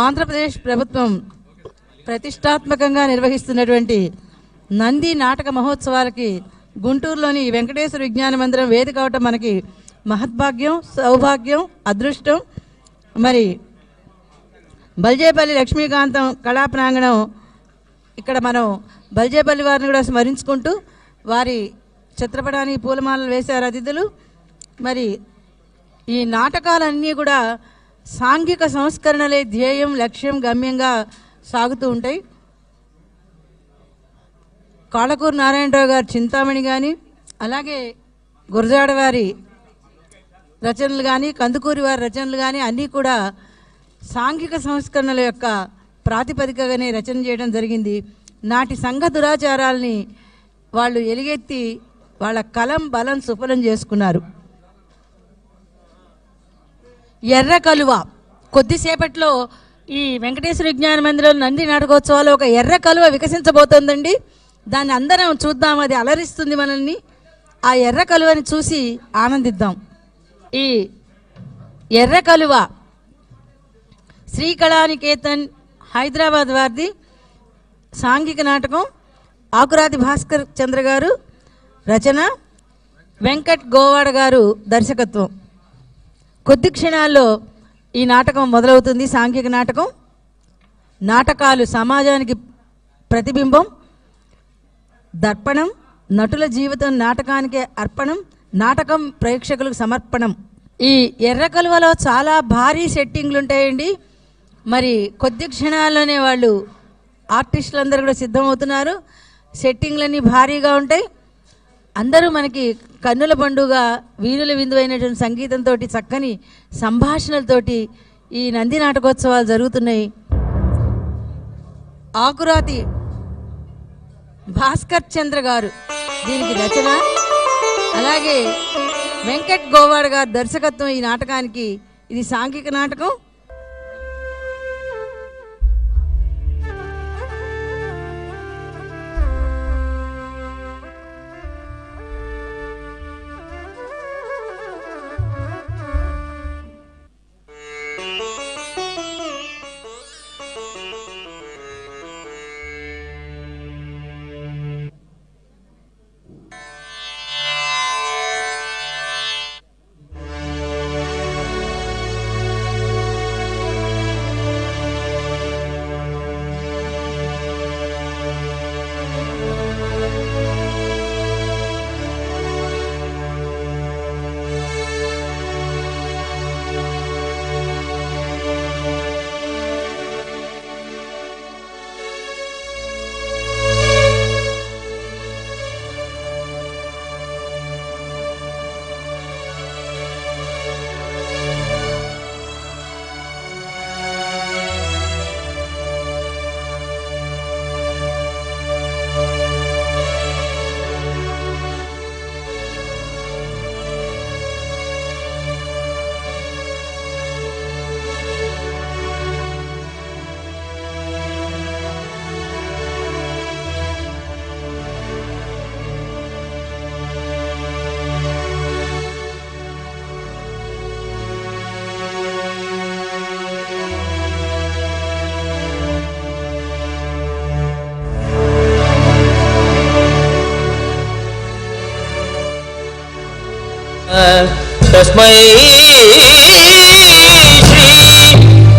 ఆంధ్రప్రదేశ్ ప్రభుత్వం ప్రతిష్టాత్మకంగా నిర్వహిస్తున్నటువంటి నంది నాటక మహోత్సవాలకి గుంటూరులోని వెంకటేశ్వర విజ్ఞాన మందిరం వేదిక అవటం మనకి మహద్భాగ్యం, సౌభాగ్యం, అదృష్టం. మరి బల్జేపల్లి లక్ష్మీకాంతం కళా ప్రాంగణం, ఇక్కడ మనం బల్జేపల్లి వారిని కూడా స్మరించుకుంటూ వారి చిత్రపటానికి పూలమాలలు వేశారు అతిథులు. మరి ఈ నాటకాలన్నీ కూడా సాంఘిక సంస్కరణలే ధ్యేయం, లక్ష్యం, గమ్యంగా సాగుతూ ఉంటాయి. కాళ్ళకూరు నారాయణరావు గారు చింతామణి కానీ, అలాగే గురజాడ వారి రచనలు కానీ, కందుకూరి వారి రచనలు కానీ అన్నీ కూడా సాంఘిక సంస్కరణల యొక్క ప్రాతిపదికగానే రచన చేయడం జరిగింది. నాటి సంఘ దురాచారాల్ని వాళ్ళు ఎలుగెత్తి వాళ్ళ కలం బలం సుఫలం చేసుకున్నారు. ఎర్ర కలువ కొద్దిసేపట్లో ఈ వెంకటేశ్వర విజ్ఞాన మందిరం నంది నాటకోత్సవాలు ఒక ఎర్ర కలువ వికసించబోతోందండి. దాన్ని అందరం చూద్దాం, అది అలరిస్తుంది మనల్ని. ఆ ఎర్ర కలువని చూసి ఆనందిద్దాం. ఈ ఎర్ర కలువ శ్రీకళానికేతన్ హైదరాబాద్ వారిది సాంఘిక నాటకం. ఆకురాతి భాస్కర్ చంద్ర గారు రచన, వెంకట్ గోవాడ గారు దర్శకత్వం. కొద్ది క్షణాల్లో ఈ నాటకం మొదలవుతుంది. సాంఘిక నాటకం. నాటకాలు సమాజానికి ప్రతిబింబం, దర్పణం, నటుల జీవితం నాటకానికే అర్పణం, నాటకం ప్రేక్షకులకు సమర్పణం. ఈ ఎర్ర కలువలో చాలా భారీ సెట్టింగ్లు ఉంటాయండి. మరి కొద్ది క్షణాల్లోనే వాళ్ళు ఆర్టిస్టులందరూ కూడా సిద్ధమవుతున్నారు. సెట్టింగ్లన్నీ భారీగా ఉంటాయి. అందరూ మనకి కన్నుల పండుగ, వీణుల విందు అయినటువంటి సంగీతంతో, చక్కని సంభాషణలతోటి ఈ నంది నాటకోత్సవాలు జరుగుతున్నాయి. ఆకురాతి భాస్కర్ చంద్ర గారు దీనికి రచన, అలాగే వెంకట్ గోవాడ గారు దర్శకత్వం. ఈ నాటకానికి ఇది సాంఘిక నాటకం. तस्मै श्री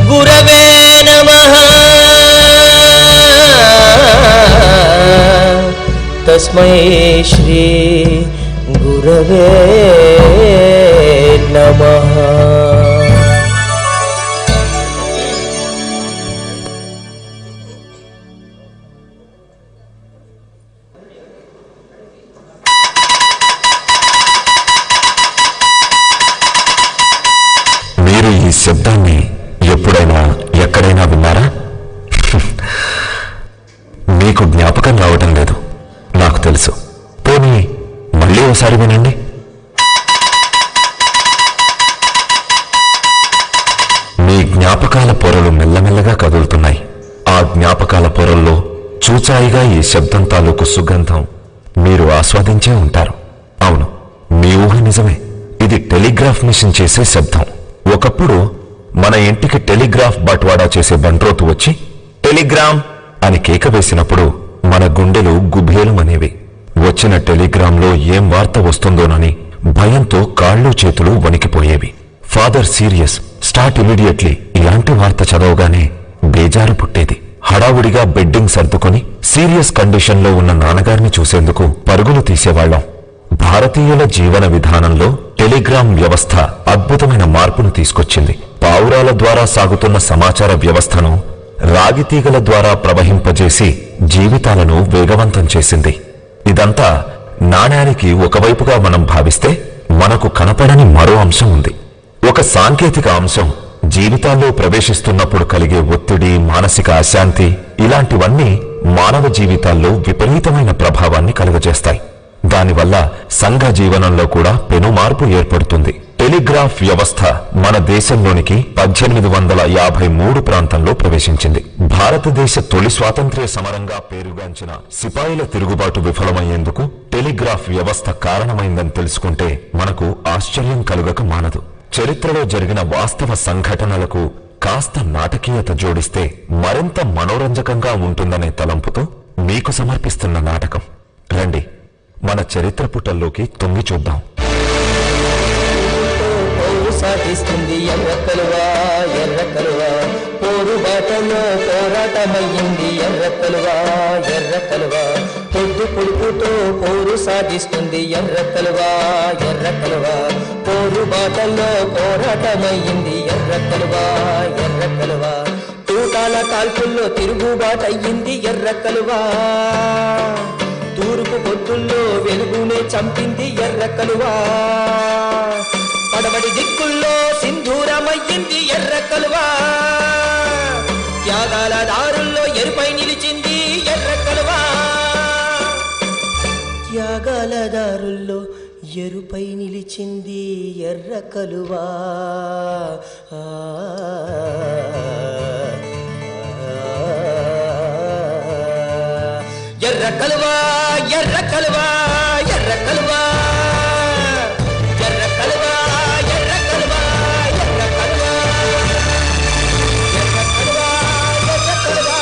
गुरवे नमः। तस्मै श्री गुरवे नमः। ఈ శబ్దాన్ని ఎప్పుడైనా ఎక్కడైనా విన్నారా? మీకు జ్ఞాపకం రావటం లేదు, నాకు తెలుసు. పోనీ మళ్ళీ ఒకసారి వినండి. మీ జ్ఞాపకాల పొరలు మెల్లమెల్లగా కదులుతున్నాయి. ఆ జ్ఞాపకాల పొరల్లో చూచాయిగా ఈ శబ్దం తాలూకు సుగంధం మీరు ఆస్వాదించే ఉంటారు. అవును, మీ ఊహ నిజమే. ఇది టెలిగ్రాఫ్ మిషన్ చేసే శబ్దం. ఒకప్పుడు మన ఇంటికి టెలిగ్రాఫ్ బట్వాడా చేసే బంట్రోతు వచ్చి టెలిగ్రామ్ అని కేక వేసినప్పుడు మన గుండెలు గుభేలుమనేవి. వచ్చిన టెలిగ్రాంలో ఏం వార్త వస్తుందోనని భయంతో కాళ్ళు చేతులు వణికిపోయేవి. ఫాదర్ సీరియస్, స్టార్ట్ ఇమీడియట్లీ ఇలాంటి వార్త చదవగానే బేజారు పుట్టేది. హడావుడిగా బెడ్డింగ్ సర్దుకొని సీరియస్ కండిషన్లో ఉన్న నాన్నగారిని చూసేందుకు పరుగులు తీసేవాళ్లం. భారతీయుల జీవన విధానంలో టెలిగ్రామ్ వ్యవస్థ అద్భుతమైన మార్పును తీసుకొచ్చింది. పావురాల ద్వారా సాగుతున్న సమాచార వ్యవస్థను రాగితీగల ద్వారా ప్రవహింపజేసి జీవితాలను వేగవంతం చేసింది. ఇదంతా నాణ్యానికి ఒకవైపుగా మనం భావిస్తే మనకు కనపడని మరో అంశం ఉంది. ఒక సాంకేతిక అంశం జీవితాల్లో ప్రవేశిస్తున్నప్పుడు కలిగే ఒత్తిడి, మానసిక అశాంతి ఇలాంటివన్నీ మానవ జీవితాల్లో విపరీతమైన ప్రభావాన్ని కలుగజేస్తాయి. దానివల్ల సంఘ జీవనంలో కూడా పెను మార్పు ఏర్పడుతుంది. టెలిగ్రాఫ్ వ్యవస్థ మన దేశంలోనికి 1853 ప్రాంతంలో ప్రవేశించింది. భారతదేశ తొలి స్వాతంత్ర్య సమరంగా పేరుగాంచిన సిపాయిల తిరుగుబాటు విఫలమయ్యేందుకు టెలిగ్రాఫ్ వ్యవస్థ కారణమైందని తెలుసుకుంటే మనకు ఆశ్చర్యం కలుగక మానదు. చరిత్రలో జరిగిన వాస్తవ సంఘటనలకు కాస్త నాటకీయత జోడిస్తే మరింత మనోరంజకంగా ఉంటుందనే తలంపుతో మీకు సమర్పిస్తున్న నాటకం. రండి, మన చరిత్ర పుటల్లోకి తొంగి చూద్దాం. సాధిస్తుంది ఎర్ర కలువా, ఎర్ర కలువా, పోరుబాటలో పోరాటమయ్యింది ఎర్ర కలువా, ఎర్ర కలువా, పొద్దు పొడుపుతో పోరు సాధిస్తుంది ఎర్ర కలువా, ఎర్ర కలువా, పోరుబాటలో పోరాటమయ్యింది ఎర్ర కలువా, ఎర్ర కలువా, తూటాల కాల్పుల్లో తిరుగుబాటయ్యింది ఎర్ర కలువా, తూర్పు పొద్దుల్లో వెలుగునే చంపింది ఎర్ర కలువా, పడబడి దిక్కుల్లో సింధూరమయ్యింది ఎర్ర కలువా, త్యాగాల దారుల్లో ఎరుపై నిలిచింది ఎర్ర కలువా, త్యాగాల దారుల్లో ఎరుపై నిలిచింది ఎర్ర కలువా. ఎర్ర కలువా, ఎర్ర కలువా, ఎర్ర కలువా, ఎర్ర కలువా, ఎర్ర కలువా, ఎర్ర కలువా, ఎర్ర కలువా, ఎర్ర కలువా,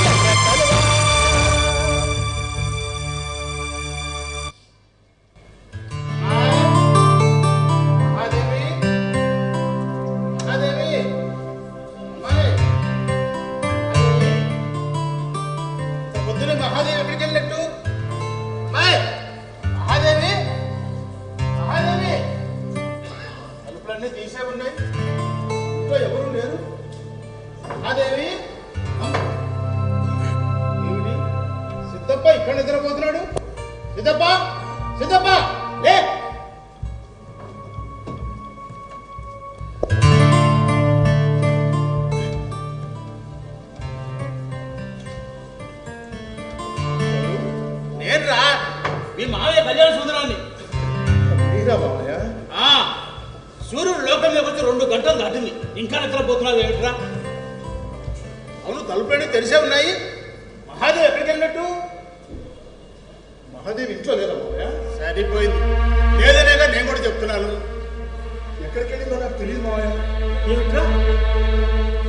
ఎర్ర కలువా. మహాదేవి ఎక్కడికి వెళ్ళినట్టు? మహాదేవి, మహాదేవి, తలుపులన్నీ తీసే ఉన్నాయి, ఇంట్లో ఎవరు లేరు. మహాదేవి, ఏమిటి సిద్ధప్ప ఇక్కడ నిద్రపోతున్నాడు? సిద్ధప్ప, సిద్ధప్ప, లే. నేనురా మీ మావయ్య కళ్యాణ సుందరాన్ని. సూర్యుడు లోకం మీద వచ్చి 2 గంటలు దాటింది, ఇంకా నిద్రపోతున్నావు ఏమిట్రా? అవును, తలుపులన్నీ తెరిసే ఉన్నాయి. మహాదేవి ఎక్కడికి వెళ్ళినట్టు? మహాదేవి ఇంట్లో లేదా మావయ్య? సరిపోయింది, లేదనేగా నేను కూడా చెప్తున్నాను. ఎక్కడికి వెళ్ళిందో నాకు తెలియదు మావయ్య. ఏమిట్రా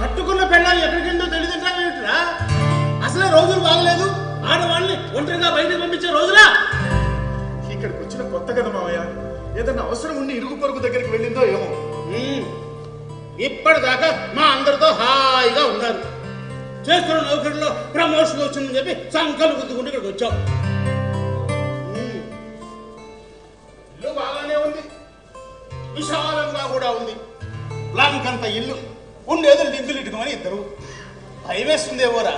కట్టుకున్న పెళ్ళాలు ఎక్కడికి వెళ్ళిందో తెలియదుట్రా? ఏమిట్రా అసలే రోజులు బాగలేదు, ఆడవాళ్ళని ఒంటరిగా బయటకు పంపించే రోజులా? ఇక్కడికి వచ్చిన కొత్త కదా మావయ్య, ఏదన్నా అవసరం ఉండి ఇరుగు పొరుగు దగ్గరికి వెళ్ళిందో ఏమో. ఇప్పటిదాకా మా అందరితో హాయిగా ఉన్నారు. చేస్తున్న నౌకరిలో ప్రమోషన్ వచ్చిందని చెప్పి సంకలు గుద్దుకుంటూ ఇక్కడికి వచ్చాం. ఇల్లు బాగానే ఉంది, విశాలంగా కూడా ఉంది. లాంకంత ఇల్లు ఉండేదో లింకులు ఇటుకమని ఇద్దరు. భయం వేస్తుందేమోరా.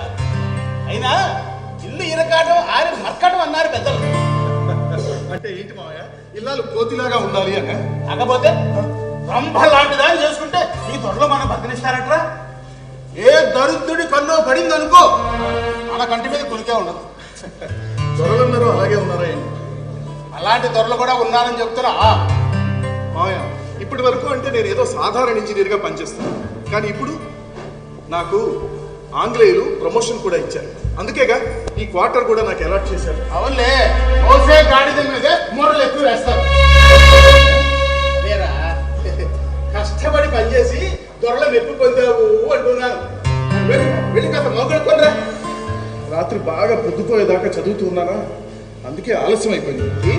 అయినా ఇల్లు ఇరకాటం ఆరి మర్కటం అన్నారు పెద్దలు. అంటే ఏంటి మావయ్య, ఇల్లాలు కోతిలాగా ఉండాలి అని? కాకపోతే రంభ లాంటి దాన్ని చేసుకుంటే ఈ త్వరలో మనం బతినిస్తారట్రా? ఏ దరిద్రుడి కన్ను పడిందనుకో మన కంటి మీద కులికే ఉండదు. దొరలున్నారు అలాగే ఉన్నారా? అలాంటి దొరలు కూడా ఉన్నారని చెప్తున్నా మావయ్య. ఇప్పటి వరకు అంటే నేను ఏదో సాధారణ ఇంజనీర్గా పనిచేస్తాను, కానీ ఇప్పుడు నాకు ఆంగ్లేయులు ప్రమోషన్ కూడా ఇచ్చారు. అందుకేగా ఈ క్వార్టర్ కూడా నాకు అలాట్ చేశారు. అవునులే, మోసే గాడిద మీదే మూరలు ఎక్కువ వేస్తారు. అదేరా, కష్టపడి పనిచేసి దొరల మెప్పు పొందావు అంటున్నాను. వెళ్ళి కాస్త మొగలుకొనరా. రాత్రి బాగా పొద్దుపోయేదాకా చదువుతూ ఉన్నానా, అందుకే ఆలస్యం అయిపోయింది.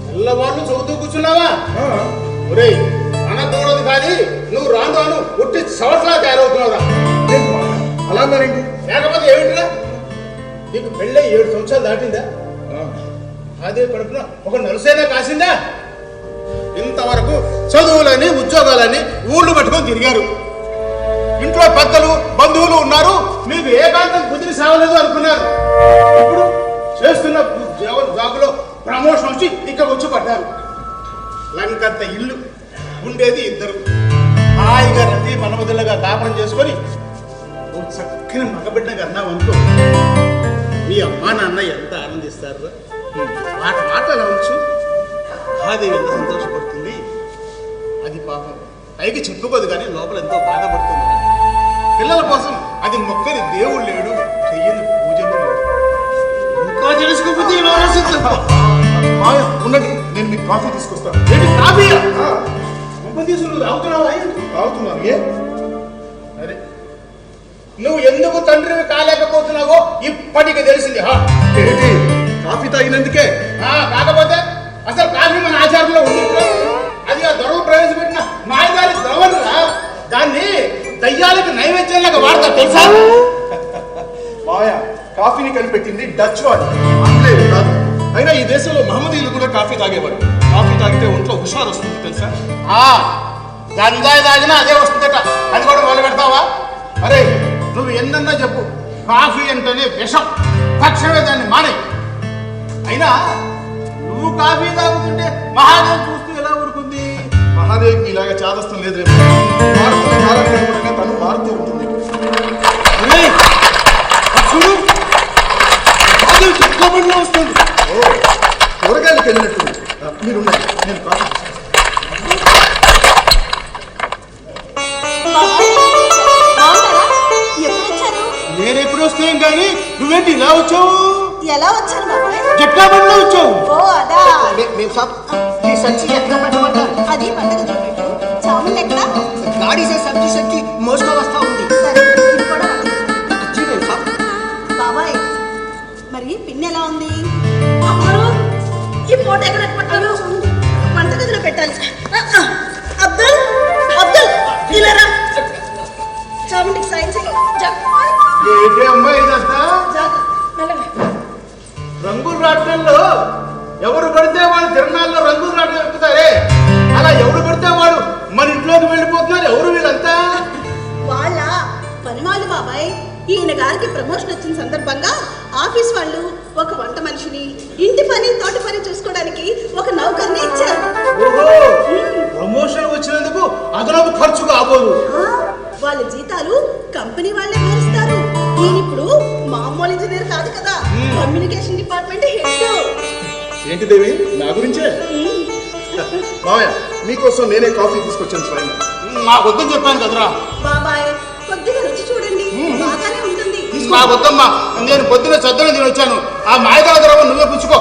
పిల్లవాళ్ళు చదువుతూ కూర్చున్నావా? ఒరే అనకూడదు కానీ నువ్వు రాను రాను ఉట్టి సవట్లా తయారవుతున్నావురా. అలా మరేంటి? లేకపోతే ఏమిటిరా, నీకు పెళ్ళై 7 సంవత్సరాలు దాటిందా? అదే కడుపున ఒక నలుసైనా కాసిందా? ఇంతవరకు చదువులని ఉద్యోగాలని ఊళ్ళు పట్టుకొని తిరిగారు. ఇంట్లో పెద్దలు బంధువులు ఉన్నారు, మీకు ఏకాంతం కుదిరి సావలేదు అనుకున్నారు. ఇప్పుడు చేస్తున్న జాబులో ప్రమోషన్ వచ్చి ఇక్కడ వచ్చి పడ్డారు. లంకంత ఇల్లు, ఉండేది 2. హాయిగా రతి మనమదులుగా కాపురం చేసుకొని ఓ చక్కని మగబిడ్డగా అన్నావు అనుకో, మీ అమ్మా నాన్న ఎంత ఆనందిస్తారు. మాటలు అనవచ్చు, అది ఎంత సంతోషపడుతుంది. అది పాపం పైకి చెప్పుకోదు కానీ లోపల ఎంతో బాధపడుతుంది. పిల్లల కోసం అది మొక్కని దేవుడు లేడు, చెయ్యని పూజలు లేడు. ఇంకా తెలుసుకోకపోతే ఉన్నది. నేను మీకు కాఫీ తీసుకొస్తాను. ఏంటి కాఫీ? నువ్వు తాగుతున్నావా? తాగుతున్నాను. ఏ అరే, నువ్వు ఎందుకు తండ్రివి కాలేకపోతున్నావో ఇప్పటికి తెలిసింది. ఏంటి? కాఫీ తాగినందుకే? కాకపోతే అసలు కాఫీ మన ఆచారంలో ఉంది. అది ఆ దొరలు ప్రవేశపెట్టిన మాయదారి ద్రవణరా. దాన్ని దయ్యాలకు నైవేద్యంలాగా వాడతారు తెలుసా? మాయ కాఫీని కనిపెట్టింది డచ్ వాడు, ఆంగ్లేయులు కాదు. అయినా ఈ దేశంలో మహమ్మదీయులు కూడా కాఫీ తాగేవాడు. కాఫీ తాగితే ఒంట్లో హుషారు వస్తుంది తెలుసా? గంజాయి తాగినా అదే వస్తుందట. అది కూడా మొదలు పెడతావా? అరే నువ్వు ఎన్నన్నా చెప్పు, కాఫీ అంటేనే విషం. తక్షణమే దాన్ని మానే. అయినా నువ్వు కాఫీ తాగుతుంటే మహాదేవ్ చూస్తూ ఎలా ఊరుకుంది? మహాదేవ్కి ఇలాగ చాదస్తం లేదు. తను మారుతూ ఉంటుంది. వస్తుంది. కూరగాయలకు వెళ్ళినట్టు మీరు నేను కాఫీ. నేను ఎప్పుడు వస్తాను కానీ నువ్వేంటి ఇలా వచ్చావు? ఎలా వచ్చాను బాబాయ్? జట్టాబండిలో వచ్చావు. ఓ అదా. అది పండుగ చూపెట్టు. చాముంది ఎక్కడ? गाड़ी से सब्जी सब्जी మోసుకు వస్తా ఉంది. సరే ఇది కూడా బాబాయ్. మరి పిన్ ఎలా ఉంది? అమ్మరు ఈ ఫోటో ఎక్కడ పెట్టాలి? వంట గదిలో పెట్టాలి. అబ్దుల్ అబ్దుల్ ఇలారా. చాముండికి సైన్ చెయ్యి. ఏంటి అమ్మా ఇదంతా? రంగులు రాట్నంలో ఎవరు పడితే వాళ్ళు తిరణాల్లో రంగులు రాట్నం ఎక్కుతారే, అలా ఎవరు పడితే వాడు మన ఇంట్లోకి వెళ్ళిపోతున్నారు. ఎవరు వీళ్ళంతా? వాళ్ళ పని వాళ్ళు బాబాయ్. ఈయన గారికి ప్రమోషన్ వచ్చిన సందర్భంగా ఆఫీస్ వాళ్ళు ఒక వంట మనిషిని, ఇంటి పని తోట పని చూసుకోవడానికి ఒక నౌకర్ని ఇచ్చారు. ఓహో, ప్రమోషన్ వచ్చినందుకు అదనపు ఖర్చు కాబోదు. వాళ్ళ జీతాలు కంపెనీ వాళ్ళే భరిస్తారు. ఈయన ఇప్పుడు మామూలు ఇంజనీర్ కాదు కదా, కమ్యూనికేషన్ డిపార్ట్మెంట్ హెడ్. ఏంటి దేవి, నా గురించే? మావయ్య మీకోసం నేనే కాఫీ తీసుకొచ్చాను స్వయంగా. మా వద్దని చెప్పాను కదరా బాబాయ్. కొద్దిగా రుచి చూడండి, బాగానే ఉంటుంది. మా వద్దమ్మా, నేను పొద్దున చద్దన తిని వచ్చాను. ఆ మాయదాల ద్రవం నువ్వే పుచ్చుకో.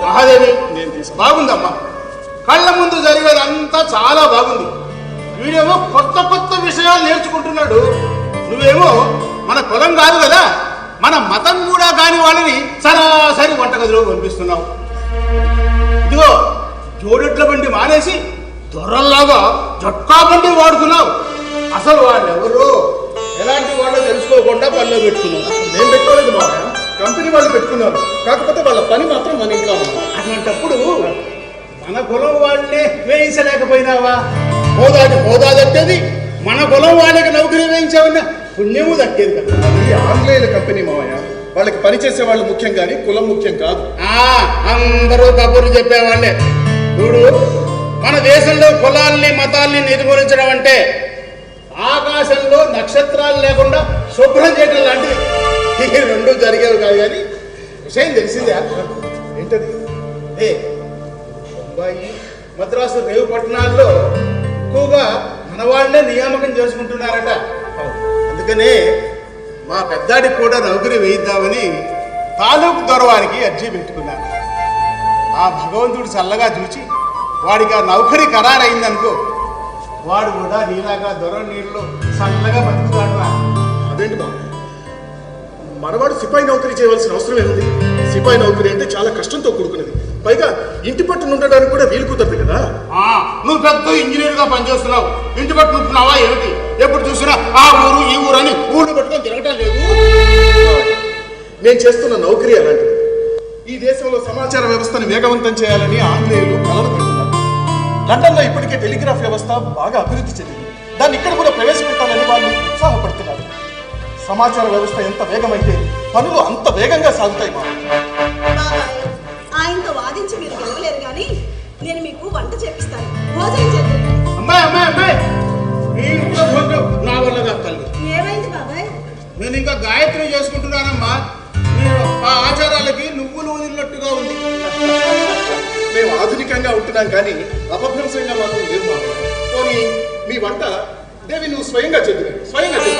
మహాదేవి బాగుందమ్మా, కళ్ళ ముందు జరిగేదంతా చాలా బాగుంది. వీడేమో కొత్త కొత్త విషయాలు నేర్చుకుంటున్నాడు. నువ్వేమో మన కులం కాదు కదా, మన మతం కూడా కాని వాళ్ళని సరాసరి వంటగదిలో పంపిస్తున్నావు. ఇదిగో జోడెట్ల బండి మానేసి దొరల్లాగా జట్కా బండి వాడుతున్నావు. అసలు వాళ్ళు ఎవరు, ఎలాంటి వాళ్ళు తెలుసుకోకుండా పనిలో పెట్టుకున్నారు. నేను పెట్టుకోలేదు మా కంపెనీ వాళ్ళు పెట్టుకున్నారు. కాకపోతే వాళ్ళ పని మాత్రం మన ఇంట్లో ఉంది. అటువంటప్పుడు మన కులం వాళ్ళనే వేయించలేకపోయినావా? హోదా దక్కేది మన కులం వాళ్ళకి నౌకరీ వేయించామన్న పుణ్యము దక్కేది కదా. అది ఆంగ్లేయుల కంపెనీ మావయ్య, వాళ్ళకి పనిచేసే వాళ్ళు ముఖ్యం కానీ కులం ముఖ్యం కాదు. అందరూ కబుర్లు చెప్పేవాళ్ళే. చూడు, మన దేశంలో కులాల్ని మతాల్ని నిర్మూలించడం అంటే ఆకాశంలో నక్షత్రాలు లేకుండా శుభ్రం చేయడం లాంటివి. ఈ రెండు జరిగేవి కాదు. కానీ విషయం తెలిసిందే. ఏంటది? బొంబాయి, మద్రాసు, రేవు పట్టణాల్లో ఎక్కువగా మన వాళ్ళే నియామకం చేసుకుంటున్నారట. అందుకనే మా పెద్దాడికి కూడా నౌకరీ వేయిద్దామని తాలూకు దొరవారికి అర్జీ పెట్టుకున్నాను. ఆ భగవంతుడు చల్లగా చూచి వాడికి ఆ నౌకరీ ఖరారైందనుకో, వాడు కూడా నీలాగా దొర నీళ్ళు చల్లగా బతుకుతాడు. అదేంటి బాబు, మనవాడు సిపాయి నౌకరీ చేయవలసిన అవసరం ఏముంది? సిపాయి నౌకరీ అంటే చాలా కష్టంతో కూడుకున్నది. పైగా ఇంటి పట్టున ఉండడానికి కూడా వీలు కుదరదు కదా. నువ్వు పెద్ద ఇంజనీర్ గా పనిచేస్తున్నావు, ఇంటి పట్టు ఉంటున్నావా ఏమిటి? ఎప్పుడు చూసినా ఆ ఊరు ఈ ఊరు అని ఊళ్ళు పట్టుకొని తిరగటం లేదు. నేను చేస్తున్న నౌకరీ అలాంటిది. ఈ దేశంలో సమాచార వ్యవస్థను వేగవంతం చేయాలని ఆంగ్లేయులు కలలు పెడుతున్నారు. లండన్లో ఇప్పటికే టెలిగ్రాఫ్ వ్యవస్థ బాగా అభివృద్ధి చెందింది. దాన్ని ఇక్కడ కూడా ప్రవేశపెట్టాలని వాళ్ళు ఉత్సాహపడుతున్నారు. సమాచార వ్యవస్థ ఎంత వేగమైతే పనులు అంత వేగంగా సాగుతాయి. బాబాయ్, ఆయనతో వాదించి మీరు గెలవలేరు కానీ నేను మీకు వంట చేపిస్తాను, భోజనం చేద్దాం. అమ్మాయి అమ్మాయి అమ్మాయి, ఈ ఇంట్లో భోజనం నా వల్ల కాదు తల్లి. ఏమైంది బాబాయ్? నేను ఇంకా గాయత్రి చేసుకుంటున్నానమ్మా. నేను ఆ ఆచారాలకి నువ్వులు వదిలినట్టుగా ఉంది. మేము ఆధునికంగా ఉంటున్నాం కానీ అపభ్రంశంగా మాత్రం లేదు మాకు. పోనీ మీ వంట దేవి నువ్వు స్వయంగా చెప్పు. సరే బాబాయ్,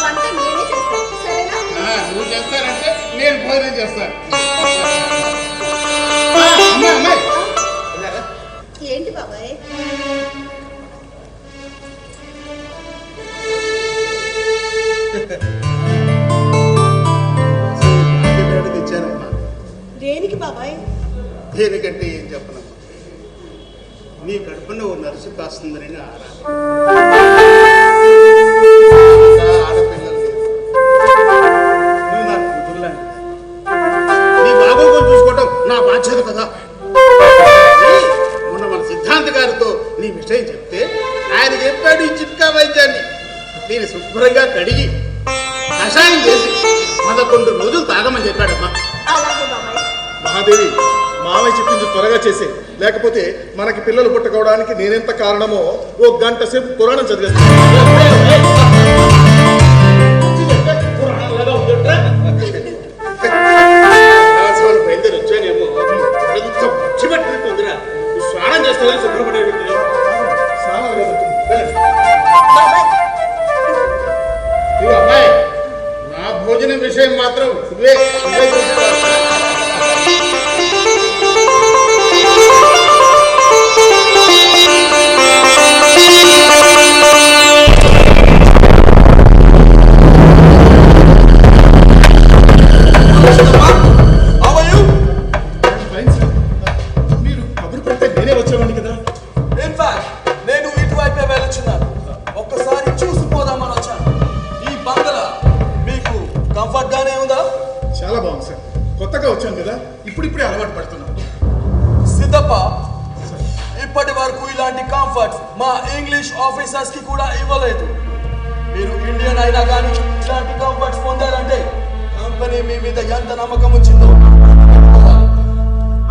వంట నేనే చేస్తాను, సరేనా? నువ్వు చేస్తానంటే నేను భోజనం చేస్తాను. అమ్మాయి అమ్మాయి, ఏంటి బాబాయ్? తెచ్చానమ్మా. దేనికి బాబాయ్? దేనికంటే ఏం చెప్పనమ్మా, నీ కడుపున ఓ నర్సు కాస్తుందని ఆడపిల్లలు లేదు. నువ్వు నా కూతురులాంటి నీ బాగోగులు చూసుకోవటం నా బాధ్యత కదా. మొన్న మన సిద్ధాంత్ గారితో నీ విషయం చెప్తే ఆయన చెప్పాడు ఈ చిట్కా వైద్యాన్ని. దీన్ని శుభ్రంగా కడిగి కషాయం చేసి 11 రోజులు తాగమని చెప్పాడమ్మా. అలాగే బాబాయ్. మహాదేవి, మామయ్య చెప్పింది త్వరగా చేసే, లేకపోతే మనకి పిల్లలు పుట్టకోవడానికి నేనెంత కారణమో ఓ గంట సేపు పురాణం చదివేస్తాను. బయలుదేరి వచ్చానేమో చిపెట్టిందిరా. స్నానం చేస్తా శుభ్రపడే వ్యక్తులు స్నానాలు జరుగుతుంది. వెళ్ళండి. బాబాయ్, ఇదిగో అమ్మాయి, నా భోజనం విషయం మాత్రం నువ్వే చూసుకోవాలి. Fine sir. మీరు కబురు పెడితే నేనే వచ్చేవాడిని కదా. ఇన్ఫాక్ట్ నేను ఇటువైపే వెళ్ళొచ్చున్నాను. ఒక్కసారి చూసిపోదామని వచ్చాను. ఈ బంగళా మీకు కంఫర్ట్ గానే ఉందా? చాలా బాగుంది సార్. కొత్తగా వచ్చాను కదా, ఇప్పుడిప్పుడే అలవాటు పడుతున్నాను. సిద్ధప్ప, ఇప్పటి వరకు ఇలాంటి కంఫర్ట్స్ మా ఇంగ్లీష్ ఆఫీసర్స్ కి కూడా ఇవ్వలేదు. మీరు ఇండియన్ అయినా కానీ ఇలాంటి కంఫర్ట్స్ పొందారంటే కంపెనీ మీ మీద ఎంత నమ్మకం వచ్చిందో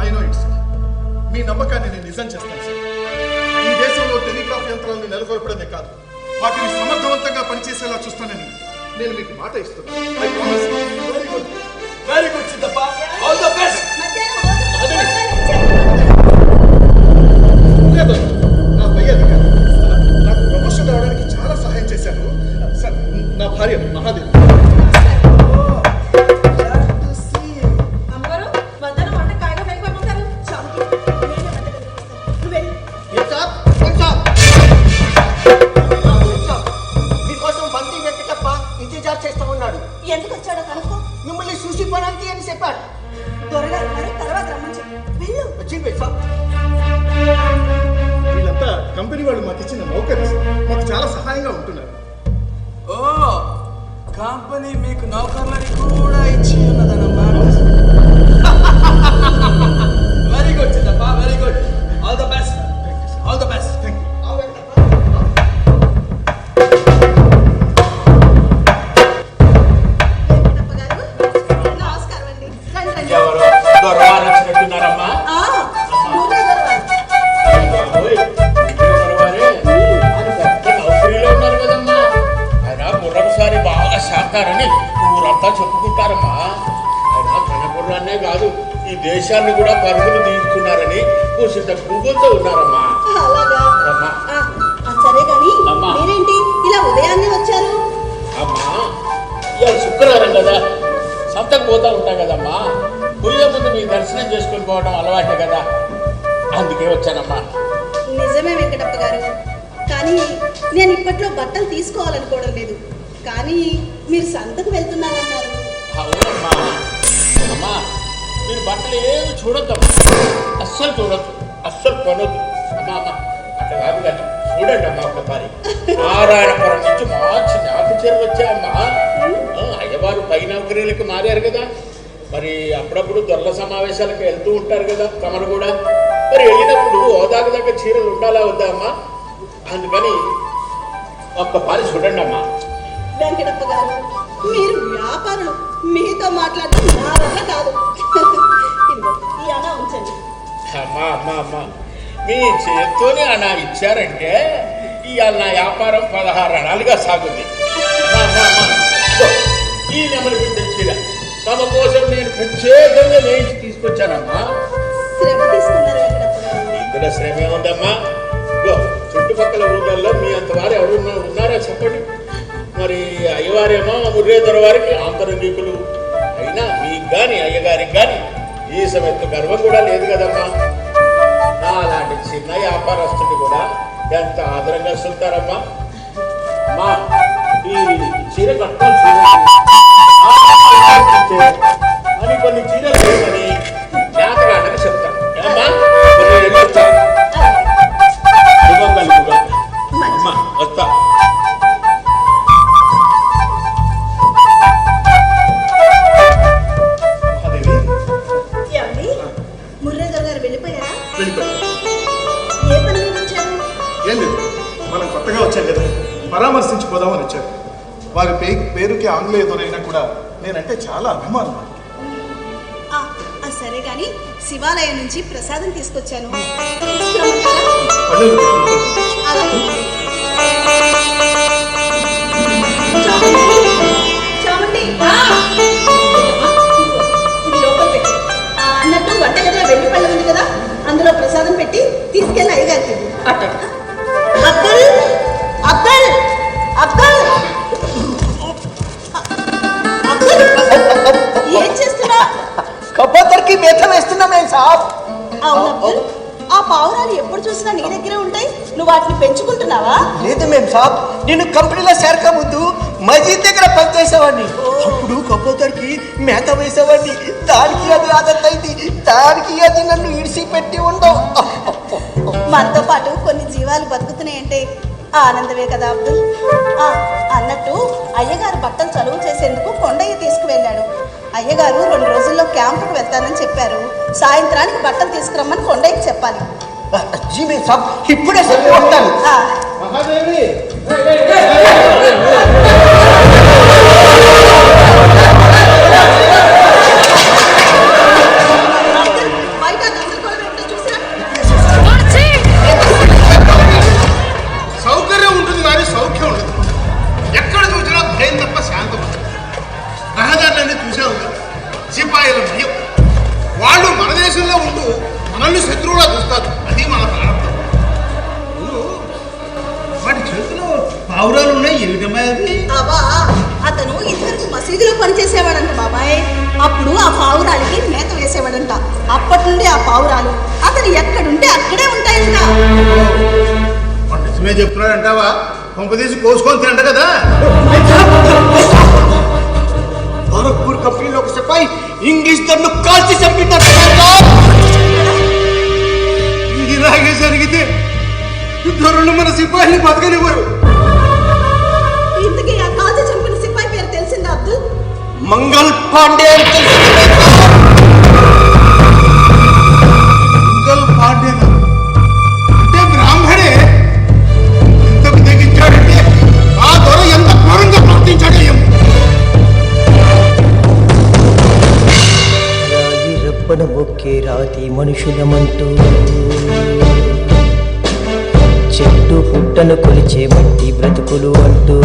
ఐ నో ఇట్స్. మీ నమ్మకాన్ని నేను నిజం చేస్తాను సార్. ఈ దేశంలో టెలిగ్రాఫ్ యంత్రాలను నెలకొల్పడమే కాదు, వాటిని సమర్థవంతంగా పనిచేసేలా చూస్తానని నేను మీకు మాట ఇస్తున్నాను. I promise. Very good. Very good Siddappa, all the best. నా పై అధికారి నాకు ప్రమోషన్ రావడానికి చాలా సహాయం చేశారు సార్. నా భార్య మహాదేవి. అమ్మగారు, మధ్యాహ్నం వంట కాయగా వెళ్ళిపోతారు. చాలు, నేనే వంట కలిపిస్తాను. నువ్వు వెళ్ళు. మీకోసం బంతి వెంకటప్ప ఇంతజార్ చేస్తూ ఉన్నాడు. ఎందుకు వచ్చాడో కనుక్కో. మిమ్మల్ని చూసిపోవడానికి అని చెప్పాడు. త్వరగా ఉన్నారు, తర్వాత రమ్మని చెప్పు. వెళ్ళు. వచ్చింది సార్. వీళ్ళంతా కంపెనీ వాళ్ళు మాకు ఇచ్చిన నౌకరీ సార్. మాకు చాలా సహాయంగా ఉంటున్నారు. ఓ, కంపెనీ మీకు నౌకర్లని కూడా ఇచ్చి ఉన్నదన్నమాట. Very good Siddhappa, very good. All the best, all the best. Thank you. Venkatappa garu, నమస్కారం అండి. రండి, రండి. ఎవరో దొరవారు వచ్చినట్టున్నారమ్మా. నువ్వే దొరవారు. ఓయ్, దొరవారే ఆయన పెద్ద నౌకరీలో ఉన్నారు కదమ్మా. ఆయన గుర్రపుసారి బాగా శాతారని ఊరంతా చెప్పుకుంటారమ్మా. ఆయన కనగుర్రాన్నే కాదు, ఈ దేశాన్ని కూడా పరుగులు తీస్తున్నారని కూసింత గుంపులతో ఉన్నారమ్మా. అలాగా? అమ్మా. సరే గాని అమ్మా. మీరేంటి ఇలా ఉదయాన్నే వచ్చారు? అమ్మా, ఇవాళ శుక్రవారం కదా, సంతకు పోతా ఉంటాం కదమ్మా. పోయే ముందు మీ దర్శనం చేసుకొని పోవడం అలవాటే కదా, అందుకే వచ్చానమ్మా. నిజమే వెంకటప్ప గారు, కానీ నేను ఇప్పట్లో బట్టలు తీసుకోవాలనుకోవడం లేదు. కానీ మీరు సంతకు వెళ్తున్నారన్నారు. అవునమ్మా. అమ్మా మీరు బట్టలు ఏమి చూడొద్దమ్మా, అస్సలు చూడొద్దు, అస్సలు కొనొద్దు. అమ్మా అమ్మా అట్లా కాదు కానీ చూడండి అమ్మా ఒక్కసారి. నారాయణపురం నుంచి మార్చి నాకు చీరలు వచ్చాయమ్మా. అయ్యవారు పై నౌకరీలకి మారారు కదా, మరి అప్పుడప్పుడు దొరల సమావేశాలకు వెళ్తూ ఉంటారు కదా తమరు కూడా. మరి వెళ్ళినప్పుడు హోదాకు దగ్గర చీరలు ఉండాలా వద్దా అమ్మా? అందుకని ఒక్కసారి చూడండి అమ్మా. వెంకటప్ప గారు, మీరు వ్యాపారులు, మీతో మాట్లాడడం నా వల్ల కాదు. ఇదిగో, ఈ అణ ఉంచండి. అమ్మా అమ్మా అమ్మా మీ చేత్తోనే అలా ఇచ్చారంటే ఇవాళ నా వ్యాపారం 16 అణాలుగా సాగుంది. అమ్మా అమ్మా ఇదిగో, ఈ నెమలి బిడ్డ చీర తమ కోసం నేను ప్రత్యేకంగా వేయించి తీసుకొచ్చానమ్మా. శ్రమ తీసుకున్నారు వెంకటప్ప గారు. ఇందులో శ్రమ ఏముందమ్మా? ఇదిగో చుట్టుపక్కల ఊళ్ళల్లో మీ అంత వారు ఎవరు ఉన్నారా చెప్పండి. మరి అయ్యవారేమో ముర్రేదర వారికి ఆంతరంగికులు అయినా మీకు కానీ అయ్యగారికి కానీ ఈ సమయంలో గర్వం కూడా లేదు కదమ్మా. నా అలాంటి చిన్న వ్యాపారస్తుని కూడా ఎంత ఆదరంగా చూస్తారమ్మా. అమ్మా ఈ చీర కట్టుకొని అని కొన్ని చీరలు లేవని జాతకాటని చెప్తాను. ఏమ్మా కొన్ని వెళ్ళొస్తా. శుభం కలుగుగా. అమ్మా వస్తా. ఏమండి, మురళీధర్ గారు వెళ్ళిపోయారా? వెళ్ళిపోయారు. ఏ పని మీద వచ్చారు? ఏం లేదు, మనం కొత్తగా వచ్చాం కదా, పరామర్శించిపోదామని వచ్చారు. వారి పేరుకి ఆంగ్లేయ దొరైనా కూడా నేనంటే చాలా అభిమానం. ఆ, ఆ, సరే గాని శివాలయం నుంచి ప్రసాదం తీసుకొచ్చాను. పల్లెలు పెట్టుకుంటారు. అలాగే. చామంతి, చామంతి. ఇది లోపల పెట్టి. అన్నట్టు వంటగదిలో వెండి పళ్ళ ఉంది కదా, అందులో ప్రసాదం పెట్టి తీసుకెళ్ళి అయ్యగారికి. అబ్దుల్, అబ్దుల్, అబ్దుల్, అబ్దుల్, ఏం చేస్తున్నా? కబూతర్కి మేత వేస్తున్నామే సాబ్. అవును అబ్దుల్, ఆ పావురాలు ఎప్పుడు చూసినా నీ దగ్గరే ఉంటాయి, నువ్వు వాటిని పెంచుకుంటున్నావా? లేదు మేం సాబ్, నేను కంపెనీలో చేరక ముందు మజీద్ దగ్గర పనిచేసేవాడిని. అప్పుడు కబూతర్కి మేత వేసేవాడిని. దానికి అది ఆదత్ అయింది, దానికి అది నన్ను ఇడిసిపెట్టి ఉండవు. మనతో పాటు కొన్ని జీవాలు బతుకుతున్నాయంటే ఆనందమే కదా అబ్దుల్. అన్నట్టు అయ్యగారు బట్టలు చలువు చేసేందుకు కొండయ్య తీసుకువెళ్ళాడు. అయ్యగారు 2 రోజుల్లో క్యాంపుకు వెళ్తానని చెప్పారు. సాయంత్రానికి బట్టలు తీసుకురమ్మని కొండయ్యకి చెప్పాలి. జీ మేం సాబ్, ఇప్పుడే చెప్పి వస్తాను. మహాదేవి అబ్దుల్, బయట గందరగోళం ఏంటో చూసినా? సౌకర్యం ఉంటుంది కానీ సౌఖ్యం ఉండదు. ఎక్కడ చూసినా భయం తప్ప శాంతం ఉండదు. రహదారులన్నీ చూసావు కదా, సిపాయిల భయం. వాళ్ళు మన దేశంలో ఉంటూ మనల్ని శత్రువులా చూస్తారు. అది మన ప్రారంభం. వాటి చేతిలో పావురాలు ఉన్నాయి, ఏమిటమ్మా అవి? అబ్బా, అతను ఇద్దరికి మసీదులో పనిచేసేవాడంట బాబాయ్. అప్పుడు ఆ పావురాలకి మేత వేసేవాడంట. అప్పటి నుండి ఆ పావురాలు అతను ఎక్కడుంటే అక్కడే ఉంటాయంట. వాడు నిజమే చెప్తున్నాడు అంటావా? కొంపదీసి కోసుకొని తింట కదా. గోరఖ్పూర్ కంపెనీలో ఒక సిపాయి ఇంగ్లీష్ దన్ను కాల్చి చంపినారు. ఇలాగే జరిగితే ధరలు మన సిపాయిని బతకనివ్వరు. ఇంతకీ ఆ కాల్చి చంపిన సిపాయి పేరు తెలిసిందా అబ్దుల్? మంగల్ పాండే అని తెలుసు. మంగల్ పాండే అంటే బ్రాహ్మడే. ఎంతకు తెగించాడంటే ఆ దొర ఎంత ఘోరంగా ప్రవర్తించాడో ఏమో. రాయి రప్పన మొక్కే రాతి మనుషులమంటూ, చెట్టు పుట్టను కొలిచే మట్టి బ్రతుకులు అంటూ,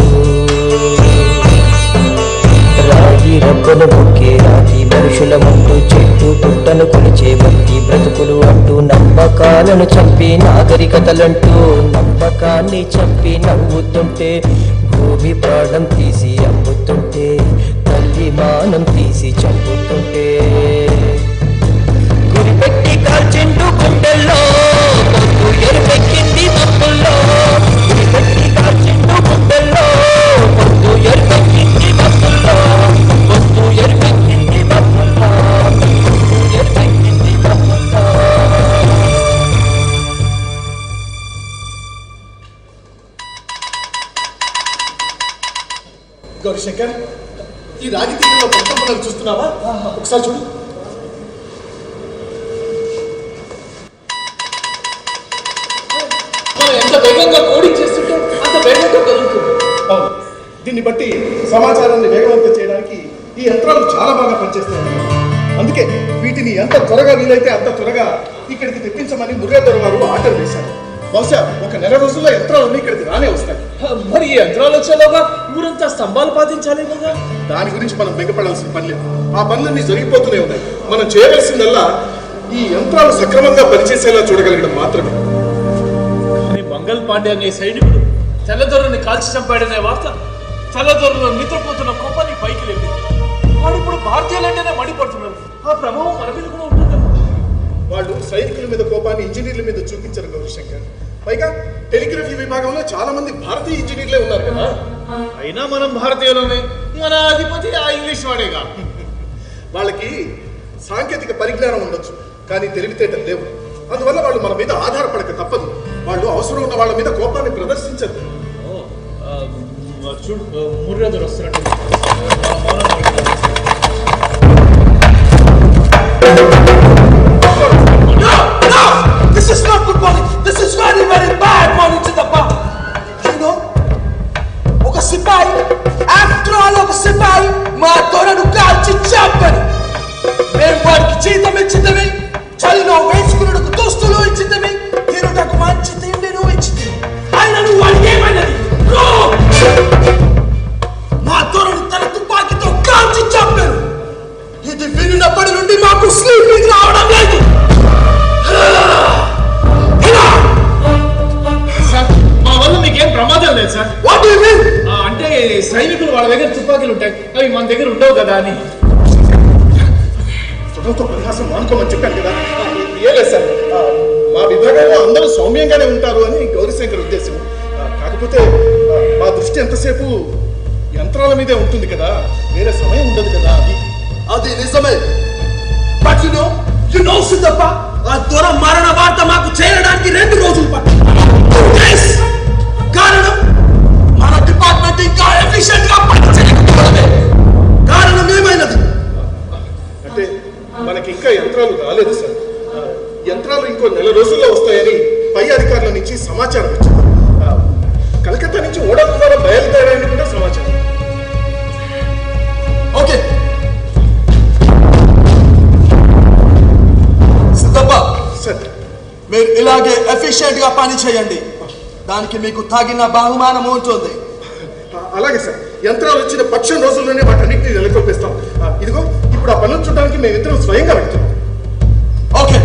రాయి రప్పన మొక్కే రాతి మనుషులమంటూ, చెట్టు పుట్టను కొలిచే మట్టి బ్రతుకులు అంటూ, నమ్మకాలను చంపి నాగరికతలంటూ, నమ్మకాన్ని చంపి నవ్వుతుంటే, భూమి ప్రాణం తీసి అమ్ముతుంటే, తల్లి మానం తీసి చంపుతుంటే, గురిపెట్టి కాల్చిండు గుండెల్లో పొద్దు ఎరుపెక్కి గౌరీశంకర్, ఈ రాగి తీగల్లో ప్రకంపనలు చూస్తున్నావా? ఒకసారి చూడు. మనం ఎంత వేగంగా కోడింగ్ చేస్తుంటే అంత వేగంగా కదులుతుంది. అవును, దీన్ని బట్టి సమాచారాన్ని వేగవంతం చేయడానికి ఈ యంత్రాలు చాలా బాగా పనిచేస్తాయి. అందుకే వీటిని ఎంత త్వరగా వీలైతే అంత త్వరగా ఇక్కడికి తెప్పించమని ముర్రేదొర వారు ఆర్డర్ వేశారు. బహుశా ఒక నెల రోజుల్లో యంత్రాలన్నీ ఇక్కడికి రానే వస్తాయి. మరి ఈ యంత్రాలు వచ్చేలోగా ఊరంతా స్తంభాలు పాతించాలేమోగా. దాని గురించి మనం బెంగపడాల్సిన పని లేదు. ఆ పనులన్నీ జరిగిపోతూనే ఉన్నాయి. మనం చేయవలసిందల్లా ఈ యంత్రాలు సక్రమంగా పనిచేసేలా చూడగలగడం మాత్రమే. కానీ మంగళ్ పాండే అనే సైనికుడు తెల్లదొరని కాల్చి చంపాడనే వార్త తెల్లదొరలో నిద్రపోతున్న కోపాన్ని పైకి లేపింది. వాడు ఇప్పుడు భారతీయులంటేనే మండిపడుతున్నారు. ఆ ప్రభావం మన మీద కూడా ఉంటుంది. వాళ్ళు సైనికుల మీద కోపాన్ని ఇంజనీర్ల మీద చూపించారు గౌరీశంకర్. పైగా టెలిగ్రఫీ విభాగంలో చాలా మంది భారతీయ ఇంజనీర్లే ఉన్నారు కదా. అయినా మనం భారతీయులమే. మన అధిపతి ఆ ఇంగ్లీష్ వాడేగా. వాళ్ళకి సాంకేతిక పరిజ్ఞానం ఉండొచ్చు, కానీ తెలివితేటలు లేవు. అందువల్ల వాళ్ళు మన మీద ఆధారపడక తప్పదు. వాళ్ళు అవసరం ఉన్న వాళ్ళ మీద కోపాన్ని ప్రదర్శించరు. చూడు, ముర్రేదొర వస్తున్నట్టు. This is not good morning. This is very, very bad morning, Siddhappa. You know, ఒక సిపాయి, after all ఒక సిపాయి మా దొరను కాల్చి చంపాడు. మేము వాడికి జీతం ఇచ్చిందవి, చలిలో వేసుకున్నకు దుస్తులు ఇచ్చిందవి, తిరుటకు మంచి తిండిను ఇచ్చింది. అయినా నువ్వు వాడికి ఏమైనది? మా దొరను తన తుపాకీతో కాల్చి చంపారు. ఇది వినినప్పటి నుండి మాకు స్లీపింగ్ రావడం లేదు. సార్, మా వల్ల మీకేం ప్రమాదం లేదు sir. What do you mean? అంటే సైనికులు వాళ్ళ దగ్గర తుపాకీలు ఉంటాయి, అవి మన దగ్గర ఉండవు కదా అని. సుఖంతో పరిహాసం మానుకోమని చెప్పాను కదా. ఏ లేదు సార్, మా విభాగంలో అందరూ సౌమ్యంగానే ఉంటారు అని గౌరీశంకర్ ఉద్దేశం. కాకపోతే మా దృష్టి ఎంతసేపు యంత్రాల మీదే ఉంటుంది కదా, వేరే సమయం ఉండదు కదా. అది నిజమే. But you know సిద్ధప్ప, ఆ దొర మరణ వార్త మాకు చేరడానికి 2 రోజులు పట్టింది. కారణం మన డిపార్ట్మెంట్ ఇంకా ఎఫిషియెంట్ గా పనిచేయకపోవడమే. కారణం ఏమైనది? అంటే మనకి ఇంకా యంత్రాలు రాలేదు సార్. యంత్రాలు ఇంకో నెల రోజుల్లో వస్తాయని పై అధికారుల నుంచి సమాచారం వచ్చింది. కలకత్తా నుంచి ఓడ ద్వారా బయలుదేరాయని కూడా సమాచారం. ఓకే సిద్ధప్ప సార్, మీరు ఇలాగే ఎఫిషియెంట్ గా పని చేయండి. దానికి మీకు తగిన బహుమానం ఉంటుంది. అలాగే సార్, యంత్రాలు వచ్చిన పక్షం రోజుల్లోనే వాటన్నింటినీ నెలకొల్పిస్తాం. ఇదిగో ఇప్పుడు ఆ పనులు చూడడానికి మేమిద్దరం స్వయంగా వెళ్తున్నాం. ఓకే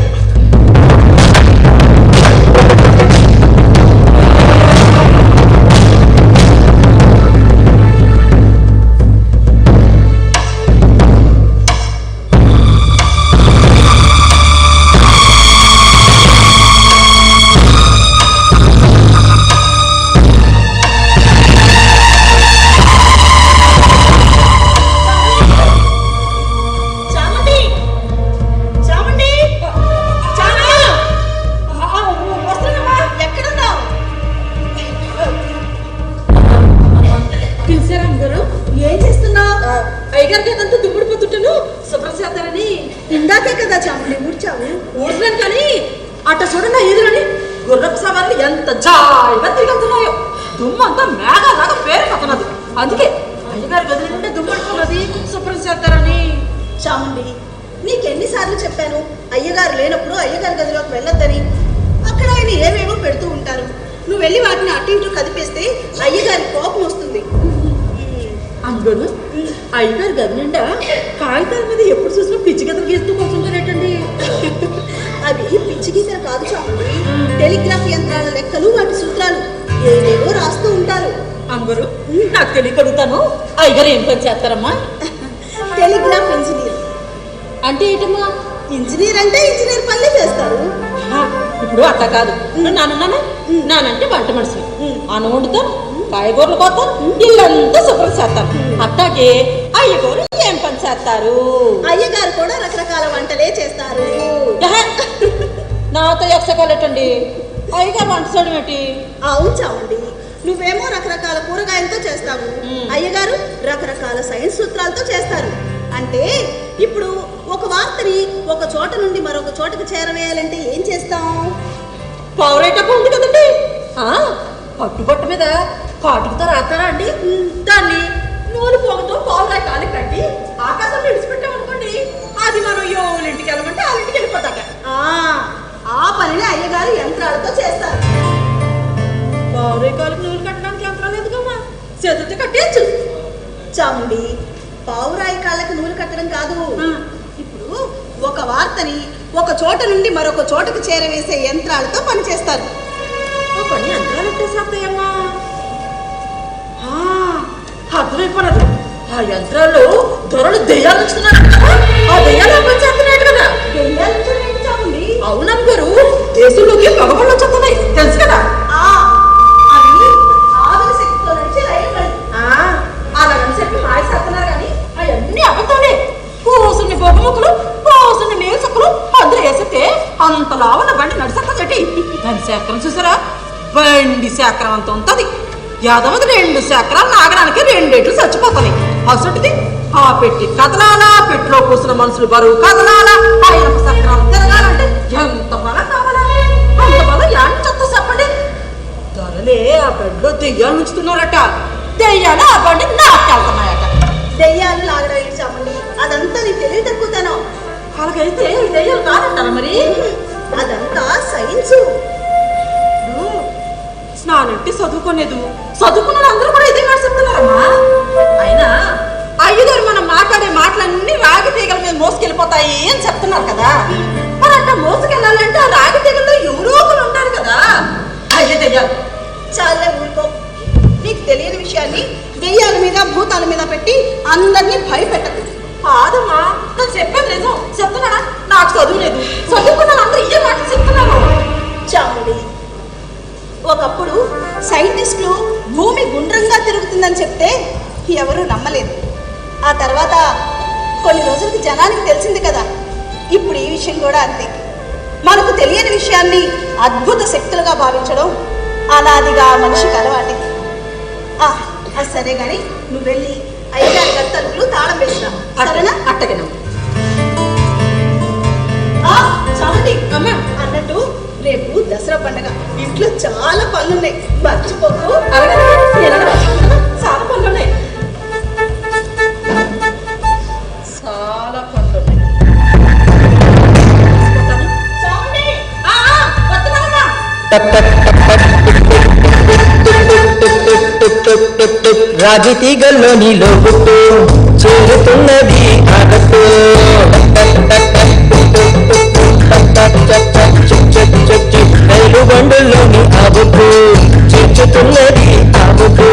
ఇందాకే కదా చాముండి ఊడ్చావు. ఊడ్చలేను కానీ అట్ట చూడండి ఎదురని గుర్రపు సవాళ్ళు ఎంత జాయిగా తిరుగుతున్నాయో. దుమ్ము అంతా మేఘాలాగా పేరుకుతున్నది. అందుకే అయ్యగారి గది నుండి దుమ్ముడుతున్నది శుభ్రం చేస్తారని. చాముండి, నీకెన్నిసార్లు చెప్పాను అయ్యగారు లేనప్పుడు అయ్యగారి గదిలోకి వెళ్ళొద్దని. అక్కడ ఆయన ఏవేవో పెడుతూ ఉంటారు. నువ్వు వెళ్ళి వాటిని అటు ఇటు కదిపేస్తే అయ్యగారి కోపం వస్తుంది. అందులోను అయ్యగారు గది నిండా కాగితాల మీద ఎప్పుడు చూసినా పిచ్చి గీతలు గీస్తూ కూర్చుంటారేటండి. అవి పిచ్చి గీతలు కాదు చాముండి, టెలిగ్రాఫ్ యంత్రాల లెక్కలు, వాటి సూత్రాలు ఏవేవో రాస్తూ ఉంటారు. అమ్మగారు, నాకు తెలియకడుగుతాను, అయ్యగారు ఏం పని చేస్తారమ్మా? Telegraph engineer. అంటే ఏంటమ్మా? ఇంజనీర్ అంటే ఇంజనీర్ పనులే చేస్తారు. ఇప్పుడు అట్లా కాదు. నానంటే వంట మనిషి, అన్నం వండుతాను, కాయగూరలు కోతాను, ఇల్లంతా శుభ్రం చేస్తాను. అట్టాగే అయ్యగారు ఏం పని చేస్తారు? అయ్యగారు కూడా రకరకాల వంటలే చేస్తారు. నాతో ఎక్సకాలేటండి, అయ్యగారు వంట చేయడం ఏంటి? అవును చావండి, నువ్వేమో రకరకాల కూరగాయలతో చేస్తావు, అయ్యగారు రకరకాల సైన్స్ సూత్రాలతో చేస్తారు. అంటే ఇప్పుడు ఒక వార్తని ఒక చోట నుండి మరొక చోటకి చేరవేయాలంటే ఏం చేస్తాం? పౌరైటప్ ఉంది కదండి, పట్టుబట్ట మీద కాటుకుతో రాస్తారా అండి? దాన్ని నూనె పోగుతో పౌరాయి కాలి కట్టి ఆకాశంలో విడిచిపెట్టామనుకోండి, అది మనం ఎవరింటికి వెళ్ళమంటే వాళ్ళింటికి వెళ్ళిపోతాక. ఆ పనిని అయ్యగారు యంత్రాలతో చేస్తారు. పౌరాయి కాలికి నూనె కట్టడానికి యంత్రాలు ఎందుకమ్మా, చేతులతో కట్టేయచ్చు. చాముండి, పావురాయి కాళ్ళకి నూనె కట్టడం కాదు, ఇప్పుడు ఒక వార్తని ఒక చోట నుండి మరొక చోటకి చేరవేసే యంత్రాలతో పనిచేస్తారు. ఆ పని యంత్రాలు ఎట్టేసేస్తాయమ్మా? అర్థమైపోయినది. ఆ యంత్రాల్లో దొరలు దెయ్యాలు ఉంచుతున్నారు కదా, ఆ దెయ్యాలు పని చేస్తున్నాయి కదా. అవునమ్మ గారు, దేశంలోకి పగపళ్ళు వచ్చేస్తున్నాయి తెలుసు కదా. అలాగని చెప్పి మాయ చేస్తున్నారు కానీ అవన్నీ అబద్ధాలే. కోసుని బొగ్గముక్కలు, కోసుని నీళ్ళు సక్కలు అందులో వేసితే అంత లావున బండి నడిసక్క చెట్టి. దాని శాఖరం చూసారా, బండి శాఖరం అంత ఉంటుంది. యాదవది 2 శాఖరాలు నాగడానికి 2 ఏళ్ళు చచ్చిపోతాయి. అసలుది ఆ పెట్టి కదలాలా, పెట్టిలో కూర్చున్న మనుషులు బరువు కదలాలా, ఆయన చక్రాలు తిరగాలంటే ఎంత బలం కావాలా? అంత బలం యాని చెత్త చెప్పండి. ధరలే ఆ బెడ్లో దెయ్యాలు ఉంచుతున్నారట, దెయ్యాలు ఆ బండి నాకెళ్తున్నాయట. దెయ్యాలు లాగడం చామండి, అదంతా నీ తెలివి తక్కువతాను. అలాగైతే దెయ్యాలు కాదంటారా మరి? అదంతా సైన్సు. స్నానంటే చదువుకోలేదు, చదువుకున్న అందరూ కూడా ఇదే మాట చెప్తున్నారమ్మా. అయినా అయ్యగారు మనం మాట్లాడే మాటలన్నీ రాగి తీగల మీద మోసుకెళ్ళిపోతాయి అని చెప్తున్నారు కదా. మరి అట్లా మోసుకెళ్ళాలంటే ఆ రాగి తీగల్లో ఎవరో ఒకరు ఉంటారు కదా. అయ్యే దెయ్యాలు. చాలే ఊరుకో, నీకు తెలియని విషయాన్ని దెయ్యాల మీద భూతాల మీద పెట్టి అందరినీ భయపెట్టదు. కాదమ్మా, నేను చెప్పేది నిజం చెప్తున్నాడా. నాకు చదువు లేదు, చదువుకున్న అందరూ ఇదే మాట చెప్తున్నారు. చాముడి, ఒకప్పుడు సైంటిస్టులు భూమి గుండ్రంగా తిరుగుతుందని చెప్తే ఎవరూ నమ్మలేదు. ఆ తర్వాత కొన్ని రోజులకి జనానికి తెలిసింది కదా. ఇప్పుడు ఈ విషయం కూడా అంతే. మనకు తెలియని విషయాన్ని అద్భుత శక్తులుగా భావించడం అనాదిగా మనిషికి అలవాటే. సరే గాని నువ్వు వెళ్ళి అయ్యగారి తలుపులు తాళం వేసినా సరేనా? అట్టగనం. చాలండి అమ్మా, అన్నట్టు రేపు దసరా పండగ, ఇంట్లో చాలా పనులున్నాయి, మర్చిపోకు. చాలా పనులున్నాయి, చాలా పనులున్నాయి. రాగి తీగల్లోని లోగుట్టు చేరుతున్నది ఆగట్టు. రైలు బండుల్లోని ఆబుకు చేర్చుతున్నది ఆబుకు.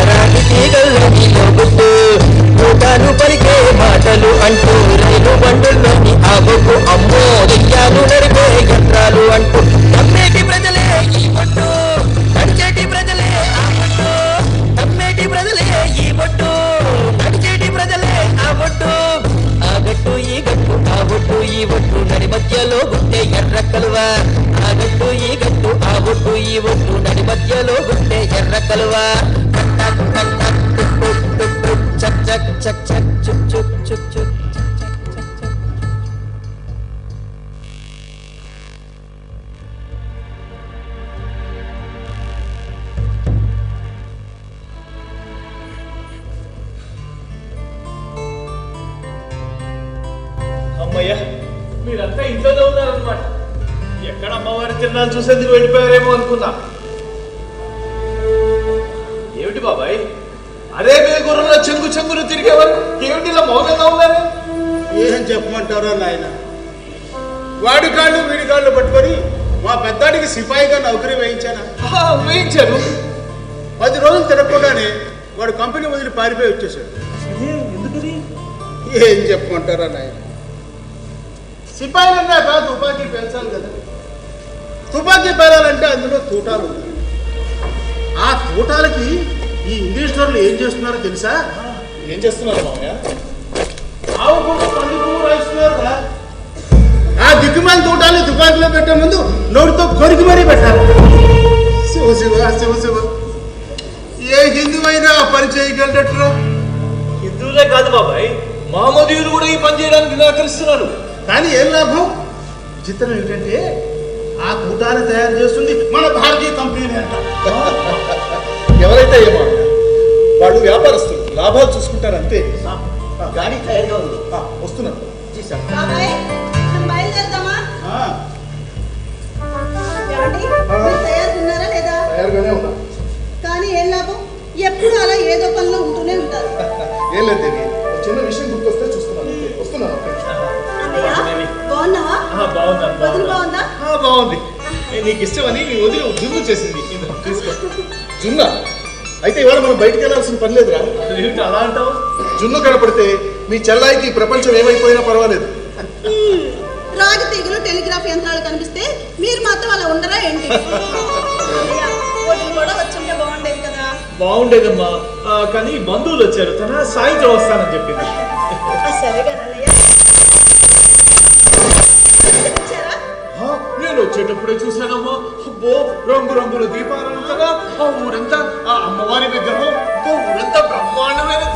రాగి తీగల్లోని లోగుట్టు మూటాలు పలికే మాటలు అంటూ రైలు బండుల్లోని ఆబుకు అమ్మో దెయ్యాలు నడిపే యంత్రాలు అంటూ నమ్మేటి ప్రజలే ఈ బొట్టు, నడిచేటి ప్రజలే ఆ బొట్టు, నమ్మేటి ప్రజలే ఈ బొట్టు, నడిచేటి ప్రజలే ఆ బొట్టు. ఆ గట్టు ఈ గట్టు ఆ బొట్టు ఈ బొట్టు నడి మధ్యలో గుట్టే ఎర్ర కలువా. ఆ గట్టు ఈ గట్టు ఆ బొట్టు ఈ బొట్టు నడి మధ్యలో గుట్టే ఎర్ర కలువా. చక్ చక్ చక్ చక్ చుక్ చుక్ చుక్ చుక్. అమ్మయ్య, మీరంతా ఇంట్లోనే ఉన్నారనమాట. ఎక్కడ అమ్మవారి తిరునాళ్ళు చూసేందుకు వెళ్ళిపోయారేమో అనుకున్నా. ఏమిటి బాబాయ్, అదే మీద గుర్రంలో చెంగు చెంగును తిరిగేవారు ఏమిటి ఇలా మౌనంగా ఉన్నారు? ఏం చెప్పమంటారో నాయన, వాడి కాళ్ళు వీడి కాళ్ళు పట్టుకొని మా పెద్దాడికి సిపాయిగా నౌకరీ వేయించాను. వేయించారు. 10 రోజులు తిరగకుండానే వాడు కంపెనీ వదిలి పారిపోయి వచ్చేసాడు. ఎందుకని? ఏం చెప్పమంటారా నాయన, సిపాయిలు అన్నాక తుపాకీ పేల్చాలి కదా. తుపాకీ పేలాలంటే అందులో తూటాలు ఉన్నాయి. ఆ తూటాలకి ఈ ఇంగ్లీష్ వాళ్ళు ఏం చేస్తున్నారో తెలుసా? ఏం చేస్తున్నారు మామయ్య? ఆవు కూడా పండుగ రాయిస్తున్నారు. ఆ దిక్కు పనికిమాల తోటాలు తుపాకులో పెట్టే ముందు నోటితో కొరికి మరీ పెట్టాలి. శివ శివ శివ శివ, ఏ హిందువైనా ఆ పని చేయగలటట్రా? హిందువులే కాదు బాబాయ్, మామూలు కూడా ఈ పని చేయడానికి నిరాకరిస్తున్నారు. కానీ ఏం లాభం? చిత్రం ఏమిటంటే ఆ కూటాన్ని తయారు చేస్తుంది మన భారతీయ కంపెనీ అంట. ఎవరైతే ఏమో వాళ్ళు వ్యాపారస్తులు, లాభాలు చూసుకుంటారు అంతే. గాడి తయారుగా ఉంది. వస్తున్నారు. బాబాయ్, మనం బయలుదేరదామా? ఏమండి, మీరు తయారుకున్నారా లేదా? తయారుగానే ఉన్నా. కానీ ఏం లాభం, ఎప్పుడు అలా ఏదో పనిలో ఉంటూనే ఉంటారు. ఏం లేదు దేవి, ఒక చిన్న విషయం గుర్తొస్తే చూస్తున్నాను అంతే. వస్తున్నాను ఒక్క నిమిషం. అన్నయ్య, బాగున్నావా? వదిన బాగుందా? బాగుంది. నీకు ఇష్టమని నీ వదిలి జున్ను చేసింది. తీసుకో. జున్న అయితే ఇవాళ మనం బయటికి వెళ్ళాల్సిన పని లేదురా. అలా అంటావు? జున్ను కనపడితే మీ చెల్లాయికి ప్రపంచం ఏమైపోయినా పర్వాలేదు. రాగి తీగలు టెలిగ్రాఫ్ యంత్రాలు కనిపిస్తే మీరు మాత్రం అలా ఉండరా ఏంటి? అన్నయ్య, వదిన కూడా వచ్చుంటే బాగుండేది కదా. బాగుండేదమ్మా, కానీ బంధువులు వచ్చారు. తన సాయంత్రం వస్తానని చెప్పింది. సరే కదా అన్నయ్య. వచ్చారా? నేను వచ్చేటప్పుడే చూశానమ్మా. అబ్బో, రంగు రంగుల దీపాలంతగా ఆ ఊరంతా, ఆ అమ్మవారి విగ్రహం ఊరంతా బ్రహ్మాండమైనది.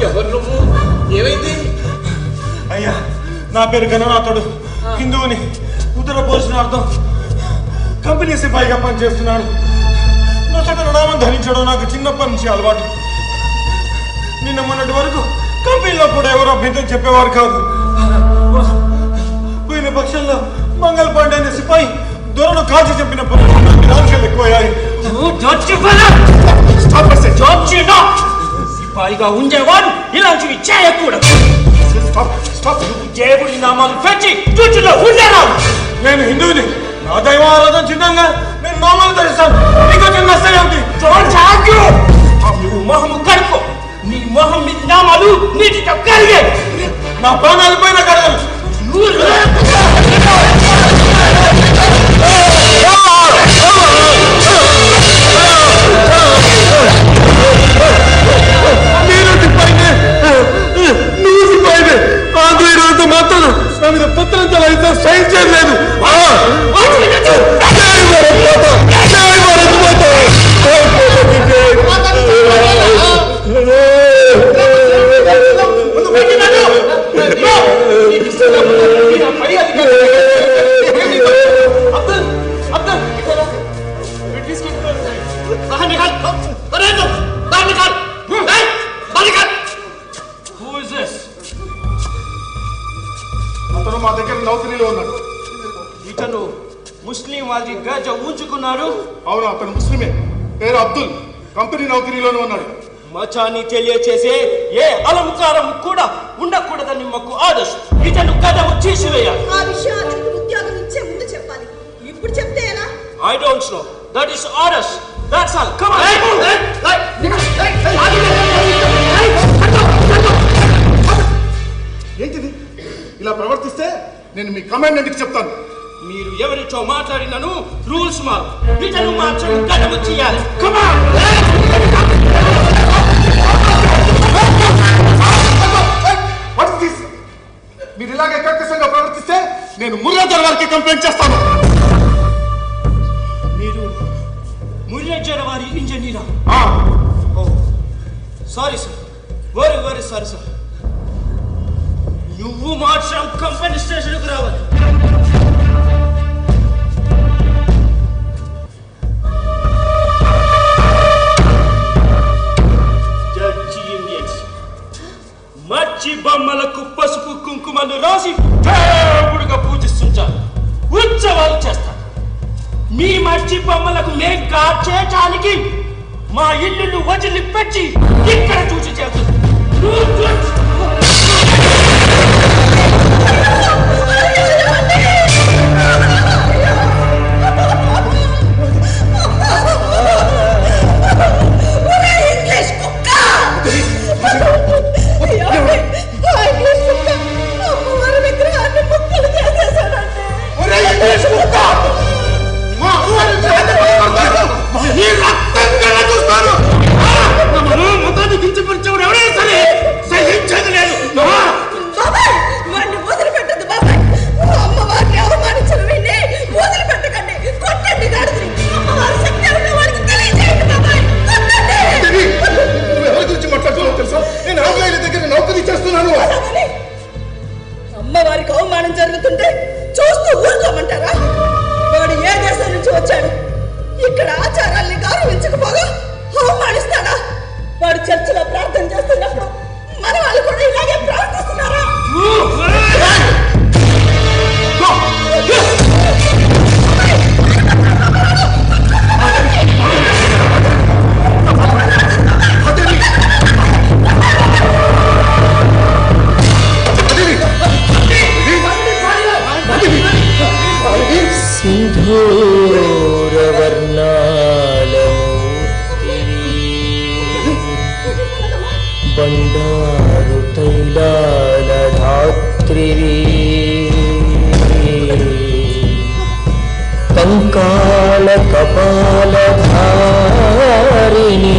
ఎవరు నువ్వు? ఏమైంది? అయ్యా, నా పేరు గణనాథుడు, హిందువుని. ఉత్తర పోషణార్థం కంపెనీ సిపాయిగా పనిచేస్తున్నాడు. నూతన నామం ధరించడం నాకు చిన్నప్పటి నుంచి అలవాటు. నిన్న మొన్నటి వరకు కంపెనీలో కూడా ఎవరు అభ్యంతరం చెప్పేవారు కాదు. పోయిన పక్షంలో మంగళ పాండే అనే సిపాయి దొరను కాల్చి చెప్పినప్పుడు ఆంక్షలు ఎక్కువయ్యాయి. సిపాయిగా ఉండేవాడు ఇలాంటివి చేయకూడదు. దేవుడి నామాలు పెంచి డ్యూటీలో ఉండేరాడు. నేను హిందువుని, నా దైవం ఆరాధన చిన్నంగా నేను నామాలు ధరిస్తాను. ఇంకా చిన్న నష్టం. నువ్వు మొహము కడుపు, నీ మొహం మీద నామాలు నీటితో కలిగే. నా ప్రాణాలు పైన కడగలు. పత్రం అయితే సహించలేదు. అతను మా దగ్గర నౌకరీలో ఉన్నాడు. ఇతను ముస్లిం వాళ్ళ గజ ఉంచుకున్నాడు. అవును, అతను ముస్లిమే. పేరు అబ్దుల్. కంపెనీ నౌకరీలోనే ఉన్నాడు. మచాన్ని తెలియచేసే ఏ అలంకారం కూడా ఉండకూడదని మాకు ఆదేశం. ఇతను గదము తీసివేయాలి. ఆ విషయం అతనికి ఉద్యోగం ఇచ్చే ముందు చెప్పాలి. ఇప్పుడు చెప్తే ఎలా? I don't know. That is orders. That's all. Come on. ఏంటిది? ఇలా ప్రవర్తిస్తే నేను మీ కమాండెంట్కి చెప్తాను. మీరు ఎవరితో మాట్లాడినను రూల్స్ మారు. ఇతను మాత్రం గదము చేయాలి. Come on. What is this? మీరు ఇలాగే కర్కశంగా ప్రవర్తిస్తే నేను ముర్రాజర్ వారికి కంప్లైంట్ చేస్తాను. మీరు ముర్రేజర్ వారి ఇంజనీరా? Sorry sir, very very sorry sir. నువ్వు మాత్రం కంపెనీ స్టేషన్కు రావాలి. జడ్జి ఇండియన్స్ మచ్చి బొమ్మలకు పసుపు కుంకుమను రాసి దేవుడుగా పూజిస్తుంటారు, ఉత్సవాలు చేస్తారు. మీ మచ్చి బొమ్మలకు మేం కాచేయటానికి మా ఇల్లును వదిలిపెట్టి ఇక్కడ చూసి చేస్తుంది. అమ్మవారి విగ్రహాన్ని ముక్కలు చేసేసాడంట. జరుగుతుంటే చూస్తూ ఊరుకోమంటారా? వాడు ఏ దేశం నుంచి వచ్చాడు? ఇక్కడ ఆచారాల్ని గౌరవించకపోగా అవమానిస్తాడా? వాడు చర్చిలో ప్రార్థన చేస్తున్నప్పుడు మన వాళ్ళు కూడా ఇలాగే ప్రార్థిస్తున్నారా? బండారు తైలాల ధాత్రివి కంకాల కపాల ధారిణి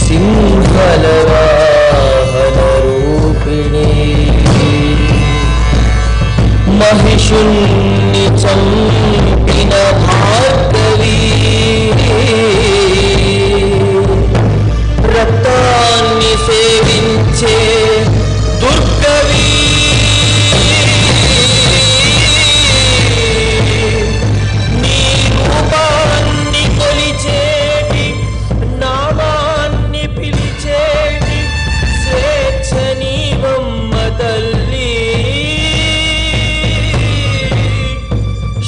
సింహల వాహన రూపిణి మహిషుణ్ణి చంపిన భార్గవి రక్తాన్ని సేవించే దుర్గవి నీ రూపాన్ని కొలిచేటి నామాన్ని పిలిచేటి స్వేచ్ఛ నీవమ్మ తల్లి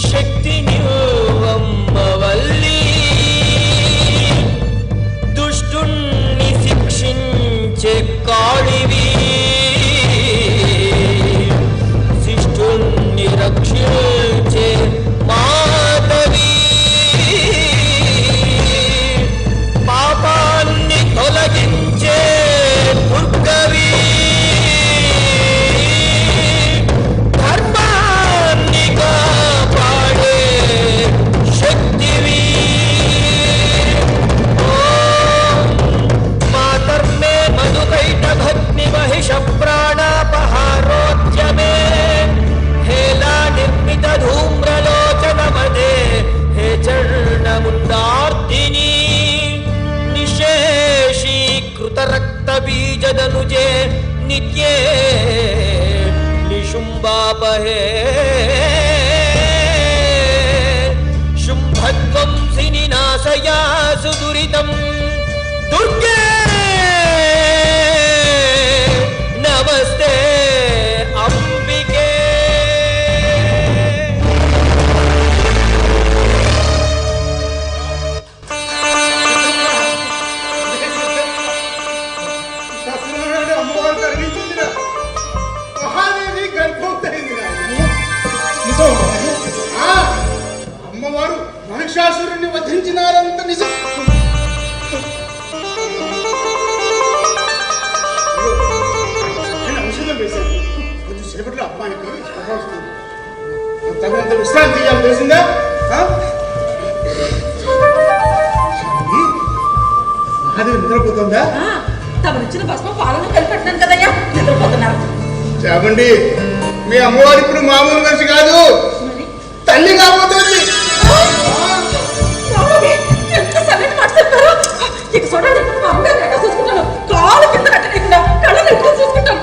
శక్తి నీవమ్మ వల్లి దుష్టుణ్ణి శిక్షించే కాళివి శిష్టుణ్ణి రక్షించే మాధవి పాపాన్ని తొలగించే దుర్గవి ధర్మాన్ని కాపాడే శక్తివి మాతర్మే మధుకైట భగ్ని మహిష ప్రాణాపహారోద్యమే హేలా నిర్మిత ధూమ్రలోచన మదే హే చర్ణముండార్దిని నిశేషీకృత రక్త బీజదనుజే నిత్యే నిశుంబాపహే శుంభధ్వంసిని నాశయాసు దురితం దుర్గే నమస్తే అంబికే సత్యనారాయణ అమ్మవారు కరుణించిందిరా. మహాదేవి గర్భవతయిందిరా. నిజం. ఆ, అమ్మవారు మహిషాసురుణ్ణి వధించినారంత నిజం. నేను ఔషధం వేశాను. కొంచెం సేపట్లో అమ్మాయికి వస్తుంది. తగినంత విశ్రాంతి ఇవ్వాలి, తెలిసిందా? మహాదేవి నిద్రపోతుందా? తమరిచ్చిన భస్మం పాలన కలిపెట్టినాను కదయ్యా, నిద్రపోతున్నారు. చెప్పండి, మీ అమ్మవారు ఇప్పుడు మామూలు మనిషి కాదు, తల్లి కాబోతుంది. ఎంత సరైన మాట చెప్పారు. ఇక చూడండి, మా అమ్మగారిని ఎక్కడ చూసుకుంటాను, కాలు కింద కట్టలేకుండా కళ్ళని ఎక్కడ చూసుకుంటాను.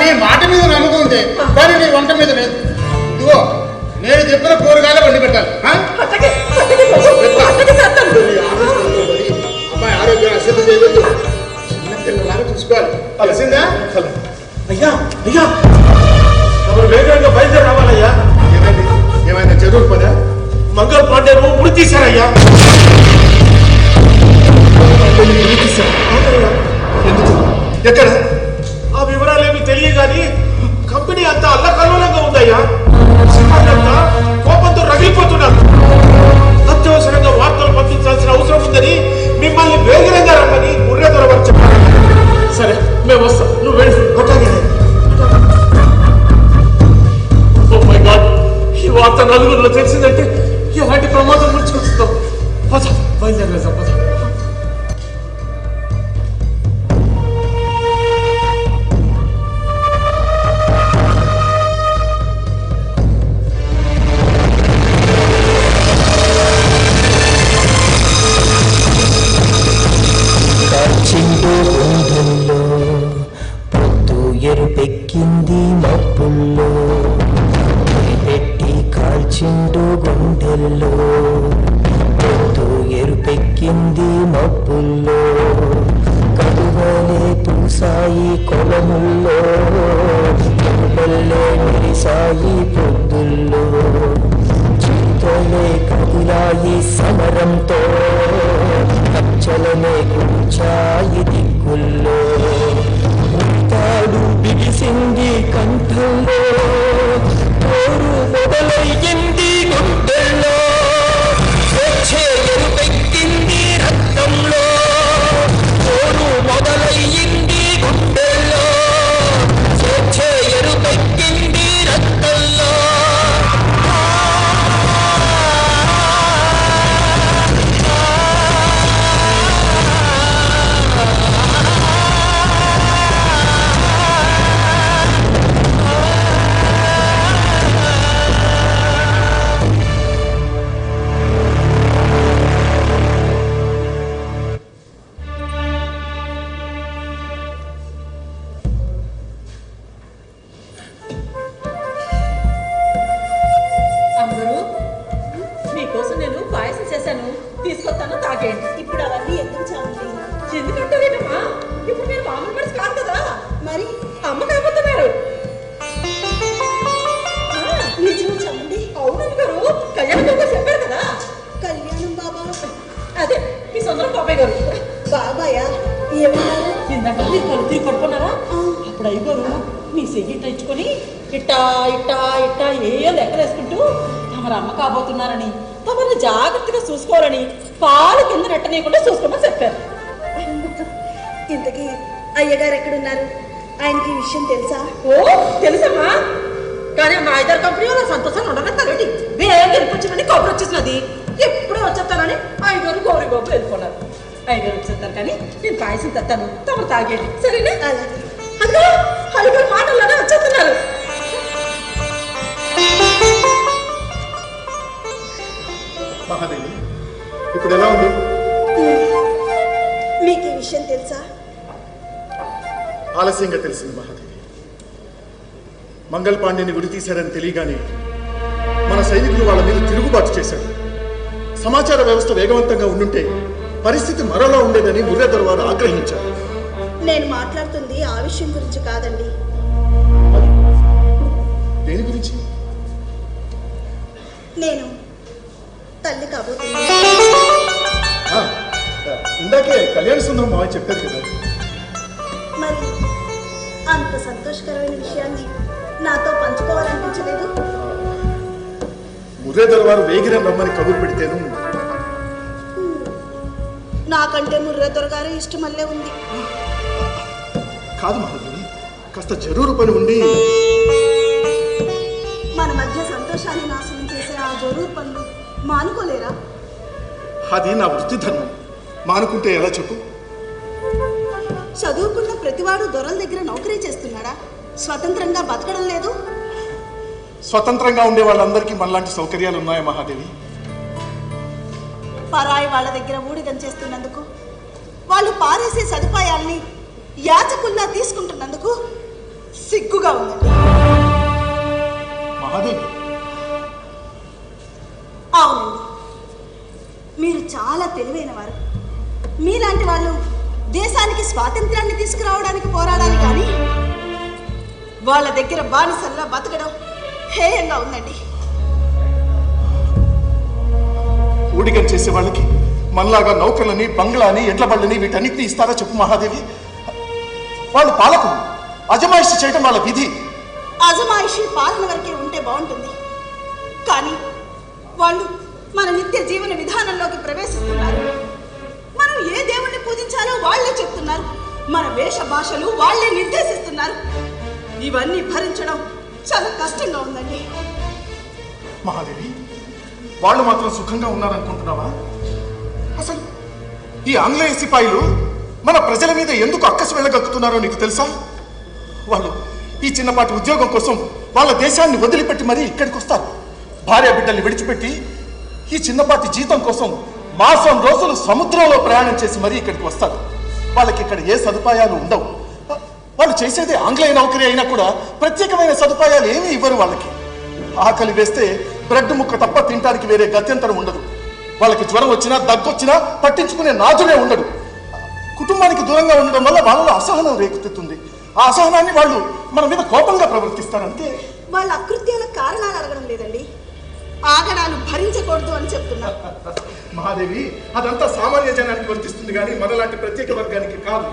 నీ మాట మీద నమ్మకం ఉంది, కానీ నీ వంట మీద లేదు. ఇదిగో నేను చెప్పిన కూరగాయలు వండి పెట్టాలి. అమ్మాయి ఆరోగ్యం అశ్రద్ధ చేయవద్దు, చిన్న పిల్లలాగా చూసుకోవాలి, తెలిసిందా? అయ్యా అయ్యా తమరు వేగంగా బయలుదేరి రావాలయ్యా. ఏమైనా చదువు పదా? మంగళ పాండేను ఉడి తీశారయ్యా. ఎందుకు? ఎక్కడ? ఆ వివరాలేమి తెలియగాని కంపెనీ అంతా అల్లకల్లోలంగా ఉందయ్యా. సిబ్బందంతా కోపంతో రగిలిపోతున్నారు. అత్యవసరంగా వార్తలు పంపించాల్సిన అవసరం ఉందని మిమ్మల్ని వేగంగా రమ్మని గుర్రె దొరవారు చెప్పారు. సరే, మేము వస్తాం, నువ్వు వెళ్ళి. ఓ మై గాడ్, ఈ వార్త నలుగురిలో తెలిసిందంటే ఎలాంటి ప్రమాదం నుంచి వస్తుందో. పద, బయలుదేరి వెళ్దాం, పద. చిండు గుండెల్లో పొద్దు ఎరుపెక్కింది మబ్బుల్లో కొండల్లో పొద్దు ఎరుపెక్కింది మబ్బుల్లో కలువలే పూసాయి కొలముల్లో ఎరుపల్లే మెరిసాయి పొద్దుల్లో చిత్తలే కదిలాయి సమరంతో కచ్చలనే కూర్చాయి దిక్కుల్లో తాడు బిగిసింది కంఠంలో కోరు మొదలయ్యింది గుండెల్లో స్వేచ్ఛే ఎరుపెక్కింది రక్తంలో కోరు మొదలయ్యింది గుండెల్లో స్వేచ్ఛే ఎరుపెక్కింది రక్తంలో అందరూ మీకోసం నేను పాయసం చేశాను, తీసుకొస్తాను, తాగేయండి. ఇప్పుడు అవన్నీ ఎందుకు చాలండి? ఎందుకంటారేటమ్మా, ఇప్పుడు మీరు మామూలు మనిషి కాదు కదా, మరి అమ్మ కాబోతున్నారు. నిజం చాలండి. అవునమ్మ గారు, కళ్యాణం బాబా చెప్పారు కదా. కళ్యాణం బాబా అదే మీ సొంతం బాబాయ్ గారు. బాబాయా ఏమన్నారు? ఇందాక మీరు కళ్ళు తిరిగి పడుకున్నారా, అప్పుడు అయ్యగారు మీ చెయ్యి ఇట్ట ఇచ్చుకొని ఇట్టా ఇట్టా ఇట్టా ఏ లెక్కలు వేసుకుంటూ తమరు అమ్మ కాబోతున్నారని, తమని జాగ్రత్తగా చూసుకోవాలని, పాలు కింద నెట్టనీయకుండా చూసుకోమని చెప్పారు. ఇంతకీ అయ్యగారు ఎక్కడున్నారు? ఆయనకి ఈ విషయం తెలుసా? ఓ తెలుసమ్మా, కానీ మా ఐదారు కంపెనీ వాళ్ళ సంతోషాన్ని ఉండగలుగుతారండి. వేరే గెలిపించమని కబురు వచ్చేసినది, ఎప్పుడూ వచ్చేస్తానని అయ్యగారు గౌరీ బాబు వెళ్ళిపోన్నారు. అయ్యగారు వచ్చేస్తారు కానీ నేను పాయసం తెస్తాను, తమరు తాగేయండి, సరేనా? అలాగే. అదిగో అయ్యగారు మాటల్లోనే వచ్చేస్తున్నారు. మహాదేవి ఇప్పుడు ఎలా ఉంది? మీకు ఈ విషయం తెలుసా? ఆలస్యంగా తెలిసింది మహాదేవి. మంగళ పాండ్యని గురి తీశారని తెలియగానే మన సైనికులు వాళ్ళ మీద తిరుగుబాటు చేశారు. సమాచార వ్యవస్థ వేగవంతంగా ఉండుంటే పరిస్థితి మరోలా ఉండేదని ముర్రేదర్ వారు ఆగ్రహించారు. నేను మాట్లాడుతుంది ఆ విషయం గురించి కాదండి. దేని గురించి? నేను తల్లి కాబోతుంది. ఆ, ఇందాకే కళ్యాణ సుందరం మావయ్య చెప్పారు కదా. మరి అంత సంతోషకరమైన విషయాన్ని నాతో పంచుకోవాలనిపించలేదు? ముర్రేదర్ వారు వేగిరం రమ్మని కబురు పెడితేను నాకంటే ముర్రేదర్ గారు ఇష్టమల్లే ఉంది. కాదు మహాదేవి, కాస్త జరూరు పని ఉండి మన మధ్య సంతోషాన్ని నాశనం చేసే ఆ జరూరు పనులు మానుకోలేరా? అది నా వృత్తి ధర్మం. మానుకుంటే ఎలా చెప్పు? చదువుకున్న ప్రతివాడు దొరల దగ్గర నౌకరీ చేస్తున్నాడా? స్వతంత్రంగా బతకడం లేదు? స్వతంత్రంగా ఉండే వాళ్ళందరికీ మనలాంటి సౌకర్యాలు ఉన్నాయా మహాదేవి? పరాయి వాళ్ళ దగ్గర ఊడిగం చేస్తున్నందుకు, వాళ్ళు పారేసే సదుపాయాల్ని యాచకుల్లా తీసుకుంటున్నందుకు సిగ్గుగా ఉందండి. మహాదేవి, అవునండి, మీరు చాలా తెలివైన వారు. మీలాంటి వాళ్ళు దేశానికి స్వాతంత్రాన్ని తీసుకురావడానికి పోరాడాలి, కానీ వాళ్ళ దగ్గర బానిసల్లా బతకడం హేయంగా ఉందండి. ఊడిగం చేసే వాళ్ళకి మనలాగా నౌకర్లని, బంగ్లాని, ఎడ్ల బళ్ళని వీటన్నిటిని ఇస్తారా చెప్పు మహాదేవి? వాళ్ళు పాలకులు, అజమాయిషి చేయడం వాళ్ళ విధి. అజమాయిషి పాలన వరకే ఉంటే బాగుంటుంది, కానీ వాళ్ళు మన నిత్య జీవన విధానంలోకి ప్రవేశిస్తున్నారు. మనం ఏ దేవుణ్ణి పూజించాలో వాళ్లే చెప్తున్నారు. మన వేష భాషలు వాళ్లే నిర్దేశిస్తున్నారు. ఇవన్నీ భరించడం చాలా కష్టంగా ఉందండి. మహాదేవి, వాళ్ళు మాత్రం సుఖంగా ఉన్నారనుకుంటున్నావా? అసలు ఈ ఆంగ్లేయ సిపాయిలు మన ప్రజల మీద ఎందుకు అక్కసు వెళ్ళగక్కుతున్నారో నీకు తెలుసా? వాళ్ళు ఈ చిన్నపాటి ఉద్యోగం కోసం వాళ్ళ దేశాన్ని వదిలిపెట్టి మరీ ఇక్కడికి వస్తారు. భార్య బిడ్డల్ని విడిచిపెట్టి ఈ చిన్నపాటి జీతం కోసం మాసం రోజులు సముద్రంలో ప్రయాణం చేసి మరీ ఇక్కడికి వస్తారు. వాళ్ళకి ఇక్కడ ఏ సదుపాయాలు ఉండవు. వాళ్ళు చేసేది ఆంగ్లేయ నౌకరీ అయినా కూడా ప్రత్యేకమైన సదుపాయాలు ఏమీ ఇవ్వరు వాళ్ళకి. ఆకలి వేస్తే బ్రెడ్ ముక్క తప్ప తినడానికి వేరే గత్యంతరం ఉండదు. వాళ్ళకి జ్వరం వచ్చినా దగ్గొచ్చినా పట్టించుకునే నాజునే ఉండడు. కుటుంబానికి దూరంగా ఉండడం వల్ల వాళ్ళలో అసహనం రేకెత్తుతుంది. ఆ అసహనాన్ని వాళ్ళు మన మీద కోపంగా ప్రవర్తిస్తారు. అంతే. వాళ్ళ అకృత్యాల కారణాలు అడగడం లేదండి, ఆగడాలు భరించకూడదు అని చెప్తున్నా. మహాదేవి, అదంతా సామాన్య జనానికి వర్తిస్తుంది కానీ మనలాంటి ప్రత్యేక వర్గానికి కాదు.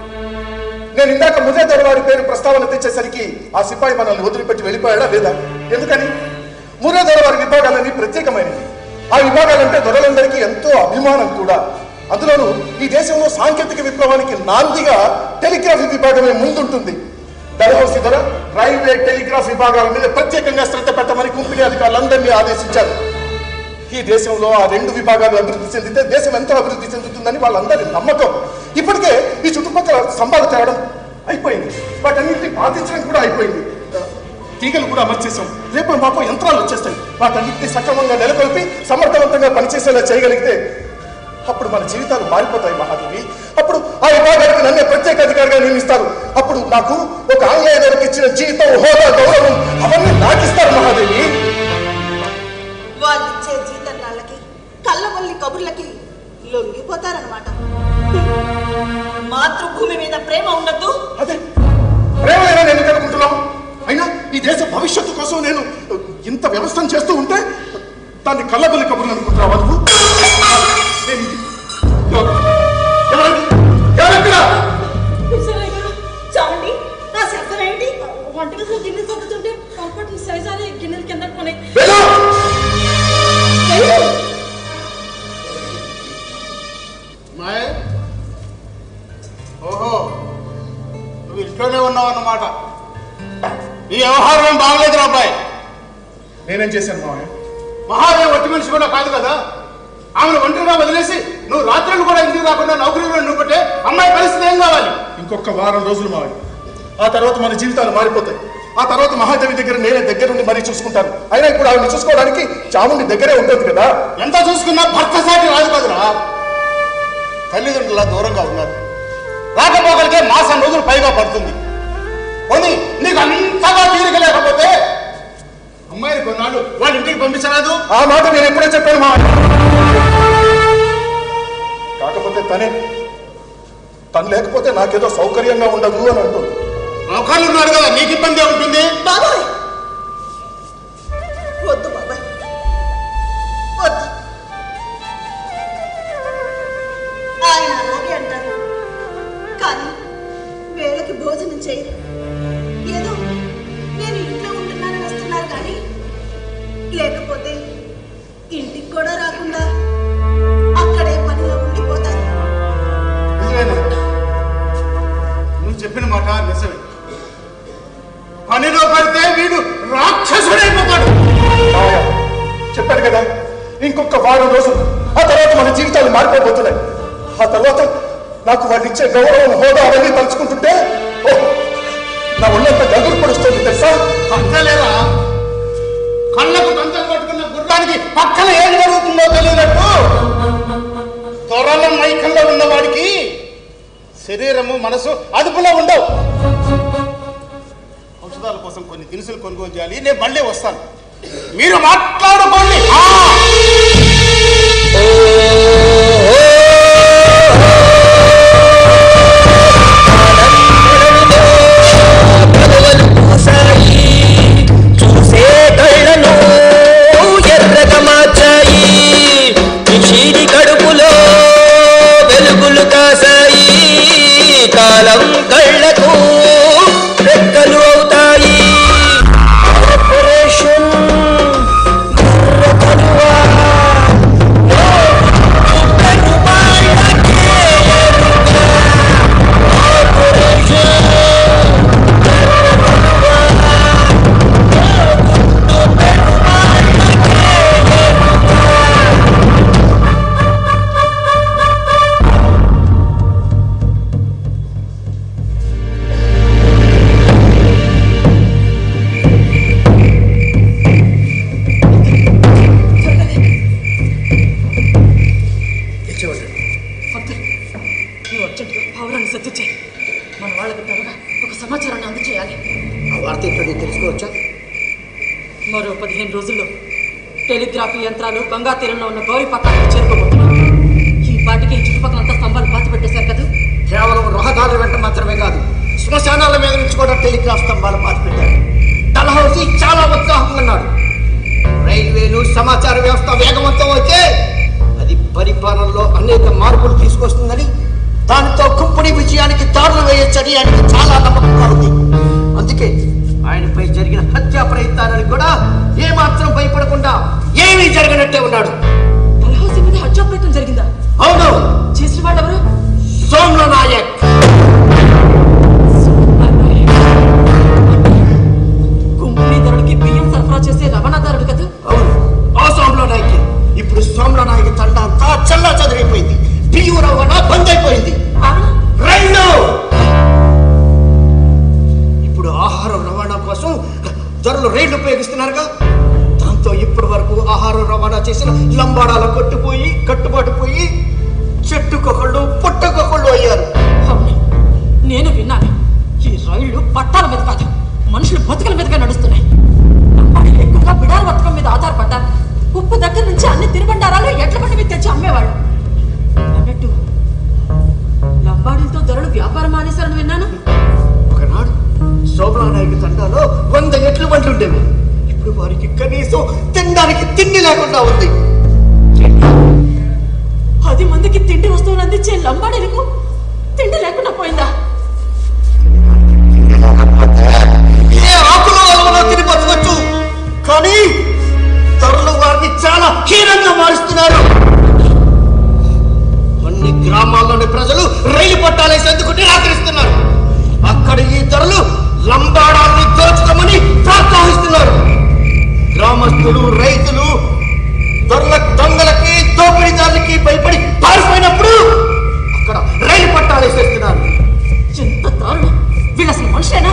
నేను ఇందాక ముజేదర్ వారి పేరు ప్రస్తావన తెచ్చేసరికి ఆ సిపాయి మనల్ని వదిలిపెట్టి వెళ్ళిపోయాడా లేదా? ఎందుకని? ముజేదర్ వారి విభాగాలన్నీ ప్రత్యేకమైనవి. ఆ విభాగాలంటే దొరలందరికీ ఎంతో అభిమానం కూడా. అందులోనూ ఈ దేశంలో సాంకేతిక విప్లవానికి నాందిగా టెలిగ్రాఫీ విభాగమే ముందుంటుంది. డల్హౌసీ ధర రైల్వే టెలిగ్రాఫ్ విభాగాల మీద ప్రత్యేకంగా శ్రద్ధ పెట్టమని కంపెనీ అధికారులందరినీ ఆదేశించారు. ఈ దేశంలో ఆ రెండు విభాగాలు అభివృద్ధి చెందితే దేశం ఎంతో అభివృద్ధి చెందుతుందని వాళ్ళందరి నమ్మకం. ఇప్పటికే ఈ చుట్టుపక్కల స్తంభాలు తేవడం అయిపోయింది, వాటన్నింటినీ పాటించడం కూడా అయిపోయింది. తీగలు కూడా అమర్చేసాం. రేపు మాకు యంత్రాలు వచ్చేస్తాయి. వాటన్నింటినీ సక్రమంగా నెలకొల్పి సమర్థవంతంగా పనిచేసేలా చేయగలిగితే అప్పుడు మన జీవితాలు మారిపోతాయి మహాదేవి. అప్పుడు ఆ విభాగానికి నన్నే ప్రత్యేక అధికారిగా నియమిస్తారు. అప్పుడు నాకు ఒక ఆంగ్లేయులకు ఇచ్చిన జీతం, హోదా, గౌరవం అవన్నీ నాకిస్తారు మహాదేవి. వాళ్ళిచ్చే జీతన్నాళ్ళకి కళ్ళబొల్లి కబుర్లకి లొంగిపోతారనమాట. మాతృభూమి మీద ప్రేమ ఉండద్దు. అదే ప్రేమైనా నేను కనుకుంటున్నాను. అయినా ఈ దేశ భవిష్యత్తు కోసం నేను ఇంత వ్యవస్థను చేస్తూ ఉంటే దాన్ని కళ్ళబొల్లి కబుర్లు అనుకుంటున్నావా నువ్వు? చావండి, నా శబ్దం ఏంటి? వంటగదిలో గిన్నెలు సర్దుతుంటే కంపట్లు సైజారి గిన్నెలు కింద కొనే. ఓహో, నువ్వు ఇంట్లోనే ఉన్నావు అన్నమాట. ఈ వ్యవహారం ఏం బాగలేదు అబ్బాయి. నేనేం చేశాను మావయ్య? మహాదేవ్ ఒట్టి మనిషి కూడా కాదు కదా. ఆమెను ఒంటరిగా వదిలేసి నువ్వు రాత్రులు కూడా ఇంటికి రాకుండా నౌకరీలో నువ్వుంటే అమ్మాయి పరిస్థితి ఏం కావాలి? ఇంకొక వారం రోజులు మావయ్య, ఆ తర్వాత మన జీవితాలు మారిపోతాయి. ఆ తర్వాత మహాదేవి దగ్గర నేనే దగ్గరుండి మరీ చూసుకుంటాను. అయినా ఇప్పుడు ఆవిడని చూసుకోవడానికి చాముండి దగ్గరే ఉంటుంది కదా. ఎంత చూసుకున్నా భర్త సాటి రాదు కదరా. తల్లిదండ్రుల దూరంగా ఉన్నారు, రాకపోగలిగే మాసం రోజులు పైగా పడుతుంది. పోనీ నీకు అంతగా తీరిక లేకపోతే అమ్మాయిని కొన్నాళ్ళు వాళ్ళ ఇంటికి పంపించరాదు? ఆ మాట నేను ఎప్పుడే చెప్పాను మా. కాకపోతే తను లేకపోతే నాకేదో సౌకర్యంగా ఉండదు అని అంటుంది. ఒకళ్ళు ఉన్నారు కదా, నీకు ఇబ్బంది ఉంటుంది. బాబాయ్ వద్దు, బాబాయ్ వద్దు. ఆయన అలాగే అంటారు కానీ వేళకి భోజనం చేయరు. ఏదో నేను ఇంట్లో ఉంటున్నానని వస్తున్నారు కానీ లేకపోతే ఇంటికి కూడా రాకుండా అక్కడే పనిలో ఉండిపోతారు. నువ్వు చెప్పిన మాట నిజమే. పనిలో పడితే వీడు రాక్షసుడైపోతాడు. చెప్పాడు కదా, ఇంకొక వారం రోజులు, ఆ తర్వాత మన జీవితాలు మారిపోతున్నాయి. ఆ తర్వాత నాకు వాళ్ళు ఇచ్చే గౌరవం, హోదా అవన్నీ తలుచుకుంటుంటే నా ఒళ్ళంతా గగురు పడుస్తుంది తెలుసా. అంతలేరా, కళ్ళకు కంచెలు పట్టుకున్న గుర్రానికి పక్కన ఏం జరుగుతుందో తెలియనట్టు త్వరలో మైకంలో ఉన్నవాడికి శరీరము మనసు అదుపులో ఉండవు. ఔషధాల కోసం కొన్ని దినుసులు కొనుగోలు చేయాలి. నేను మళ్ళీ వస్తాను, మీరు మాట్లాడుకోండి. చూసే కళ్ళను ఎర్రగా మార్చాయి, చీడి కడుపులో వెలుగులు కాసాయి, కాలం కళ్ళకు రెక్కలు అవుతాయి. ఆపరేషన్ టెలిగ్రాఫీ యంత్రాలు గంగా తీరంలో ఉన్న గౌరీ పట్టాలకు చేరుకోబోతున్నాయి. ఈ పాటికి ఈ చుట్టుపక్కలంతా స్తంభాలు పాతి పెట్టేశారు కదా. కేవలం రహదారుల వెంట మాత్రమే కాదు, శ్మశానాల మీద నుంచి కూడా టెలిగ్రాఫ్ స్తంభాలు పాతి పెట్టారు. డల్హౌసీ చాలా ఉత్సాహంగా ఉన్నాడు. రైల్వేలు సమాచార వ్యవస్థ వేగవంతం అయితే అది పరిపాలనలో అనేక మార్పులు తీసుకొస్తుందని, దానితో కుంపడి విజయానికి దారులు వేయొచ్చని ఆయనకి చాలా నమ్మకంగా ఉంది. అందుకే ఆయనపై జరిగిన హత్యా ప్రయత్నాలను కూడా ఏమాత్రం భయపడకుండా ఏమీ జరగనట్టే ఉన్నాడు. డల్హౌసీ మీద హత్యా ప్రయత్నం జరిగిందా? అవును. చేసిన వాళ్ళు ఎవరు? సోమ్ల నాయక్. కుంభనీధరుడికి బియ్యం సరఫరా చేసే రవాణాదారుడు కదా. అవును, ఆ సోమ్ల నాయక్. ఇప్పుడు సోమ్ల నాయక్ తండ అంతా చల్లా చదిరైపోయింది. బియ్యం రవాణా బంద్ అయిపోయింది. రైలు ఇప్పుడు ఆహారం రవాణా కోసం ధరలు రైళ్లు ఉపయోగిస్తున్నారుగా. దాంతో ఇప్పటి వరకు ఆహారం రవాణా చేసిన లంబాడాల కట్టుబాటు పోయి చెట్టుకొకళ్ళు పుట్టకొకళ్ళు అయ్యారు. నేను విన్నాను, ఈ రైళ్లు పట్టాల మీద కాదు, మనుషులు బతుకుల మీదగా నడుస్తున్నాయి. ఎక్కువగా బిడాల బతుకం మీద ఆధారపడ్డారు. ఉప్పు దగ్గర నుంచి అన్ని తినుబండారాలు ఎట్ల బండి మీద తెచ్చి అమ్మేవాళ్ళు. అన్నట్టు లంబాడీలతో ధరలు వ్యాపారం మానేశారని విన్నాను. ఒకనాడు శోభనా నాయకు తండాలో 100 ఎడ్ల బండ్లు ఉండేవి. ఇప్పుడు వారికి కనీసం తినడానికి తిండి లేకుండా ఉంది. 10 మందికి తిండి వస్తువులు అందించే లంబాడీలకు తిండి లేకుండా పోయిందా? ఏ ఆకులో తిని బతకొచ్చు, కానీ ధరలు వారిని చాలా హీనంగా మారుస్తున్నారు. అన్ని గ్రామాల్లోని ప్రజలు రైలు పట్టాలేసేందుకు నిరాకరిస్తున్నారు. అక్కడ ఈ ధరలు లంబాడాన్ని దోచుకోమని ప్రోత్సహిస్తున్నారు. గ్రామస్తులు, రైతులు దొంగలకి, దోపిడీదారులకి భయపడి పారిపోయినప్పుడు అక్కడ రైలు పట్టాలేసేస్తున్నారు. ఎంత దారుణం! వీళ్ళు అసలు మనుషులేనా?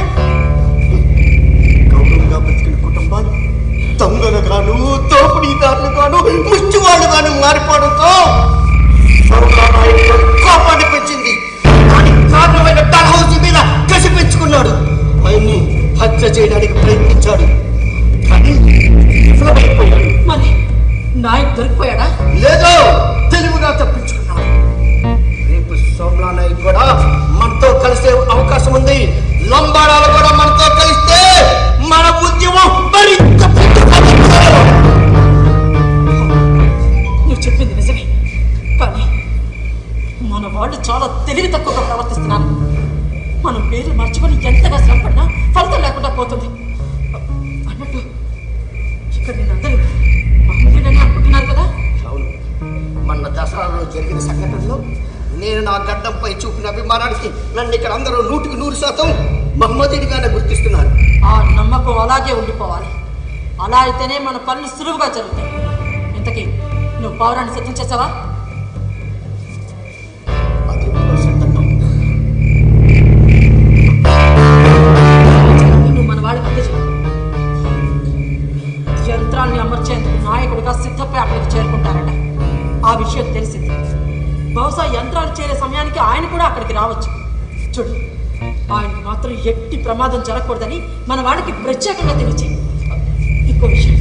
గౌరవంగా బతికిన కుటుంబాలు దొంగలు గాను, దోపిడీదారులు గాను, ముష్టివాళ్ళు గాను మారిపోవడంతో కోపాన్ని పెంచింది. దానికి కారణమైన డల్హౌసీ మీద కసి పెంచుకున్నాడు. ఆయన్ని హత్య చేయడానికి ప్రయత్నించాడు, కానీ విఫలమైపోయాడు. మరి నాయక్ దొరికిపోయాడా? లేదో, తెలివిగా తప్పించుకున్నాడు. రేపు సోమ్లా నాయక్ కూడా మనతో కలిసే అవకాశం ఉంది. లంబాడాలు కూడా మనతో కలిస్తే మన ఉద్యమం మరింత నువ్వు చెప్పింది నిజమే, కానీ మన వాళ్ళు చాలా తెలివి తక్కువగా ప్రవర్తిస్తున్నారు. మనం పేర్లు మార్చుకొని ఎంతగా శ్రమపడినా ఫలితం లేకుండా పోతుంది. అన్నట్టు ఇక్కడ నేనందరూ మహమ్మదీడని అనుకుంటున్నారు కదా. అవును, మొన్న దసరాలో జరిగిన సంఘటనలో నేను నా గడ్డంపై చూపిన అభిమానానికి నన్ను ఇక్కడ అందరూ 100% మహమ్మదీడిగానే గుర్తిస్తున్నారు. ఆ నమ్మకం అలాగే ఉండిపోవాలి. అలా అయితేనే మన పనులు సులువుగా జరుగుతాయి. ఇంతకీ నువ్వు పౌరాన్ని సిద్ధం చేసావా? నువ్వు మన వాళ్ళకి అందజేయి. యంత్రాన్ని అమర్చేందుకు నాయకుడిగా సిద్ధపై అక్కడికి చేరుకుంటారట. ఆ విషయం తెలిసింది. బహుశా యంత్రాలు చేరే సమయానికి ఆయన కూడా అక్కడికి రావచ్చు. చూడు, ఆయనకు మాత్రం ఎట్టి ప్రమాదం జరగకూడదని మన వాళ్ళకి ప్రత్యేకంగా తెలియచేయి. ఇంకో విషయం,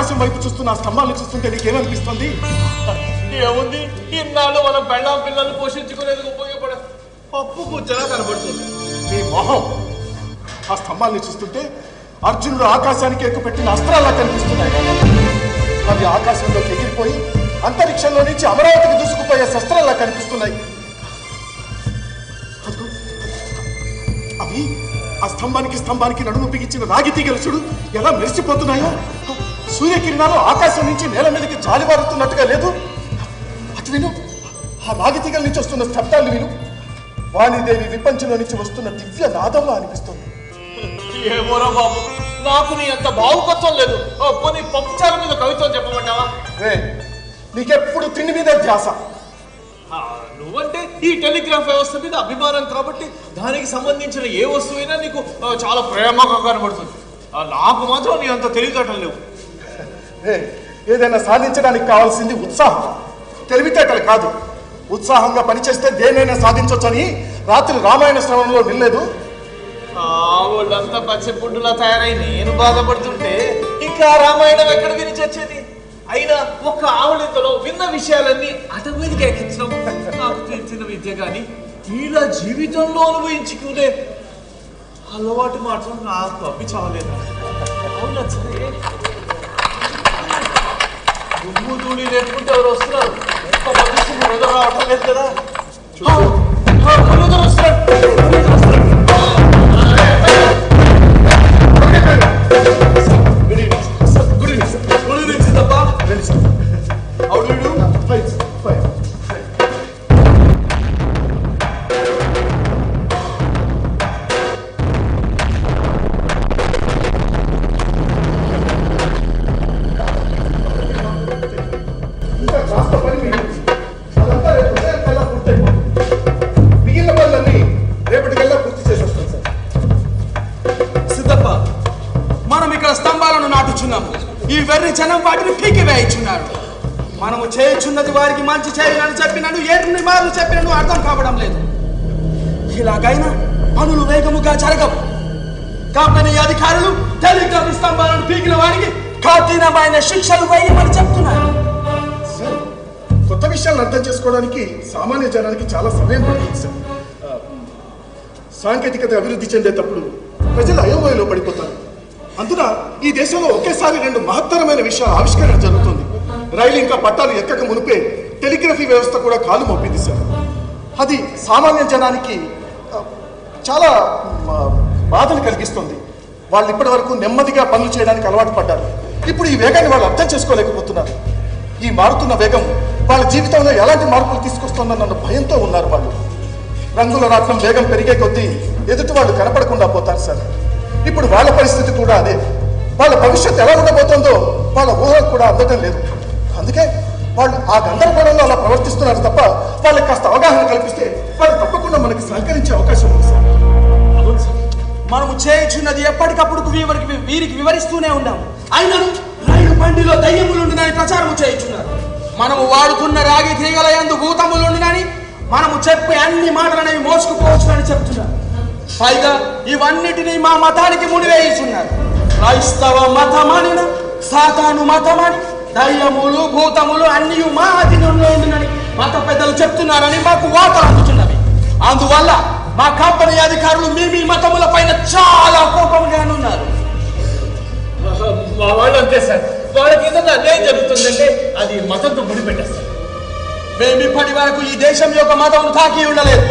ఆకాశం వైపు చూస్తున్న ఆ స్తంభాలను చూస్తుంటే నీకేమనిపిస్తుంది? ఏముంది, ఇన్నాళ్ళు మనం పెళ్ళాం పిల్లల్ని పోషించుకునేందుకు ఉపయోగపడే పప్పు కూర్చొని కనబడుతుంది. నీ మొహం. ఆ స్తంభాలని చూస్తుంటే అర్జునుడు ఆకాశానికి ఎక్కుపెట్టిన అస్త్రాల్లా కనిపిస్తున్నాయి. అవి ఆకాశంలోకి ఎగిరిపోయి అంతరిక్షంలో నుంచి అమరావతికి దూసుకుపోయే శస్త్రాల్లా కనిపిస్తున్నాయి. అవి ఆ స్తంభానికి నడుము బిగించిన రాగి తీగలు చూడు ఎలా మెరిసిపోతున్నాయో. సూర్యకిరణాలు ఆకాశం నుంచి నేల మీదకి జాలివారుతున్నట్టుగా లేదు. అటు విను, ఆ రాగి తీగల నుంచి వస్తున్న శబ్దాలు విను. వాణిదేవి విపంచంలో నుంచి వస్తున్న దివ్య నాదంలా అనిపిస్తుంది. ఏమోరా బాబు, నాకు నీ అంత భావుకత్వం లేదు. పోనీ పప్పుచారు మీద కవిత్వం చెప్పమంటావా? నీకెప్పుడు తిండి మీద ధ్యాస. నువ్వంటే ఈ టెలిగ్రాఫ్ వ్యవస్థ మీద అభిమానం కాబట్టి దానికి సంబంధించిన ఏ వస్తువైనా నీకు చాలా ప్రేమగా కనబడుతుంది. నాకు మాత్రం నీ అంత తెలివితేటలు లేవు. ఏదైనా సాధించడానికి కావాల్సింది ఉత్సాహం, తెలివితేటలు కాదు. ఉత్సాహంగా పనిచేస్తే దేనైనా సాధించవచ్చని రాత్రి రామాయణ శ్రవణంలో వినలేదు? వాళ్ళంతా పచ్చిపుడ్డులా తయారై నేను బాధపడుతుంటే ఇంకా రామాయణం ఎక్కడ విని చచ్చేది? అయినా ఒక్క ఆవులింతలో విన్న విషయాలన్నీ అటం మీదకి ఎక్కించడం నాకు తెలిసిన విద్య కానీ ఇలా జీవితంలో అనుభవించుకునే అలవాటు మాత్రం నాకు అబ్బి చావలేదు. అవునా సరే, దుమ్ము ధూళి లేకుంటే ఎవరు వస్తున్నారు? రావటం లేదు కదా. ఈ వెర్రి జనం వాటిని పీకి వేయించున్నారు. మనము చేయుచున్నది వారికి మంచి చేయాలని చెప్పినను ఎన్ని మార్లు చెప్పినను అర్థం కావడం లేదు. ఇలాగైనా పనులు వేగముగా జరగవు. కంపెనీ అధికారులు టెలిగ్రాఫ్ స్తంభాలను పీకిన వారికి కఠినమైన శిక్షలు వేయమని చెప్తున్నారు. కొత్త విషయాలను అర్థం చేసుకోవడానికి సామాన్య జనానికి చాలా సమయం పడుతుంది సార్. సాంకేతికత అభివృద్ధి చెందేటప్పుడు ప్రజలు అయోమయంలో పడిపోతారు. అందున ఈ దేశంలో ఒకేసారి 2 మహత్తరమైన విషయాల ఆవిష్కరణ జరుగుతుంది. రైలు ఇంకా పట్టాలు ఎక్కక మునిపే టెలిగ్రఫీ వ్యవస్థ కూడా కాలు మోపింది సార్. అది సామాన్య జనానికి చాలా బాధను కలిగిస్తుంది. వాళ్ళు ఇప్పటి వరకు నెమ్మదిగా పనులు చేయడానికి అలవాటు పడ్డారు. ఇప్పుడు ఈ వేగాన్ని వాళ్ళు అర్థం చేసుకోలేకపోతున్నారు. ఈ మారుతున్న వేగం వాళ్ళ జీవితంలో ఎలాంటి మార్పులు తీసుకొస్తుందన్న భయంతో ఉన్నారు వాళ్ళు. రంగుల రాట్నం వేగం పెరిగే కొద్దీ ఎదుటి వాళ్ళు కనపడకుండా పోతారు సార్. ఇప్పుడు వాళ్ళ పరిస్థితి కూడా అదే. వాళ్ళ భవిష్యత్తు ఎలా ఉండబోతుందో వాళ్ళ ఊహకు కూడా అందడం లేదు. అందుకే వాళ్ళు ఆ గందరగోళంలో అలా ప్రవర్తిస్తున్నారు తప్ప వాళ్ళకి కాస్త అవగాహన కల్పిస్తే వాళ్ళు తప్పకుండా మనకి సహకరించే అవకాశం ఉంది సార్. మనము చేయుచున్నది ఎప్పటికప్పుడు వీరికి వివరిస్తూనే ఉన్నాము. అయినను రైలు బండిలో దయ్యములుండునని ప్రచారము చేయుచున్నారు. మనము వాడుతున్న రాగి తీగల యందు భూతములుండునని, మనము చెప్పే అన్ని మాటలనేవి మోసుకుపోవచ్చునని చెప్తున్నారు. పైగా ఇవన్నిటినీ మా మతానికి ముడివేయుచున్నారు. క్రైస్తవ మతమనిన సాతాను మతమని దయ్యములు భూతములు అన్ని మా అధీనంలో ఉండునని మత పెద్దలు చెప్తున్నారని మాకు వార్తలు అందుతున్నవి. అందువల్ల మా కంపెనీ అధికారులు మీ మతముల పైన చాలా కోపంగానున్నారు. మా వాళ్ళు అంతే సార్, వాళ్ళకి ఏదైనా అన్యాయం జరుగుతుందంటే అది మతంతో ముడిపెట్టేస్తారు. మేము ఇప్పటి వరకు ఈ దేశం యొక్క మతమును తాకి ఉండలేదు.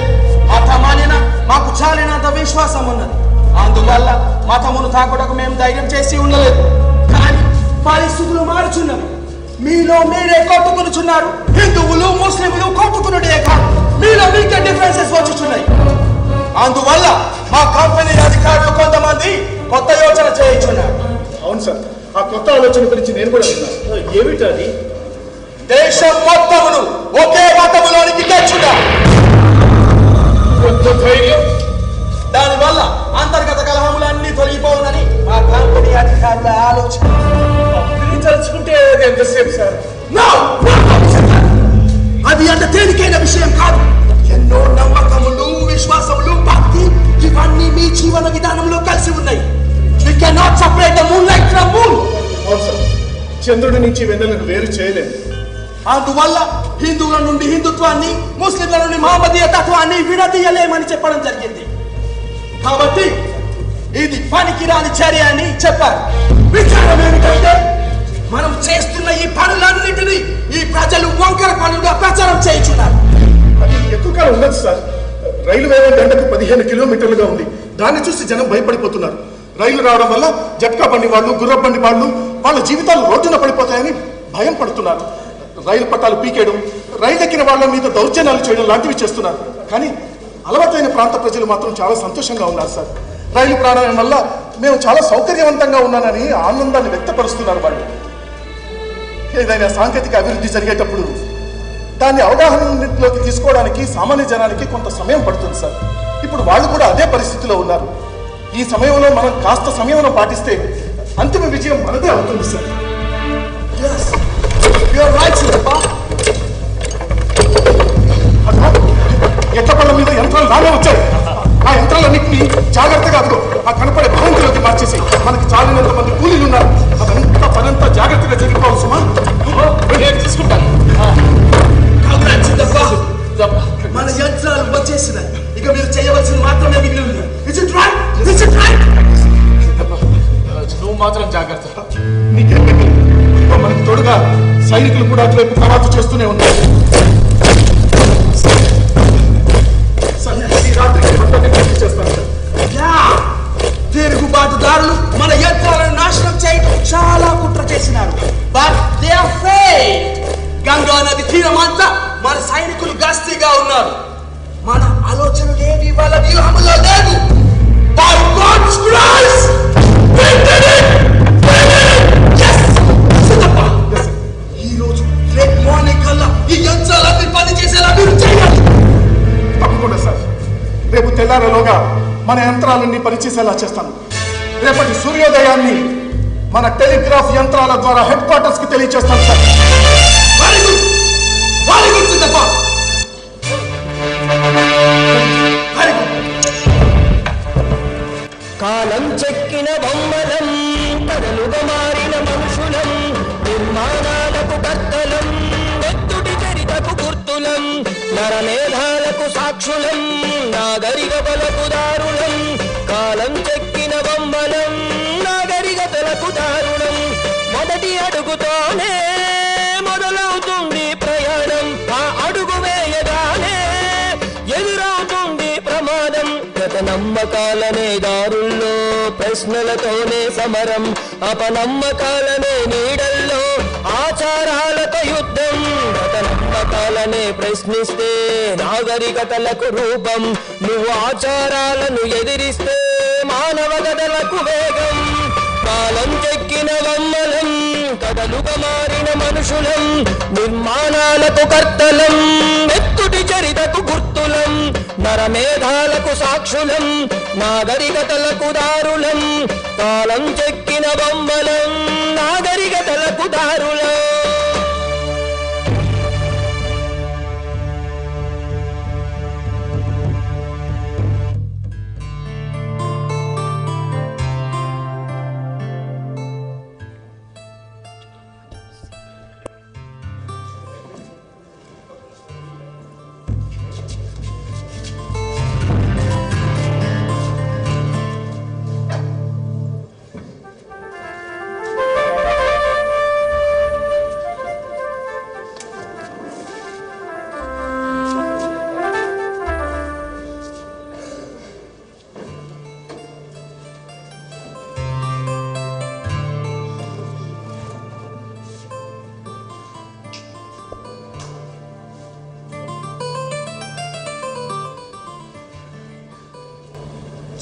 మతమానిన మాకు చాలినంత విశ్వాసం ఉన్నది. అందువల్ల మతమును తాకుటకు మేము ధైర్యం చేసి ఉండలేదు. కానీ పరిస్థితులు మారుచున్నవి. మీలో మీరే కొట్టుకునుచున్నారు. హిందువులు ముస్లింలు కొట్టుకునుడే కాదు, మీలో మీకే డిఫరెన్సెస్ వచ్చుచున్నాయి. అందువల్ల మా కంపెనీ అధికారులు కొంతమంది కొత్త యోచన చేయించున్నారు. అవును సార్, ఆ కొత్త ఆలోచన గురించి నేను కూడా విన్నాను. ఏమిటది? దేశం మొత్తమును ఒకే మతములోనికి తెచ్చుట. దానివల్ల అంతర్గత కలహములన్నీ తొలగిపోవునని మా కంపెనీ అధికారుల ఆలోచన. తలుచుకుంటే ఎంతసేపు సార్? అది అంత తేలికైన విషయం కాదు. ఎన్నో నమ్మకములు, విశ్వాసములు, భక్తి ఇవన్నీ మీ జీవన విధానంలో కలిసి ఉన్నాయి. We cannot separate the moonlight from moon. అవును సార్, చంద్రుడి నుంచి వెన్నెలను వేరు చేయలేము. అందువల్ల హిందువుల నుండి హిందుత్వాన్ని, ముస్లింల నుండి మహమ్మదీయ తత్వాన్ని విడదీయలేమని చెప్పడం జరిగింది. కాబట్టి ఇది పనికిరాని చర్య అని చెప్పారు. విచారం ఏమిటంటే మనం చేస్తున్న ఈ పనులన్నిటినీ ఈ ప్రజలు వంకర పనులుగా ప్రచారం చేయించున్నారు. అది ఎక్కువ కాలం ఉండదు సార్. రైలు వేగం గంటకు 15 కిలోమీటర్లుగా ఉంది. దాన్ని చూసి జనం భయపడిపోతున్నారు. రైలు రావడం వల్ల జట్కా బండి వాళ్ళు, గుర్ర బండి వాళ్ళు వాళ్ళ జీవితాలు రోడ్డున పడిపోతాయని భయం పడుతున్నారు. రైలు పట్టాలు పీకేయడం, రైలు ఎక్కిన వాళ్ళ మీద దౌర్జన్యాలు చేయడం లాంటివి చేస్తున్నారు. కానీ అలవాటైన ప్రాంత ప్రజలు మాత్రం చాలా సంతోషంగా ఉన్నారు సార్. రైలు ప్రాణాయం వల్ల మేము చాలా సౌకర్యవంతంగా ఉన్నానని ఆనందాన్ని వ్యక్తపరుస్తున్నారు వాళ్ళు. ఏదైనా సాంకేతిక అభివృద్ధి జరిగేటప్పుడు దాన్ని అవగాహనలోకి తీసుకోవడానికి సామాన్య జనానికి కొంత సమయం పడుతుంది సార్. ఇప్పుడు వాళ్ళు కూడా అదే పరిస్థితిలో ఉన్నారు. ఈ సమయంలో మనం కాస్త సమయం పాటిస్తే అంతిమ విజయం మనదే అవుతుంది సార్. ఎట్ల పళ్ళ మీద యంత్రాలు రానే వచ్చాయి. ఆ యంత్రాలన్నింటినీ జాగ్రత్తగా అదిగో ఆ కనపడే భవంతిలోకి మార్చేసి మనకి చాలినంత మంది కూలీలు ఉన్నారు. అదంతా పనంతా జాగ్రత్తగా జరిగిపోవాలి సుమా. తీసుకుంటాను. మన యంత్రాలు వచ్చేసినాయి. ఇక మీరు చేయవలసింది మాత్రమే మిగిలి ఉంది. నువ్వు మాత్రం జాగ్రత్త. నీకేం మనకు తోడుగా సైనికులు కూడా అటువైపు కవాతు చేస్తూనే ఉన్నారు. తిరుగుబాటుదారులు మన యంత్రాలను నాశనం చేయడం చాలా కుట్ర చేసినారు. But they are failed. Ganga నది తీరమంతా మన సైనికులు గస్తీగా ఉన్నారు. మన ఆలోచనలు ఏవి వాళ్ళ వ్యూహంలో లేదు. By God's grace, we did it! Yes! సిద్ధప్పా, ఈ రోజు రేపు మార్నింగ్ కల్లా ఈ యంత్రాలన్నీ పని చేసేలా మీరు చేయాలి. తప్పకుండా సార్. రేపు తెల్లారలోగా మన యంత్రాలన్నీ పనిచేసేలా చేస్తాను. రేపటి సూర్యోదయాన్ని మన టెలిగ్రాఫ్ యంత్రాల ద్వారా హెడ్ క్వార్టర్స్ కి తెలియజేస్తాను సార్. సిద్ధప్పా. కాలం చెక్కిన బొమ్మలం, కథలుగా మారిన మనుషులం, నిర్మాణాలకు కర్తలం, ఎత్తుటి చరితకు గుర్తులం, నరమేధాలకు సాక్షులం, నాగరికతలకు దారుణం. కాలం చెక్కిన బొమ్మలం, నాగరికతలకు దారుణం. మొదటి అడుగుతోనే మొదలవుతుంది ప్రయాణం. ఆ అడుగు వేయగానే ఎదురవుతుంది ప్రమాదం. గత నమ్మకాలనే దారుల్లో, ప్రశ్నలతోనే సమరం. అపనమ్మకాలనే నీడల్లో, ఆచారాలతో యుద్ధం. గత నమ్మకాలనే ప్రశ్నిస్తే నాగరికతలకు రూపం. నువ్వు ఆచారాలను ఎదిరిస్తే మానవ గదలకు వేగం. కాలం చెక్కిన బొమ్మలం, కథలుగా మారిన మనుషులం, నిర్మాణాలకు కర్తలం, ఎత్తుటి చరితకు గుర్తులం, నరమేధాలకు సాక్షులం, నాగరికతలకు దారులం. కాలం చెక్కిన బొమ్మలం, నాగరికతలకు దారులం.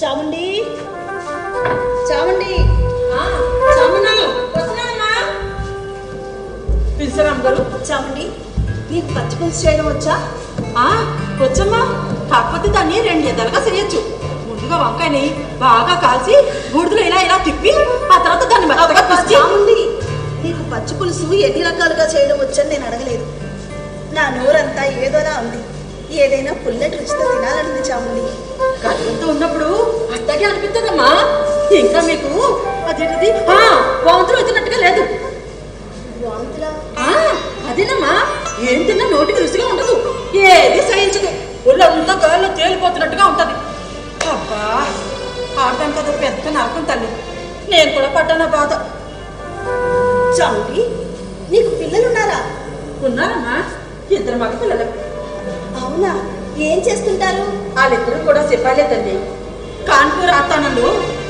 చాముండి, చాముండి, పిలిచారామ్ గారు. చాముండి, నీకు పచ్చి పులుసు చేయడం వచ్చా? వచ్చమ్మా. కాకపోతే దాన్ని 2 ఎద్దలుగా చేయొచ్చు. ముందుగా వంకాయని బాగా కాల్చి బూడిదలో ఇలా ఇలా తిప్పి ఆ తర్వాత దాన్ని మెత్తగా పిసికి. చాముండి, నీకు పచ్చి పులుసు ఎన్ని రకాలుగా చేయడం వచ్చని నేను అడగలేదు. నా నోరంతా ఏదోలా ఉంది. ఏదైనా పుల్లటి రుచితో తినాలనుంది చాముండి. కడుపుతో ఉన్నప్పుడు అట్టగే అనిపిస్తుందమ్మా. ఇంకా మీకు అదేంటిది వాంతులు వచ్చినట్టుగా లేదు. వాంతులా? అదేనమ్మా, ఏం తిన్నా నోటికి రుచిగా ఉండదు, ఏది సహించదు, ఒళ్ళంతా గాల్లో తేలిపోతున్నట్టుగా ఉంటది. అబ్బా, ఆడదాం కదా పెద్ద నరకం తల్లి. నేను కూడా పడ్డానా బాధ. చాండి, నీకు పిల్లలున్నారా? ఉన్నారమ్మా, 2 మగ పిల్లలు. అవునా? ఏం చేస్తుంటారు? వాళ్ళిద్దరూ కూడా సిపాయిలే తల్లి. కాన్పూర్ ఆస్థానంలో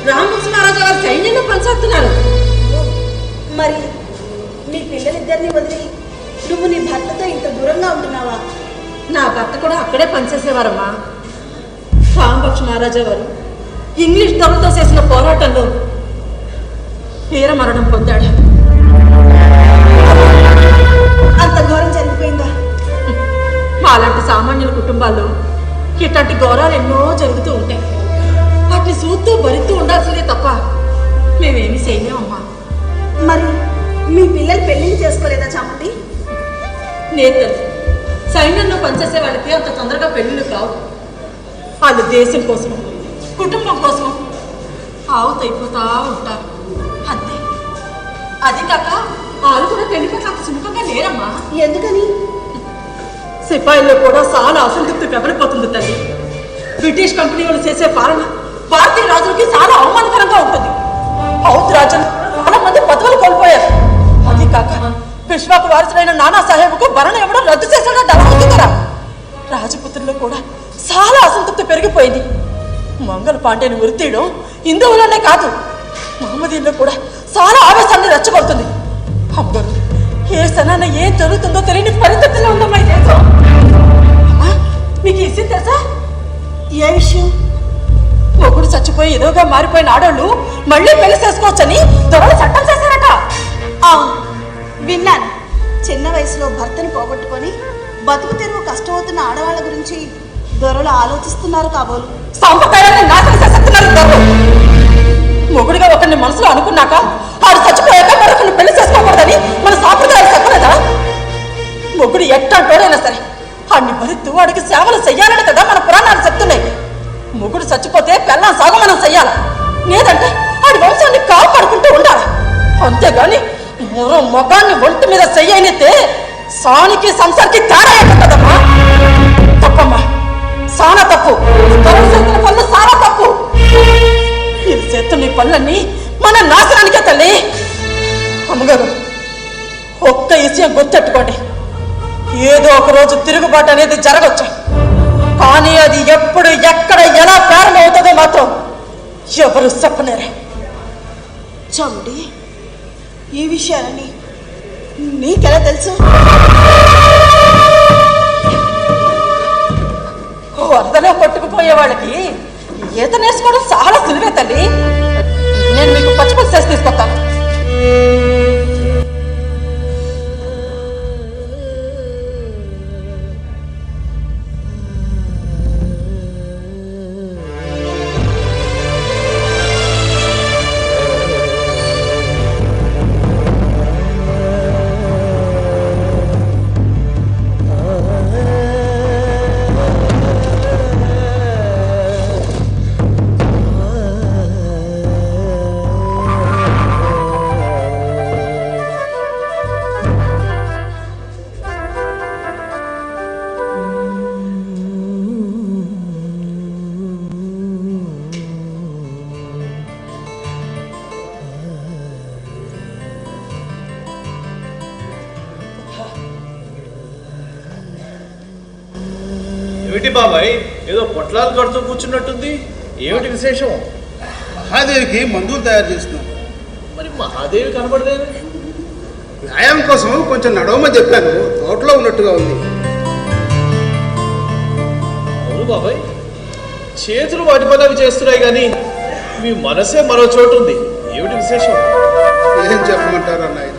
రామకృష్ణ మహారాజా గారు సైన్యంలో పనిచేస్తున్నారు. మరి మీ పిల్లలిద్దరిని వదిలి నువ్వు నీ భర్తతో ఇంత దూరంగా ఉంటున్నావా? నా భర్త కూడా అక్కడే పనిచేసేవారమ్మా. రామపక్ష మహారాజా వారు ఇంగ్లీష్ దొరలతో చేసిన పోరాటంలో వీర మరణం పొందాడు. అంత ఘోరం జరిగిపోయిందా? అలాంటి సామాన్యుల కుటుంబాల్లో ఇట్లాంటి ఘోరాలు ఎన్నో జరుగుతూ ఉంటాయి. వాటిని చూస్తూ భరిస్తూ ఉండాల్సిందే తప్ప మేమేమి చేయలేమమ్మా. మరి మీ పిల్లలు పెళ్లిని చేసుకోలేదా చాముండి? నేను తెలుసు, సైన్యంలో పనిచేసే వాళ్ళకి అంత తొందరగా పెళ్లిళ్ళు కావు. వాళ్ళు దేశం కోసం, కుటుంబం కోసం ఆవుతైపోతా ఉంటారు అంతే. అది కాక వాళ్ళు కూడా పెళ్లి పట్ల అంత సుముఖంగా లేరమ్మా. ఎందుకని? సిపాయిల్లో కూడా చాలా అసంతృప్తి పెబలిపోతుంది తల్లి. బ్రిటిష్ కంపెనీ వాళ్ళు చేసే పాలన భారతీయ రాజులకి చాలా అవమానకరంగా ఉంటుంది. ఔద్ రాజులు చాలా మంది పదవులు కోల్పోయారు. అది కాక విశ్వాకు వారసులైన నానా సాహెబ్కు భరణ ఇవ్వడం రద్దు చేశాడట అవుతుందరా. రాజపుత్రుల్లో కూడా చాలా అసంతృప్తి పెరిగిపోయింది. మంగళ పాండేని ఉరితీయడం హిందువులోనే కాదు, మహమ్మదీల్లో కూడా చాలా ఆవేశాన్ని రెచ్చగొడుతుంది. అబ్బరు, ఏ స్థానాన ఏం జరుగుతుందో తెలియని పరిస్థితుల్లో ఉందమ్మా ఈ దేశం. మీకు ఈ విషయం తెలుసా? ఏ విషయం? మొగుడు చచ్చిపోయి ఏదోగా మారిపోయిన ఆడోళ్ళు మళ్ళీ పెళ్లి చేసుకోవచ్చని దొరలు చట్టం చేశారట. అవును, విన్నాను. చిన్న వయసులో భర్తని పోగొట్టుకొని బతుకు తెరువు కష్టమవుతున్న ఆడవాళ్ళ గురించి దొరలు ఆలోచిస్తున్నారు కాబోలు. సాంప్రదాయాన్ని నాశనం చేస్తున్నారు దొరలు. మొగుడుగా ఒకరిని మనసులో అనుకున్నాక ఆడు చచ్చిపోయాక మరొకరిని పెళ్లి చేసుకోకూడదని మన సాంప్రదాయాలు చెప్పలేదా? మొగుడు ఎట్టంటోడైనా సరే ఆడిని భరిస్తూ వాడికి సేవలు చెయ్యాలని కదా మన పురాణాలు చెప్తున్నాయి. మొగుడు చచ్చిపోతే పెళ్ళాం సాగు మనం చెయ్యాలి, లేదంటే ఆడి వంశాన్ని కాపాడుకుంటూ ఉండాలి. అంతేగాని మొగాన్ని ఒంటి మీద చెయ్యనితే సానికి సంసారికి తేడా ఏంటమ్మా? తప్పమ్మా, సానా తప్పు. చేస్తున్న పనులు చాలా తప్పు. మీరు చేస్తున్న ఈ పనులన్నీ మన నాశనానికే తల్లి. అమ్మగారు, ఒక్క విషయం గుర్తెట్టుకోండి, ఏదో ఒక రోజు తిరుగుబాటు అనేది జరగచ్చు, కానీ అది ఎప్పుడు ఎక్కడ ఎలా ప్రారంభమవుతుందో మాత్రం ఎవరు చెప్పలేరే. చాముండి, ఈ విషయాలని నీకెలా తెలుసు? వరదలో కొట్టుకుపోయే వాళ్ళకి ఈత నేర్చుకోవడం చాలా సులువే తల్లి. నేను మీకు పచ్చిపులుసు చేసి తీసుకొస్తాను. ఏమిటి బాబాయ్, ఏదో పొట్లాలు కడుతూ కూర్చున్నట్టుంది, ఏమిటి విశేషం? మహాదేవికి మందులు తయారు చేస్తున్నాం. మరి మహాదేవి కనబడలేదు. వ్యాయామం కోసం కొంచెం నడవమని చెప్పాను, తోటలో ఉన్నట్టుగా ఉంది. అవును బాబాయ్, చేతులు వాటి పని అవి చేస్తున్నాయి కానీ మీ మనసే మరో చోటు ఉంది. ఏమిటి విశేషం? ఏం చెప్పమంటారు అన్నయ్య,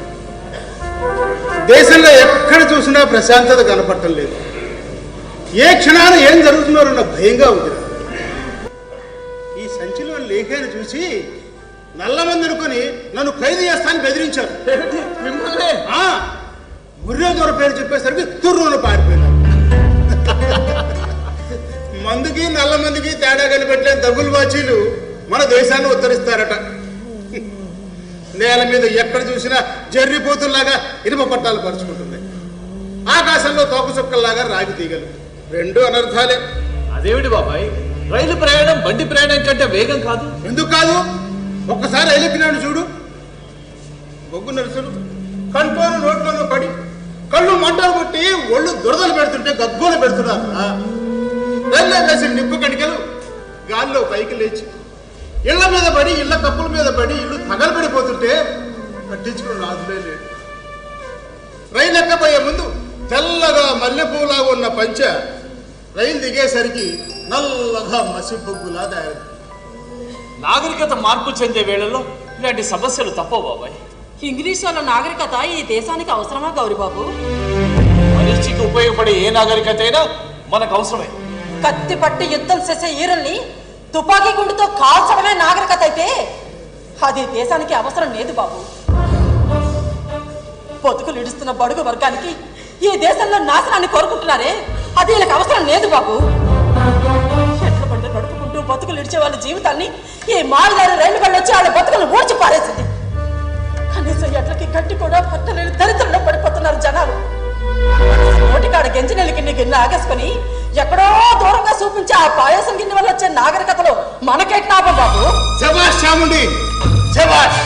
దేశంలో ఎక్కడ చూసినా ప్రశాంతత కనపడటం లేదు. ఏ క్షణాన ఏం జరుగుతున్నారన్న భయంగా ఉంది. ఈ సంచిలో లేఖను చూసి నల్లమంది అనుకుని నన్ను ఖైదు చేస్తానని బెదిరించారు. మిమ్మల్ని గుర్రె దొర పేరు చెప్పేసరికి తుర్రును పారిపోయినా. మందుకి నల్ల మందికి తేడా కనిపెట్టలేని దగులు బాచీలు మన దేశాన్ని ఉత్తరిస్తారట. నేల మీద ఎక్కడ చూసినా జర్రిపోతుల్లాగా ఇనుప పట్టాలు పరుచుకుంటున్నాయి. ఆకాశంలో తోకచుక్కల్లాగా రాగి తీగలు. రెండు అనర్థాలే. అదేమిటి బాబాయ్, రైలు ప్రయాణం బండి ప్రయాణం కంటే వేగం కాదు? ఎందుకు కాదు? ఒక్కసారి ఎలిపినాడు చూడు. బొగ్గు నడుచుడు కంట్లోనూ నోట్లోనూ పడి కళ్ళు మంటలు కొట్టి ఒళ్ళు దురదలు పెడుతుంటే గగ్గోలు పెడుతున్నారు. రైల్లో వేసి నిప్పు కణికలు గాల్లో పైకి లేచి ఇళ్ల మీద పడి, ఇళ్ల కప్పుల మీద పడి ఇల్లు తగలబడిపోతుంటే పట్టించుకుని రాజులే లేడు. రైలు ఎక్కబోయే ముందు తెల్లగా మల్లెపూలాగా ఉన్న పంచ రైలు దిగేసరికి నల్లగా మసిబొగ్గులా తయారు. నాగరికత మార్పు చెందే వేళల్లో ఇలాంటి సమస్యలు తప్పవు బాబాయ్. ఇంగ్లీష్ వాళ్ళ నాగరికత ఈ దేశానికి అవసరమా గౌరీబాబు? మనిషికి ఉపయోగపడే ఏ నాగరికత అయినా మనకు అవసరమే. కత్తి పట్టి యుద్ధం చేసే ఈరుల్ని తుపాకీ గుండుతో కాల్చడమే నాగరికత అయితే అది దేశానికి అవసరం లేదు బాబు. బతుకులు ఇడుస్తున్న బడుగు వర్గానికి ఈ దేశంలో నాశనాన్ని కోరుకుంటున్నారే, అది వీళ్ళకి అవసరం లేదు బాబు. ఎట్ల బండి నడుపుకుంటూ బతుకులు ఇడిచే వాళ్ళ జీవితాన్ని ఈ మారుదారి రైలు బండి వచ్చి వాళ్ళ బతుకులు ఊడ్చి పారేసింది. కనీసం ఎట్లకి గట్టి కూడా పట్టలేని దరిద్రంలో పడిపోతున్నారు జనాలు. నోటికాడ గెంజి నెలకి గిన్నె ఆగేసుకొని ఎక్కడో దూరంగా చూపించి ఆ పాయసం గిన్నె వల్ల వచ్చే నాగరికతలో మనకేట్ లాభం బాబు? శభాష్ చాముండి, శభాష్.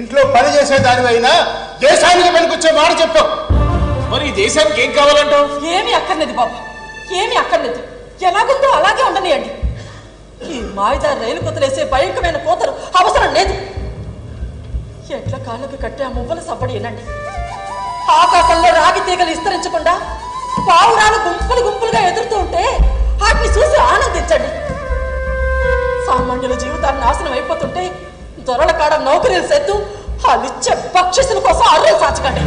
ఇంట్లో పని చేసే దానివైనా దేశానికి పనికొచ్చే మాట చెప్పావు. మరి ఈ దేశానికి ఏం కావాలంటావు? ఏమీ అక్కర్లేదు బాబు, ఏమీ అక్కర్లేదు. ఎలాగుందో అలాగే ఉండనియండి. ఈ మాయిదారి రైలు కుతలేసే భయంకరమైన కోతలు అవసరం లేదు. ఎట్ల కాళ్ళకు కట్టే ఆ మువ్వల సబ్బడి ఏనండి. ఆకాశంలో రాగి తీగలు విస్తరించకుండా పావురాలు గుంపులు గుంపులుగా ఎదురుతూ ఉంటే వాటిని చూసి ఆనందించండి. సామాన్యుల జీవితాన్ని నాశనం అయిపోతుంటే దొరల కాడ నౌకరీలు సెత్తు వాళ్ళిచ్చే బక్షిసుల కోసం అర్రలు సాచకండి.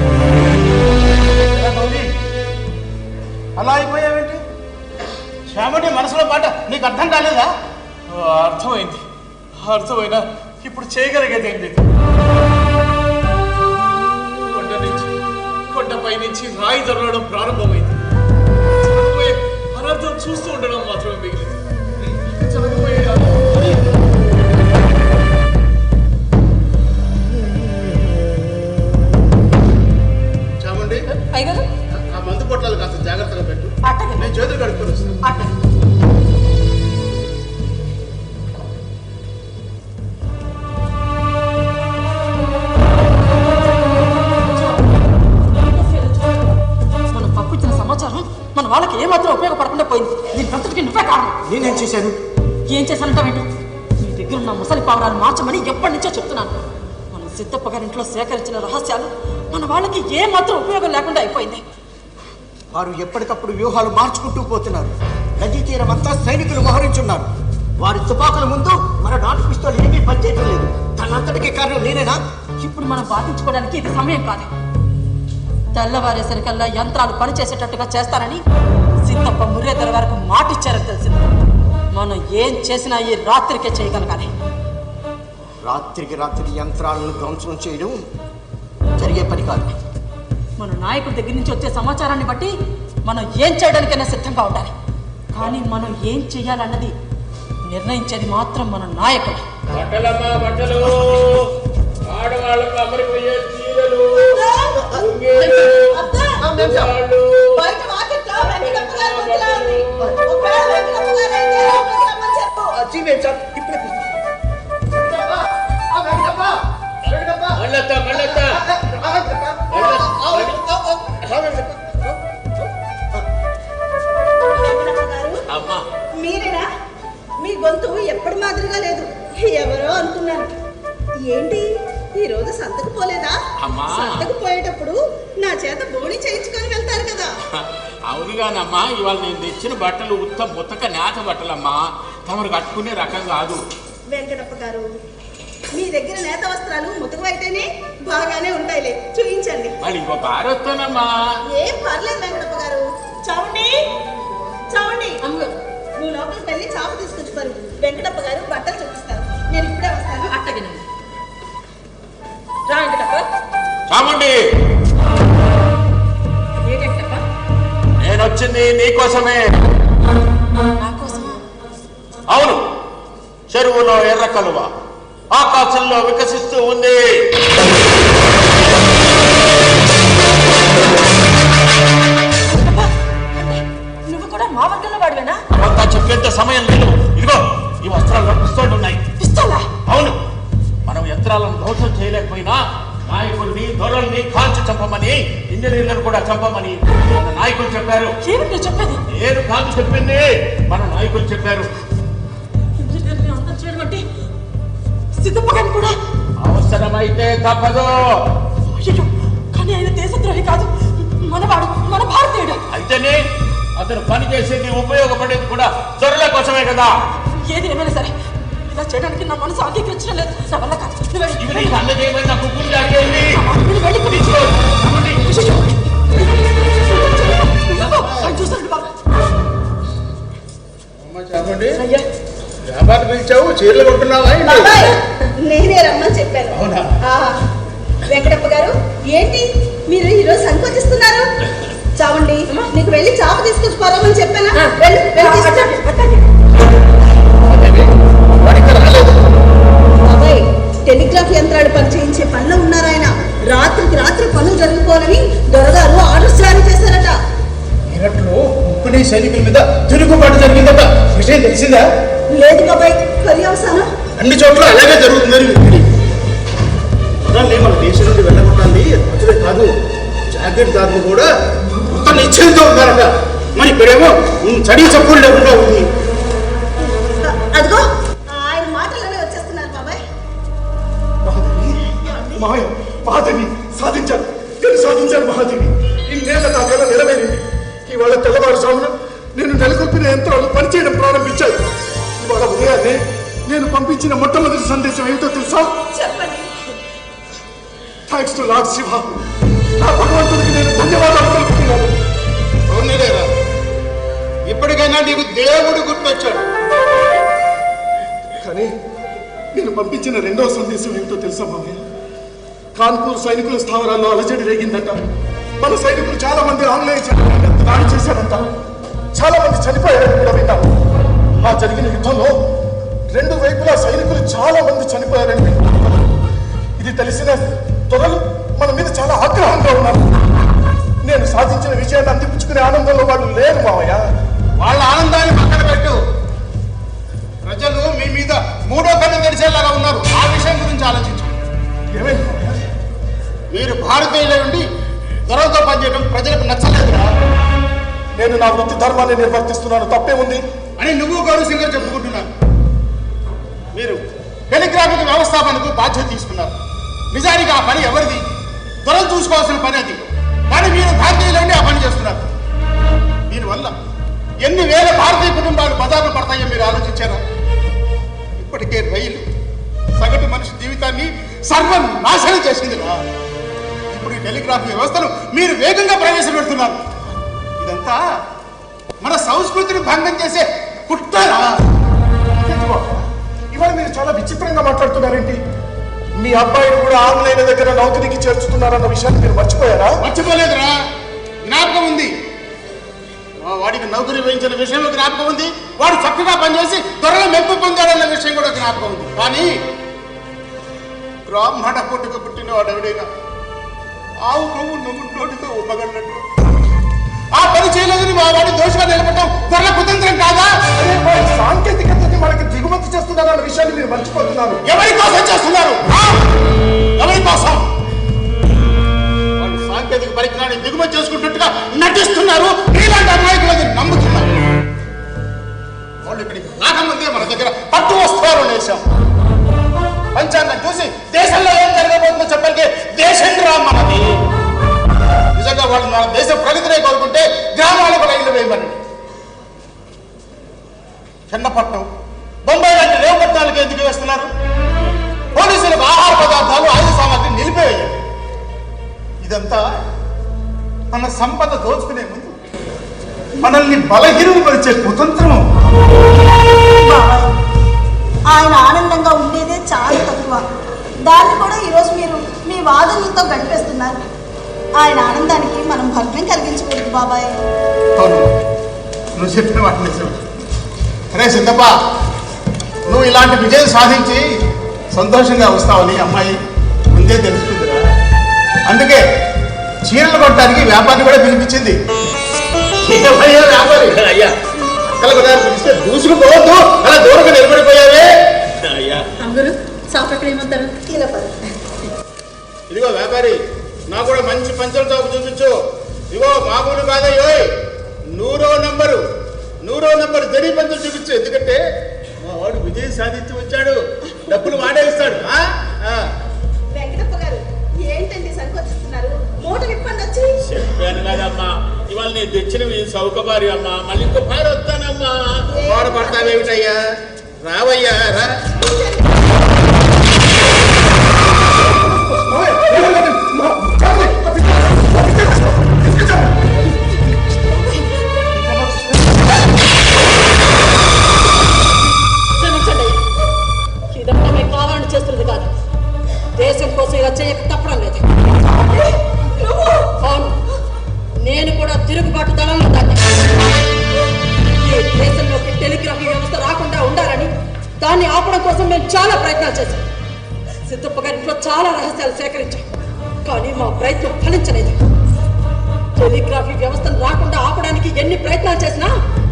అలా అయిపోయావేంటి? శ్యామటి మనసులో మాట నీకు అర్థం కాలేదా? అర్థమైంది, అర్థమైనా ఇప్పుడు చేయగలిగేది ఏం లేదు. కొండపై నుంచి రాయి దొరలడం ప్రారంభమైంది. అనర్థం చూస్తూ ఉండడం మాత్రమే మిగిలింది. చాముండి, ఆ మందు పొట్లాలు కాస్త జాగ్రత్తగా పెట్టు. నేను చేతులు కడుక్కొని వస్తాను. మనం పంపించిన సమాచారం మన వాళ్ళకి ఏమాత్రం ఉపయోగపడకుండా పోయింది. దీని అంతటికి నువ్వే కారణం. నేనేం చేశాను? ఏం చేశానంటావేంటో? నీ దగ్గర ఉన్న ముసలి పావురాలు మార్చమని ఎప్పటి నుంచో చెప్తున్నాను. మన సిద్ధప్ప గారింట్లో సేకరించిన రహస్యాలు మన వాళ్ళకి ఏమాత్రం ఉపయోగం లేకుండా అయిపోయింది. వారు ఎప్పటికప్పుడు వ్యూహాలు మార్చుకుంటూ పోతున్నారు. నదీ తీరం అంతా సైనికులు మోహరించున్నారు. వారి తుపాకుల ముందు మన నాటు పిస్తోల్ ఏమీ పనిచేయటం లేదు. దానంతటికీ కారణం నేనేనా? ఇప్పుడు మనం బాధించుకోవడానికి ఇది సమయం కాదు. తెల్లవారేసరికల్లా యంత్రాలు పనిచేసేటట్టుగా చేస్తానని సిద్ధప్ప ముర్రేదల వరకు మాటిచ్చారని తెలిసింది. మనం ఏం చేసినా ఈ రాత్రికే చేయగలగాలి. రాత్రికి రాత్రి యంత్రాలను ధ్వంసం చేయడం జరిగే పని కాదు. మన నాయకుడి దగ్గర నుంచి వచ్చే సమాచారాన్ని బట్టి మనం ఏం చేయడానికైనా సిద్ధంగా ఉండాలి. కానీ మనం ఏం చేయాలన్నది నిర్ణయించేది మాత్రం మన నాయకుడు. బట్టలమ్మా బట్టలు, ఆడవాళ్ళకు అమరిపోయే చీరలు, మీరేనా? మీ గొంతు ఎప్పటి మాదిరిగా లేదు. ఎవరో అనుకున్నాను. ఏంటి ఈ రోజు సంతకు పోలేదా? సంతకు పోయేటప్పుడు నా చేత బోణి చేయించుకొని వెళ్తారు కదా. అవునుగానమ్మా, ఇవాళ నేను తెచ్చిన బట్టలు ఉత్త ముతక నేత బట్టలమ్మా, తమరు కట్టుకునే రకం కాదు. వెంకటప్ప గారు, మీ దగ్గర నేత వస్త్రాలు ముతకవైతేనే బాగానే ఉంటాయిలే, చూపించండి. మళ్ళీ ఇంకో కారు వస్తానమ్మా. ఏం పర్లేదు వెంకటప్ప గారు. చావండి చావండి, నువ్వు లోపలికి వెళ్ళి చాప తీసుకొచ్చి పరు. వెంకటప్ప గారు బట్టలు చూపిస్తారు. నేను ఇప్పుడే వస్తాను. అట్టగిన రా వెంకటప్ప. చాముండి, నేను వచ్చింది నీకోసమే. నా కోసమా? అవును, చెరువులో ఎర్ర కలువ ఆకాశంలో వికసిస్తూ ఉంది. నువ్వు కూడా మా వర్గంలో వాడివేనా? అంతా చెప్పేంత సమయం లేదు. ఇదిగో ఈ వస్త్రాల్లో పిస్తోళ్ళు ఉన్నాయి. పిస్తోలా? అవును. మనం యంత్రాలను ధ్వంసం చేయలేకపోయినా నాయకుల్ని దొరల్ని కాల్చి చంపమని, ఇంజనీర్లను కూడా చంపమని మన నాయకులు చెప్పారు. ఏమిటి చెప్పేది? నేను కాదు చెప్పింది, మన నాయకులు చెప్పారు. ఇంజనీర్ని అంతం చేయడం అంటే సిద్ధపడని కూడా అవసరమైతే తప్పదు. అయ్యో, కానీ ఆయన దేశద్రోహి కాదు, మనవాడు, మన భారతీయుడు. అయితేనే అతను పని చేసేది ఉపయోగపడేది కూడా దొరల కోసమే కదా. ఏది ఏమైనా సరే ఇలా చేయడానికి నా మనసు అంగీకరించడం లేదు. నా వల్ల కాదు. నువ్వు వెళ్ళి. ఇవి నీకు అన్న చేయమని నాకు గుర్తు అడిగేది. నువ్వు వెళ్ళి తీసుకో. ఆయన చూస్తాడు బాబు. చెప్పండి, అయ్యా, వ్యాపారం పిలిచావు, చీరలు కొంటున్నావా? బాబాయ్, నేనే రమ్మని చెప్పాను. అవునా? వెంకటప్ప గారు, ఏంటి మీరు ఈరోజు సంకోచిస్తున్నారు? చావండి, నీకు వెళ్ళి చాప తీసుకొచ్చి పొలమని చెప్పానా? వెళ్ళి బాబాయ్, టెలిగ్రాఫ్ యంత్రాలు పరిచయించే పనిలో ఉన్నారు ఆయన. రాత్రికి రాత్రి పనులు జరిగిపోవాలని దొరగారు ఆర్డర్స్ జారీ చేశారట. మీరట్లు ఉప్పుని సైనికుల మీద తిరుగుబాటు జరిగిందట, విషయం తెలిసిందా? లేదు బాబాయ్, పర్యవసానం అన్ని చోట్ల అలాగే జరుగుతుందని విని మన దేశం నుండి వెళ్ళగొట్టాలి. అదే కాదు, జాకెట్ దారులు కూడా మొత్తం నిశ్చయంతో ఉన్నారట. మరి ఇక్కడేమో చడి చప్పుడు లేకుండా ఉంది. అదిగో ఆయన మాటలనే వచ్చేస్తున్నారు బాబాయ్. మహాదేవి సాధించారు, సాధించారు మహాదేవి. ఇన్నేళ్ల దాకా నెరవేరింది. ఇవాళ తెల్లవారుజామున నేను నెలకొల్పిన యంత్రాలు పనిచేయడం ప్రారంభించాయి. ఇవాళ ఉదయాన్నే నేను పంపించిన మొట్టమొదటి సందేశం ఏమిటో తెలుసా? చెప్పండి. Thanks to lord Shiva. నా భగవంతుడికి నేను ధన్యవాదాలు తెలుపుతున్నాను. అవునేరా, ఇప్పటికైనా నీకు దేవుడు గుర్తొచ్చాడు. కానీ నేను పంపించిన రెండవ సందేశం ఏమిటో తెలుసా మామయ్య? కాన్పూర్ సైనికుల స్థావరాల్లో అలజడి రేగిందట. మన సైనికులు చాలా మంది ఆంగ్లేయ దాడి చేశారంట. చాలా మంది చనిపోయారని కూడా విన్నాను. ఆ జరిగిన యుద్ధంలో రెండు వైపులా సైనికులు చాలా మంది చనిపోయారని విన్నాను. ఇది తెలిసిన త్వరలు మన మీద చాలా ఆగ్రహంగా ఉన్నారు. నేను సాధించిన విజయాన్ని అందిపుచ్చుకునే ఆనందంలో వాళ్ళు లేరు మామయ్య. వాళ్ళ ఆనందాన్ని పక్కన పెట్టు. ప్రజలు మీ మీద మూడో కన్ను తెరిచేలాగా ఉన్నారు. ఆ విషయం గురించి ఆలోచించు. ఏమైంది? మీరు భారతీయులై ఉండి దొరలతో పనిచేయడం ప్రజలకు నచ్చలేదురా. నేను నా వృత్తి ధర్మాన్ని నిర్వర్తిస్తున్నాను, తప్పే ఉంది అని నువ్వు గౌరవంగా చెప్పుకుంటున్నాను. మీరు టెలిగ్రాఫిక్ వ్యవస్థాపనకు బాధ్యత తీసుకున్నారు. నిజానికి ఆ పని ఎవరిది? దొరలు చూసుకోవాల్సిన పని అది. కానీ మీరు భారతీయులు ఉండి ఆ పని చేస్తున్నారు. దీనివల్ల ఎన్ని వేల భారతీయ కుటుంబాలు బజార్లు పడతాయో మీరు ఆలోచించారా? ఇప్పటికే రైలు సగటు మనిషి జీవితాన్ని సర్వనాశనం చేసిందిరా. ఇప్పుడు ఈ టెలిగ్రాఫ్ వ్యవస్థను మీరు వేగంగా ప్రవేశపెడుతున్నారు. ఇదంతా మన సంస్కృతిని భంగం చేసే కుట్రరా. ఇవాళ మీరు చాలా విచిత్రంగా మాట్లాడుతున్నారేంటి? మీ అబ్బాయిని కూడా ఆంగ్లేయుల దగ్గర నౌకరీకి చేర్చుతున్నారన్న విషయాన్ని మీరు మర్చిపోయారా? మర్చిపోలేదురా, జ్ఞాపకం ఉంది. వాడికి నౌకరీ వేయించిన విషయంలో జ్ఞాపకం ఉంది. వాడు చక్కగా పనిచేసి త్వరలో మెప్పు పొందాడన్న విషయం కూడా జ్ఞాపకం ఉంది. కానీ బ్రాహ్మణ పుట్టుక పుట్టిన వాడు ఎవడైనా ఆవు కొవ్వు నోటితో ఉమ్మగలట్టు ఆ పని చేయలేదని మా వాడి దోషగా నిలబడటం త్వరలో కుతంత్రం కాదా? సాంకేతికతని మనకి దిగుమతి చేస్తున్నారన్న విషయాన్ని మీరు మర్చిపోతున్నారు. ఎవరి కోసం చేస్తున్నారు? ఎవరి కోసం? వాళ్ళు సాంకేతిక పరిజ్ఞానాన్ని దిగుమతి చేసుకుంటున్నట్టుగా నటిస్తున్నారు. ఇలాంటి అమాయకులని నమ్ముతున్నారు. వాళ్ళు ఇక్కడికి రాకముందే మన దగ్గర పట్టు వస్త్రాలు వేశాం. పంచాంగం చూసి దేశంలో ఏం జరగబోతుందో చెప్పడానికి దేశం మనది. నిజంగా వాళ్ళు మన దేశ ప్రగతినే కోరుకుంటే గ్రామాలకు రైళ్లు వేయమని. చెన్నపట్నం, బొంబాయి లాంటి రేవుపట్నాలకు ఎందుకు వేస్తున్నారు? పోలీసులకు ఆహార పదార్థాలు, ఆయుధ సామాగ్రి నిలిపివేయాలి. ఇదంతా మన సంపద దోచుకునే ముందు మనల్ని బలహీనపరిచే కుతంత్రము. ఆయన ఆనందంగా ఉండేదే చాలా తక్కువ. దాన్ని కూడా ఈరోజు మీరు మీ వాదనలతో గడిపేస్తున్నారు. ఆయన ఆనందానికి మనం భగ్నం కలిగించకూడదు బాబాయ్. అవును, నువ్వు చెప్పిన వాటి నిజం. అరే సిద్ధప్ప, నువ్వు ఇలాంటి విజయం సాధించి సంతోషంగా వస్తావని అమ్మాయి ముందే తెలుసుకుందిరా. అందుకే చీరలు కొట్టడానికి వ్యాపారిని కూడా పిలిపించింది. ఏమయ్యా వ్యాపారి, అయ్యా అక్కల కూడా పిలిస్తే దూసుకుపోవద్దు, అలా దూరంగా నిలబడిపోయావే. అయ్యా అందరూ సాపక్కడ ఏమంటారు? ఇదిగో వ్యాపారి, నాకు కూడా మంచి పంచల చౌక చూపించు. ఇదిగో మామూలు కాదయ్యో, 100వ నంబర్ జరీ పంచలు చూపించు. ఎందుకంటే మా వాడు విజయం సాధించి వచ్చాడు, డబ్బులు వాడే ఇస్తాడు. వెంకటప్ప గారు ఏంటండి సంకోచిస్తున్నారు? మూట విప్పండి వచ్చి. చెప్పాను కదమ్మా, ఇవాళ నేను తెచ్చినవి సౌకబారి అమ్మా, మళ్ళీ ఇంకో పారు వస్తానమ్మా. వాడ పడతావేమిటయ్యా, రావయ్యా రా. క్షమించండి, ఇదంతా మీకు కావాలని చేస్తున్నది కాదు. దేశం కోసం ఇలా చేయక తప్పడం లేదు. అవును, నేను కూడా తిరుగుబాటు దళంలో దాన్ని. ఈ దేశంలోకి టెలిగ్రాఫీ వ్యవస్థ రాకుండా ఉండాలని దాన్ని ఆపడం కోసం మేము చాలా ప్రయత్నాలు చేశాం. సిద్ధప్ప గారింట్లో చాలా రహస్యాలు సేకరించాం, కానీ మా ప్రయత్నం ఫలించలేదు. టెలిగ్రాఫీ వ్యవస్థను రాకుండా ఆపడానికి ఎన్ని ప్రయత్నాలు చేసినా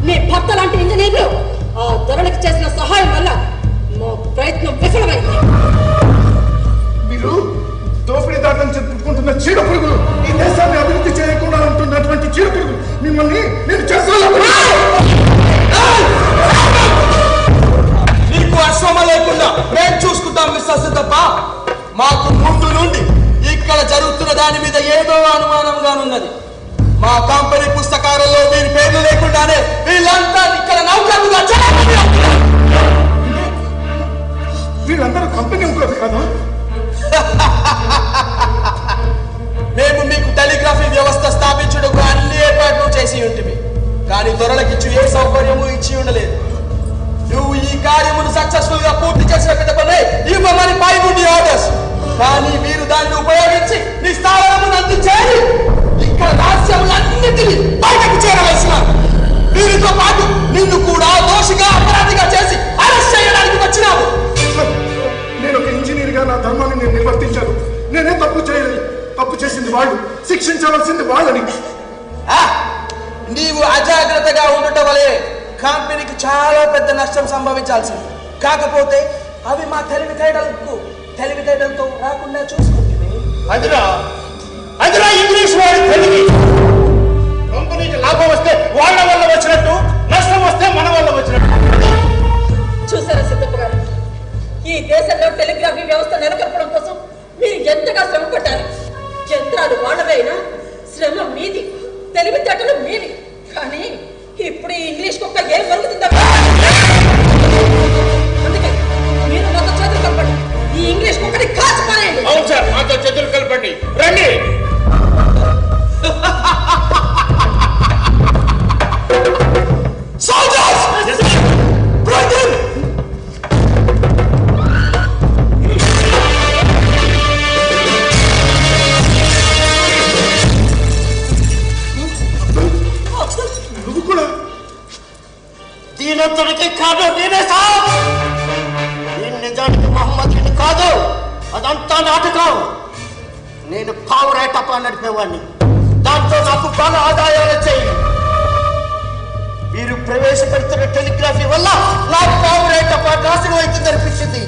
మీ భర్త లాంటి ఇంజనీర్లు ఆ ధరలకు చేసిన సహాయం వల్ల మా ప్రయత్నం విఫలమైంది. మీరు దోపిడీదారులను చెప్పుకుంటున్న చీడ పురుగులు, ఈ దేశాన్ని అభివృద్ధి చేయకుండా ఉంటున్నటువంటి చీడ పురుగులు, మిమ్మల్ని నేను నీకు అశ్రమ లేకుండా మేము చూసుకుంటాం మిస్టర్ సిద్ధప్ప. మాకు ముందు నుండి ఇక్కడ జరుగుతున్న దాని మీద ఏదో అనుమానంగానున్నది. మా కంపెనీ పుస్తకాలలో వీరి పేర్లు లేకుండానే వీళ్ళంతా ఇక్కడ నౌకరులుగా వీళ్ళందరూ కంపెనీ ఉంటుంది కదా. మేము మీకు టెలిగ్రఫీ వ్యవస్థ స్థాపించుటకు అన్ని ఏర్పాట్లు చేసి ఉంటుంది, కానీ దొరలకిచ్చు ఏ సౌకర్యము ఇచ్చి ఉండలేదు. నువ్వు ఈ కార్యమును సక్సెస్ఫుల్ గా పూర్తి చేసిన పిదపనే ఇవ్వమని పై నుండి ఆర్డర్స్, కానీ మీరు దాన్ని ఉపయోగించి నీ స్థావరమును అందించేది ఇక్కడ రహస్యములన్నిటినీ బయటకు చేరవలసిన. వీరితో పాటు నిన్ను కూడా దోషిగా అపరాధిగా చేసి అరెస్ట్ చేయడానికి వచ్చినావు. నేను ఒక ఇంజనీర్ గా నా ధర్మాన్ని నేను నిర్వర్తించాను. నేనే తప్పు చేయలేదు. తప్పు చేసింది వాళ్ళు, శిక్షించవలసింది వాళ్ళని. నీవు అజాగ్రత్తగా ఉండటం వలే కంపెనీకి చాలా పెద్ద నష్టం సంభవించాల్సింది. కాకపోతే అవి మా తెలివితేటలతో రాకుండా చూసుకుంటుంది. అదిరా ఇంగ్లీష్ వాడి తెలివి. కంపెనీకి లాభం వస్తే వాళ్ళ వల్ల వచ్చినట్టు, నష్టం వస్తే మన వల్ల వచ్చినట్టు. చూసారా సిద్ధప్ప గారు, ఈ దేశంలో టెలిగ్రఫీ వ్యవస్థ నెలకొల్పడం కోసం మీరు ఎంతగా శ్రమ పడ్డారు. యంత్రాలు వాళ్ళవైనా శ్రమ మీది, తెలివితేటలు మీవి. కానీ ఇప్పుడు ఈ ఇంగ్లీష్ కుక్క ఏం వరుగుతుందా? అందుకే మీరు మాతో చేతులు కలపండి, ఈ ఇంగ్లీష్ కుక్కని కాచిపారేయండి. అవును సార్, మాతో చేతులు కలపండి, రండి. దీనంతటికి కాదు నేనే సాబ్. నేను నిజానికి మహమ్మద్ని కాదు, అదంతా నాటకం. నేను పావురేటప్ప నడిపేవాడిని, దాంతో నాకు బాగా ఆదాయాలు వచ్చాయి. వీరు ప్రవేశపెడుతున్న టెలిగ్రఫీ వల్ల నాకు పావురేటప్ప నాశనం అవుతుంది అనిపించింది.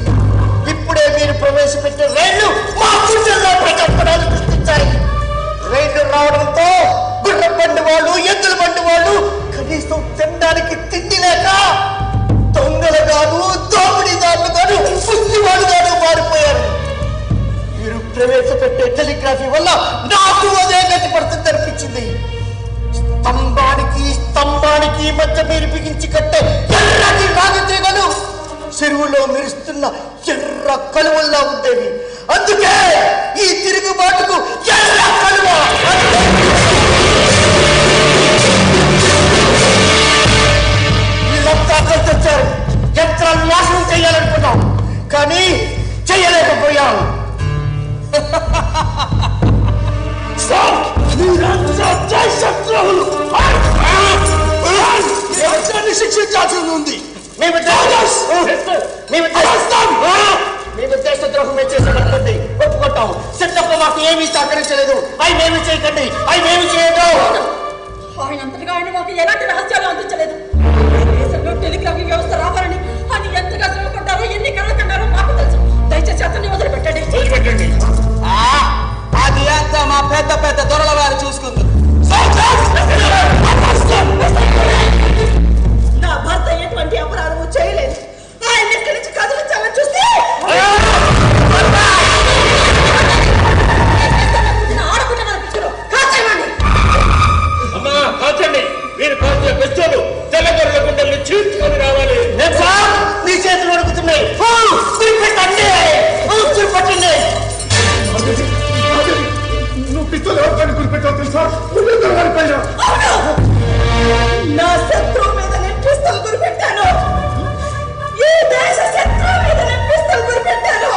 ఇప్పుడే మీరు ప్రవేశపెట్టిన రైళ్లు మా గుండెల్లో ప్రకంపనాలు సృష్టించాయి. రైళ్లు రావడంతో గుర్ర బండి వాళ్ళు, ఎద్దుల బండి వాళ్ళు కనీసం తినడానికి తిండి లేక దొంగలు గాను, దోపిడీదారులు గాను, ముస్లివాళ్ళు గాను మారిపోయారు. మీరు ప్రవేశపెట్టే టెలిగ్రఫీ వల్ల నాకు అదే గతి పడుతుంది అనిపించింది. స్తంభానికి మధ్య మీరు బిగించి కట్టే ఎర్రటి రాగతీగలు చెరువులో మెరుస్తున్న ఎర్ర కలువల్లా ఉండేవి. అందుకే ఈ తిరుగుబాటుకు ఎర్ర కలువ. వీళ్ళంతా కలిసి వచ్చారు. యంత్రాలు నాశనం చేయాలనుకున్నాం, కానీ చేయలేకపోయాం. శిక్షించాల్సి ఉంది. మేము ద్రోహమే చేసేటటువంటి ఒప్పుకుంటాం. సిద్ధప్ప మాకు ఏమీ సహకరించలేదు. ఆయన ఏమి చేయకండి, ఆయన ఏమి చేయదు. ఆయన అంతటిగా ఆయన మాకు ఎలాంటి రహస్యాలు అందించలేదు. దేశంలో టెలిగ్రాఫీ వ్యవస్థ రావాలని ఆయన ఎంతగా శ్రమపడ్డారో ఎన్ని కళలు కన్నారో మాకు తెలుసు. దయచేసి అతన్ని వదిలిపెట్టండి. అది అంతా మా పెద్ద పెద్ద దొరల వారు చూసుకుంది. నా భర్త ఎటువంటి అపరాధము చేయలేదు. ఆయన ఇక్కడి నుంచి కదిలించాలని చూస్తే ఆడకుండా అనిపించరు. కాచేయండి. అమ్మా కాచండి. మీరు కాచే పెద్దలు తెల్లగొర్రెల గుండెల్ని చీల్చుకొని రావాలి. నీ చేతులు అడుగుతున్నాయి. పట్టండి. నువ్వు పిస్తలు ఎవరిపైన గురిపెట్టావు తెలుసా? నా శత్రువు మీద నేను పిస్తలు గురిపెట్టాను. ఈ దేశ శత్రువు మీద నేను పిస్తలు గురిపెట్టాను.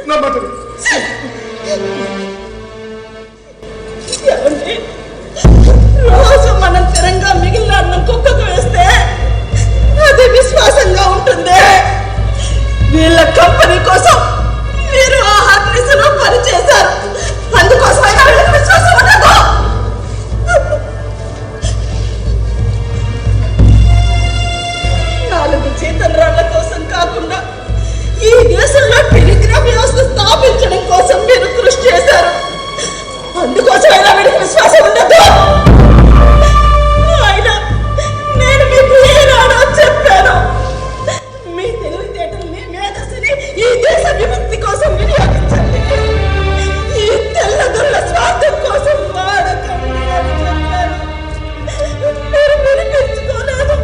నా మాట ఏమండి? రోజు మనం స్థిరంగా మిగిలిన అన్నం కుక్కకు వేస్తే అది విశ్వాసంగా ఉంటుంది. వీళ్ళ కంపెనీ కోసం మీరు ఆ హర్నిసలో పనిచేశారు. అందుకోసమైనా వీళ్ళకి విశ్వాసం ఉండదు. నాలుగు జీతం రాళ్ల కోసం కాకుండా ఈ దేశంలో టెలిగ్రాఫ్ వ్యవస్థ స్థాపించడం కోసం మీరు కృషి చేశారు. అందుకోసమైనా వీళ్ళకి విశ్వాసం ఉండదు. ఆయన నేను మీకు ఏనాడో చెప్పాను, మీ తెలివితేటల్ని మేధస్సుని ఈ దేశ విముక్తి కోసం వినియోగించండి. ఈ తెల్లదొల్ల స్వార్థం కోసం వాడకండి అని చెప్పాను. మీరు వినిపించుకోలేదు.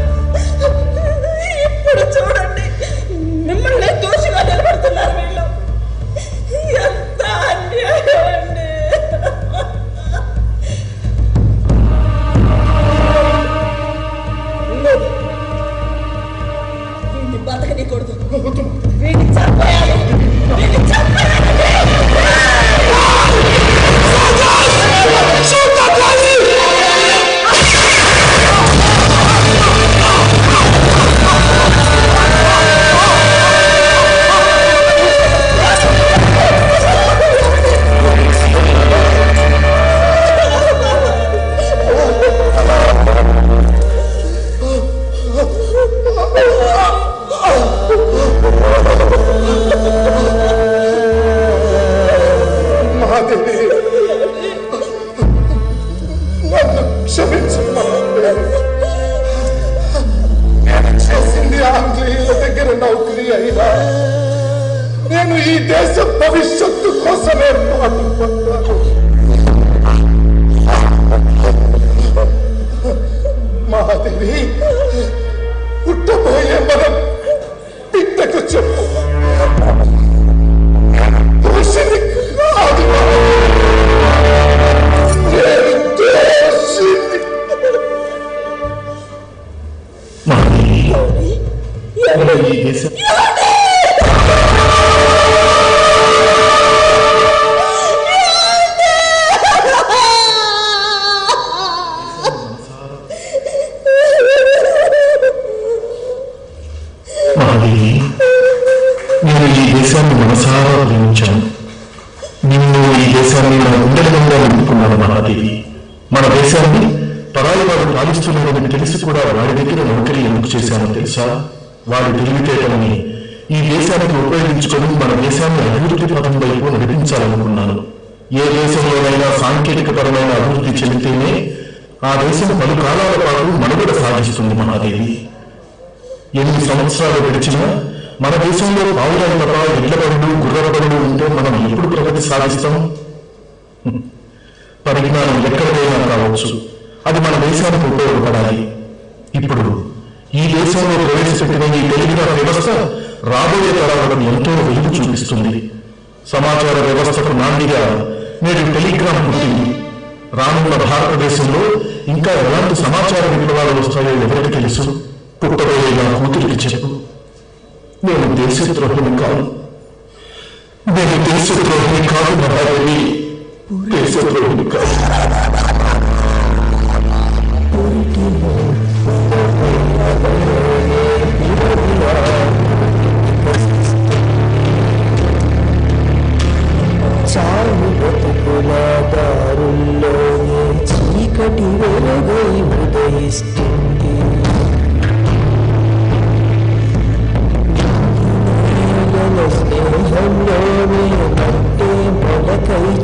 ఇప్పుడు చూడండి, మిమ్మల్ని దోషిగా నిలబడుతున్నారు వీళ్ళు. ఎంత అన్యాయం అండి. వీడిని బతకనీకూడదు. వీడిని చంపేయాలి. వీడిని చంపేయాలి. క్షమించు. నేను చేసింది ఆంగ్లేయుల దగ్గర నౌకరీ అయినా నేను ఈ దేశ భవిష్యత్తు కోసమే పాటుపడ్డాను. మహాదేవి, పుట్టబోయే మనం బిడ్డకు చెప్పు. దోషిని కాదు, ఈ దేశం నేను ఈ దేశాన్ని మనసారా ప్రేమించాను. నిన్ను ఈ దేశాన్ని నా గుండెలంగా నింపుకున్నాను. మహాదేవి, మన దేశాన్ని పరాయి వాడు పాలిస్తున్నాడని తెలిసి కూడా వాడి దగ్గర నౌకరీ ఎందుకు చేశానో తెలుసా? వాడి తెలివితేటలని ఈ దేశానికి ఉపయోగించుకొని మన దేశాన్ని అభివృద్ధి పథం వైపు నడిపించాలనుకున్నాను. ఏ దేశంలోనైనా సాంకేతిక పరమైన అభివృద్ధి చెందితేనే ఆ దేశం పలు కాలాల పాటు మనుగడ సాగిస్తుంది. మహాదేవి, 8 సంవత్సరాలు గడిచినా మన దేశంలో పావురాలు తప్ప ఇళ్ల బడులు గుర్ర బడులు ఉంటే మనం ఎప్పుడు ప్రగతి సాధిస్తాం? పరిజ్ఞానం ఎక్కడైనా కావచ్చు, అది మన దేశానికి ఉపయోగపడాలి. ఇప్పుడు ఈ దేశంలో ప్రవేశపెట్టిన ఈ టెలిగ్రాఫ్ వ్యవస్థ రాబోయే తరాలకు ఎంతో వెలుగు చూపిస్తుంది. సమాచార వ్యవస్థకు నాందిగా నేడు టెలిగ్రామ్ పుట్టింది. రానున్న భారతదేశంలో ఇంకా ఎలాంటి సమాచార విప్లవాలు వస్తాయో ఎవరికి తెలుసు? పుట్టబోయే నా కూతురికి చెప్పు. నేను దేశద్రోహిని కాదు, నేను దేశద్రోహిని కాదు మహాదేవి, దేశద్రోహిని కాదు.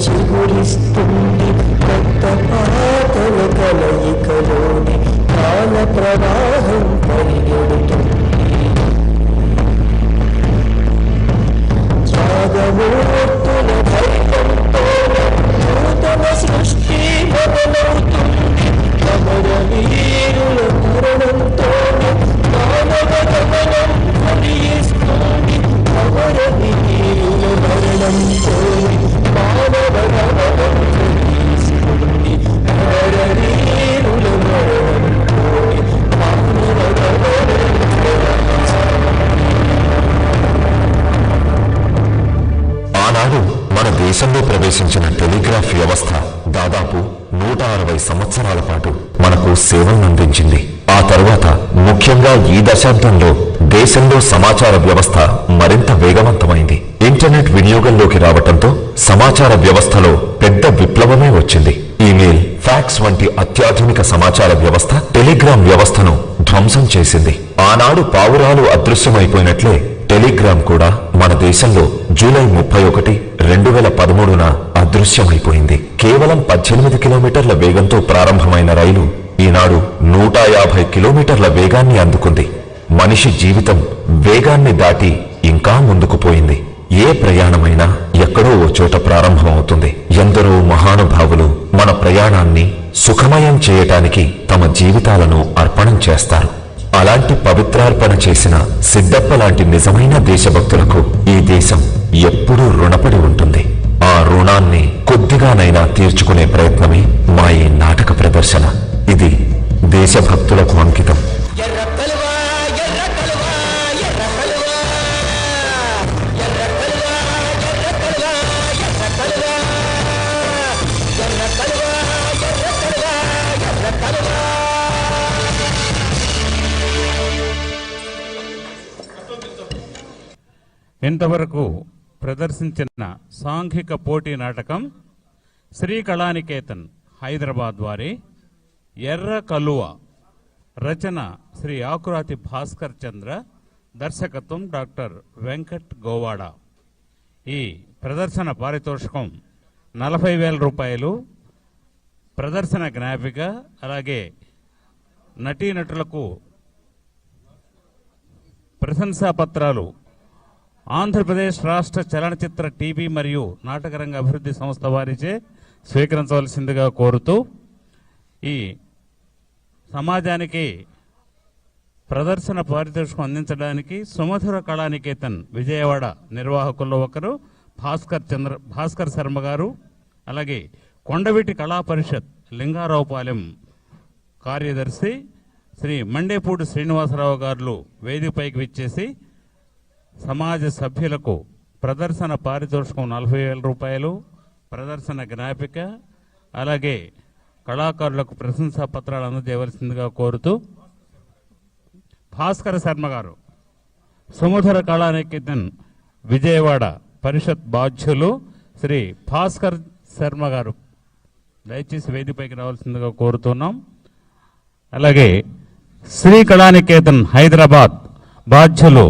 చిగురిస్తుంది కొత్త పాతల కలయికలోని కాల ప్రవాహం పరిగెడుతుంది త్యాగమూర్తుల ధైర్యంతో నూతన సృష్టి మొదలవుతుంది అమరవీరుల మరణంతో మానవ గమనం ఫలిస్తుంది అమరవీరుల మరణంతో మానవ గమనం ఫలిస్తుంది అమరవీరుల మరణంతో మానవ గమనం ఆనాడు మన దేశంలో ప్రవేశించిన టెలిగ్రాఫ్ వ్యవస్థ దాదాపు 160 సంవత్సరాల పాటు మనకు సేవలందించింది. ఆ తరువాత ముఖ్యంగా ఈ దశాబ్దంలో దేశంలో సమాచార వ్యవస్థ మరింత వేగవంతమైంది. ఇంటర్నెట్ వినియోగంలోకి రావటంతో సమాచార వ్యవస్థలో పెద్ద విప్లవమే వచ్చింది. ఈమెయిల్, ఫ్యాక్స్ వంటి అత్యాధునిక సమాచార వ్యవస్థ టెలిగ్రామ్ వ్యవస్థను ధ్వంసం చేసింది. ఆనాడు పావురాలు అదృశ్యమైపోయినట్లే టెలిగ్రామ్ కూడా మన దేశంలో జూలై 31, 2013న అదృశ్యమైపోయింది. కేవలం 18 కిలోమీటర్ల వేగంతో ప్రారంభమైన రైలు ఈనాడు 150 కిలోమీటర్ల వేగాన్ని అందుకుంది. మనిషి జీవితం వేగాన్ని దాటి ఇంకా ముందుకు పోయింది. ఏ ప్రయాణమైనా ఎక్కడో ఓ చోట ప్రారంభమవుతుంది. ఎందరో మహానుభావులు మన ప్రయాణాన్ని సుఖమయం చేయటానికి తమ జీవితాలను అర్పణం చేస్తారు. అలాంటి పవిత్రార్పణ చేసిన సిద్ధప్ప లాంటి నిజమైన దేశభక్తులకు ఈ దేశం ఎప్పుడూ రుణపడి ఉంటుంది. ఆ రుణాన్ని కొద్దిగానైనా తీర్చుకునే ప్రయత్నమే మా ఈ నాటక ప్రదర్శన. ఇది దేశభక్తులకు అంకితం. ఇంతవరకు ప్రదర్శించిన సాంఘిక పోటీ నాటకం శ్రీ కళానికేతన్ హైదరాబాద్ వారి ఎర్ర కలువ, రచన శ్రీ ఆకురాతి భాస్కర్ చంద్ర, దర్శకత్వం డాక్టర్ వెంకట్ గోవాడ. ఈ ప్రదర్శన పారితోషికం 40,000 రూపాయలు. ప్రదర్శన జ్ఞాపిక, అలాగే నటీనటులకు ప్రశంసాపత్రాలు ఆంధ్రప్రదేశ్ రాష్ట్ర చలనచిత్ర టీవీ మరియు నాటకరంగ అభివృద్ధి సంస్థ వారిచే స్వీకరించవలసిందిగా కోరుతూ, ఈ సమాజానికి ప్రదర్శన పారితోషికం అందించడానికి సుమధుర కళానికేతన్ విజయవాడ నిర్వాహకుల్లో ఒకరు భాస్కర్ శర్మ గారు, అలాగే కొండవీటి కళా పరిషత్ లింగారావుపాలెం కార్యదర్శి శ్రీ మండేపూడి శ్రీనివాసరావు గారు వేదికపైకి విచ్చేసి సమాజ సభ్యులకు ప్రదర్శన పారితోషికం 40,000 రూపాయలు, ప్రదర్శన జ్ఞాపిక, అలాగే కళాకారులకు ప్రశంసా పత్రాలు అందజేయవలసిందిగా కోరుతూ, భాస్కర శర్మ గారు సుమధుర కళానికేతన్ విజయవాడ పరిషత్ బాధ్యులు శ్రీ భాస్కర్ శర్మ గారు దయచేసి వేదికపైకి రావాల్సిందిగా కోరుతున్నాం. అలాగే శ్రీ కళానికేతన్ హైదరాబాద్ బాధ్యులు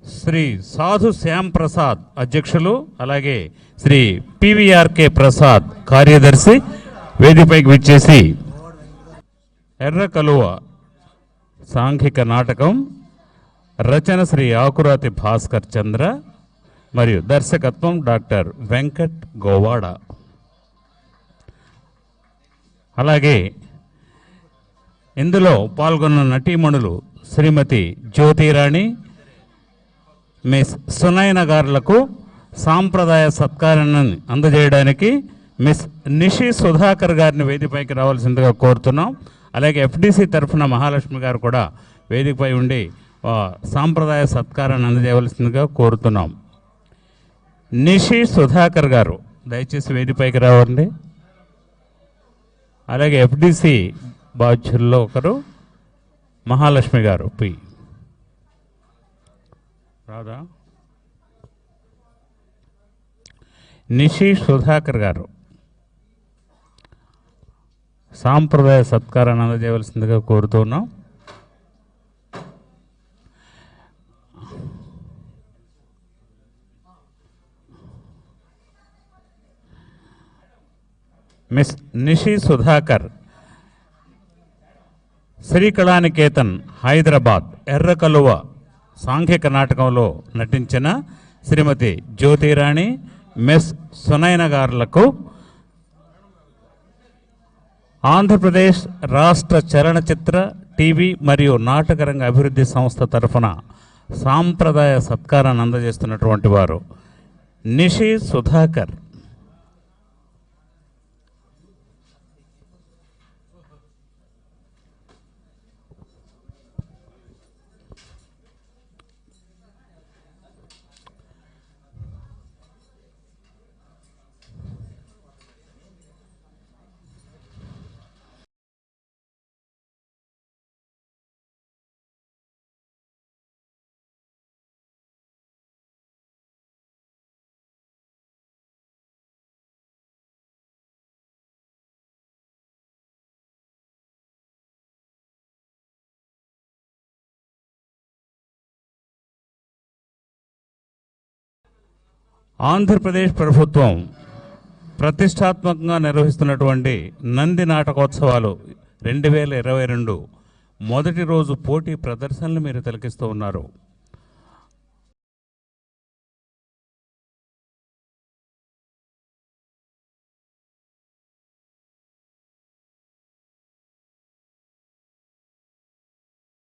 శ్రీ సాధు శ్యామ్ ప్రసాద్ అధ్యక్షులు, అలాగే శ్రీ పివిఆర్కే ప్రసాద్ కార్యదర్శి వేదికపైకి విచ్చేసి ఎర్ర కలువ సాంఘిక నాటకం, రచన శ్రీ ఆకురాతి భాస్కర్ చంద్ర మరియు దర్శకత్వం డాక్టర్ వెంకట్ గోవాడ. అలాగే ఇందులో పాల్గొన్న నటీమణులు శ్రీమతి జ్యోతిరాణి, మిస్ సునైన గారులకు సాంప్రదాయ సత్కారాన్ని అందజేయడానికి మిస్ నిషి సుధాకర్ గారిని వేదికపైకి రావాల్సిందిగా కోరుతున్నాం. అలాగే ఎఫ్డిసి తరఫున మహాలక్ష్మి గారు కూడా వేదికపై ఉండి సాంప్రదాయ సత్కారాన్ని అందజేయవలసిందిగా కోరుతున్నాం. నిషి సుధాకర్ గారు దయచేసి వేదికపైకి రావండి. అలాగే ఎఫ్డిసి బాధ్యుల్లో ఒకరు మహాలక్ష్మి గారు పి రాదా, నిషి సుధాకర్ గారు సాంప్రదాయ సత్కారాన్ని అందజేయవలసిందిగా కోరుతున్నాం. మిస్ నిషి సుధాకర్, శ్రీకళానికేతన్ హైదరాబాద్ ఎర్రకలువ సాంఘిక నాటకంలో నటించిన శ్రీమతి జ్యోతిరాణి, మిస్ సునైన గారులకు ఆంధ్రప్రదేశ్ రాష్ట్ర చలనచిత్ర, టీవీ మరియు నాటకరంగ అభివృద్ధి సంస్థ తరఫున సాంప్రదాయ సత్కారాన్ని అందజేస్తున్నటువంటి వారు నిషి సుధాకర్. ఆంధ్రప్రదేశ్ ప్రభుత్వం ప్రతిష్టాత్మకంగా నిర్వహిస్తున్నటువంటి నంది నాటకోత్సవాలు 2022 మొదటి రోజు పోటీ ప్రదర్శనలు మీరు తిలకిస్తూ ఉన్నారు.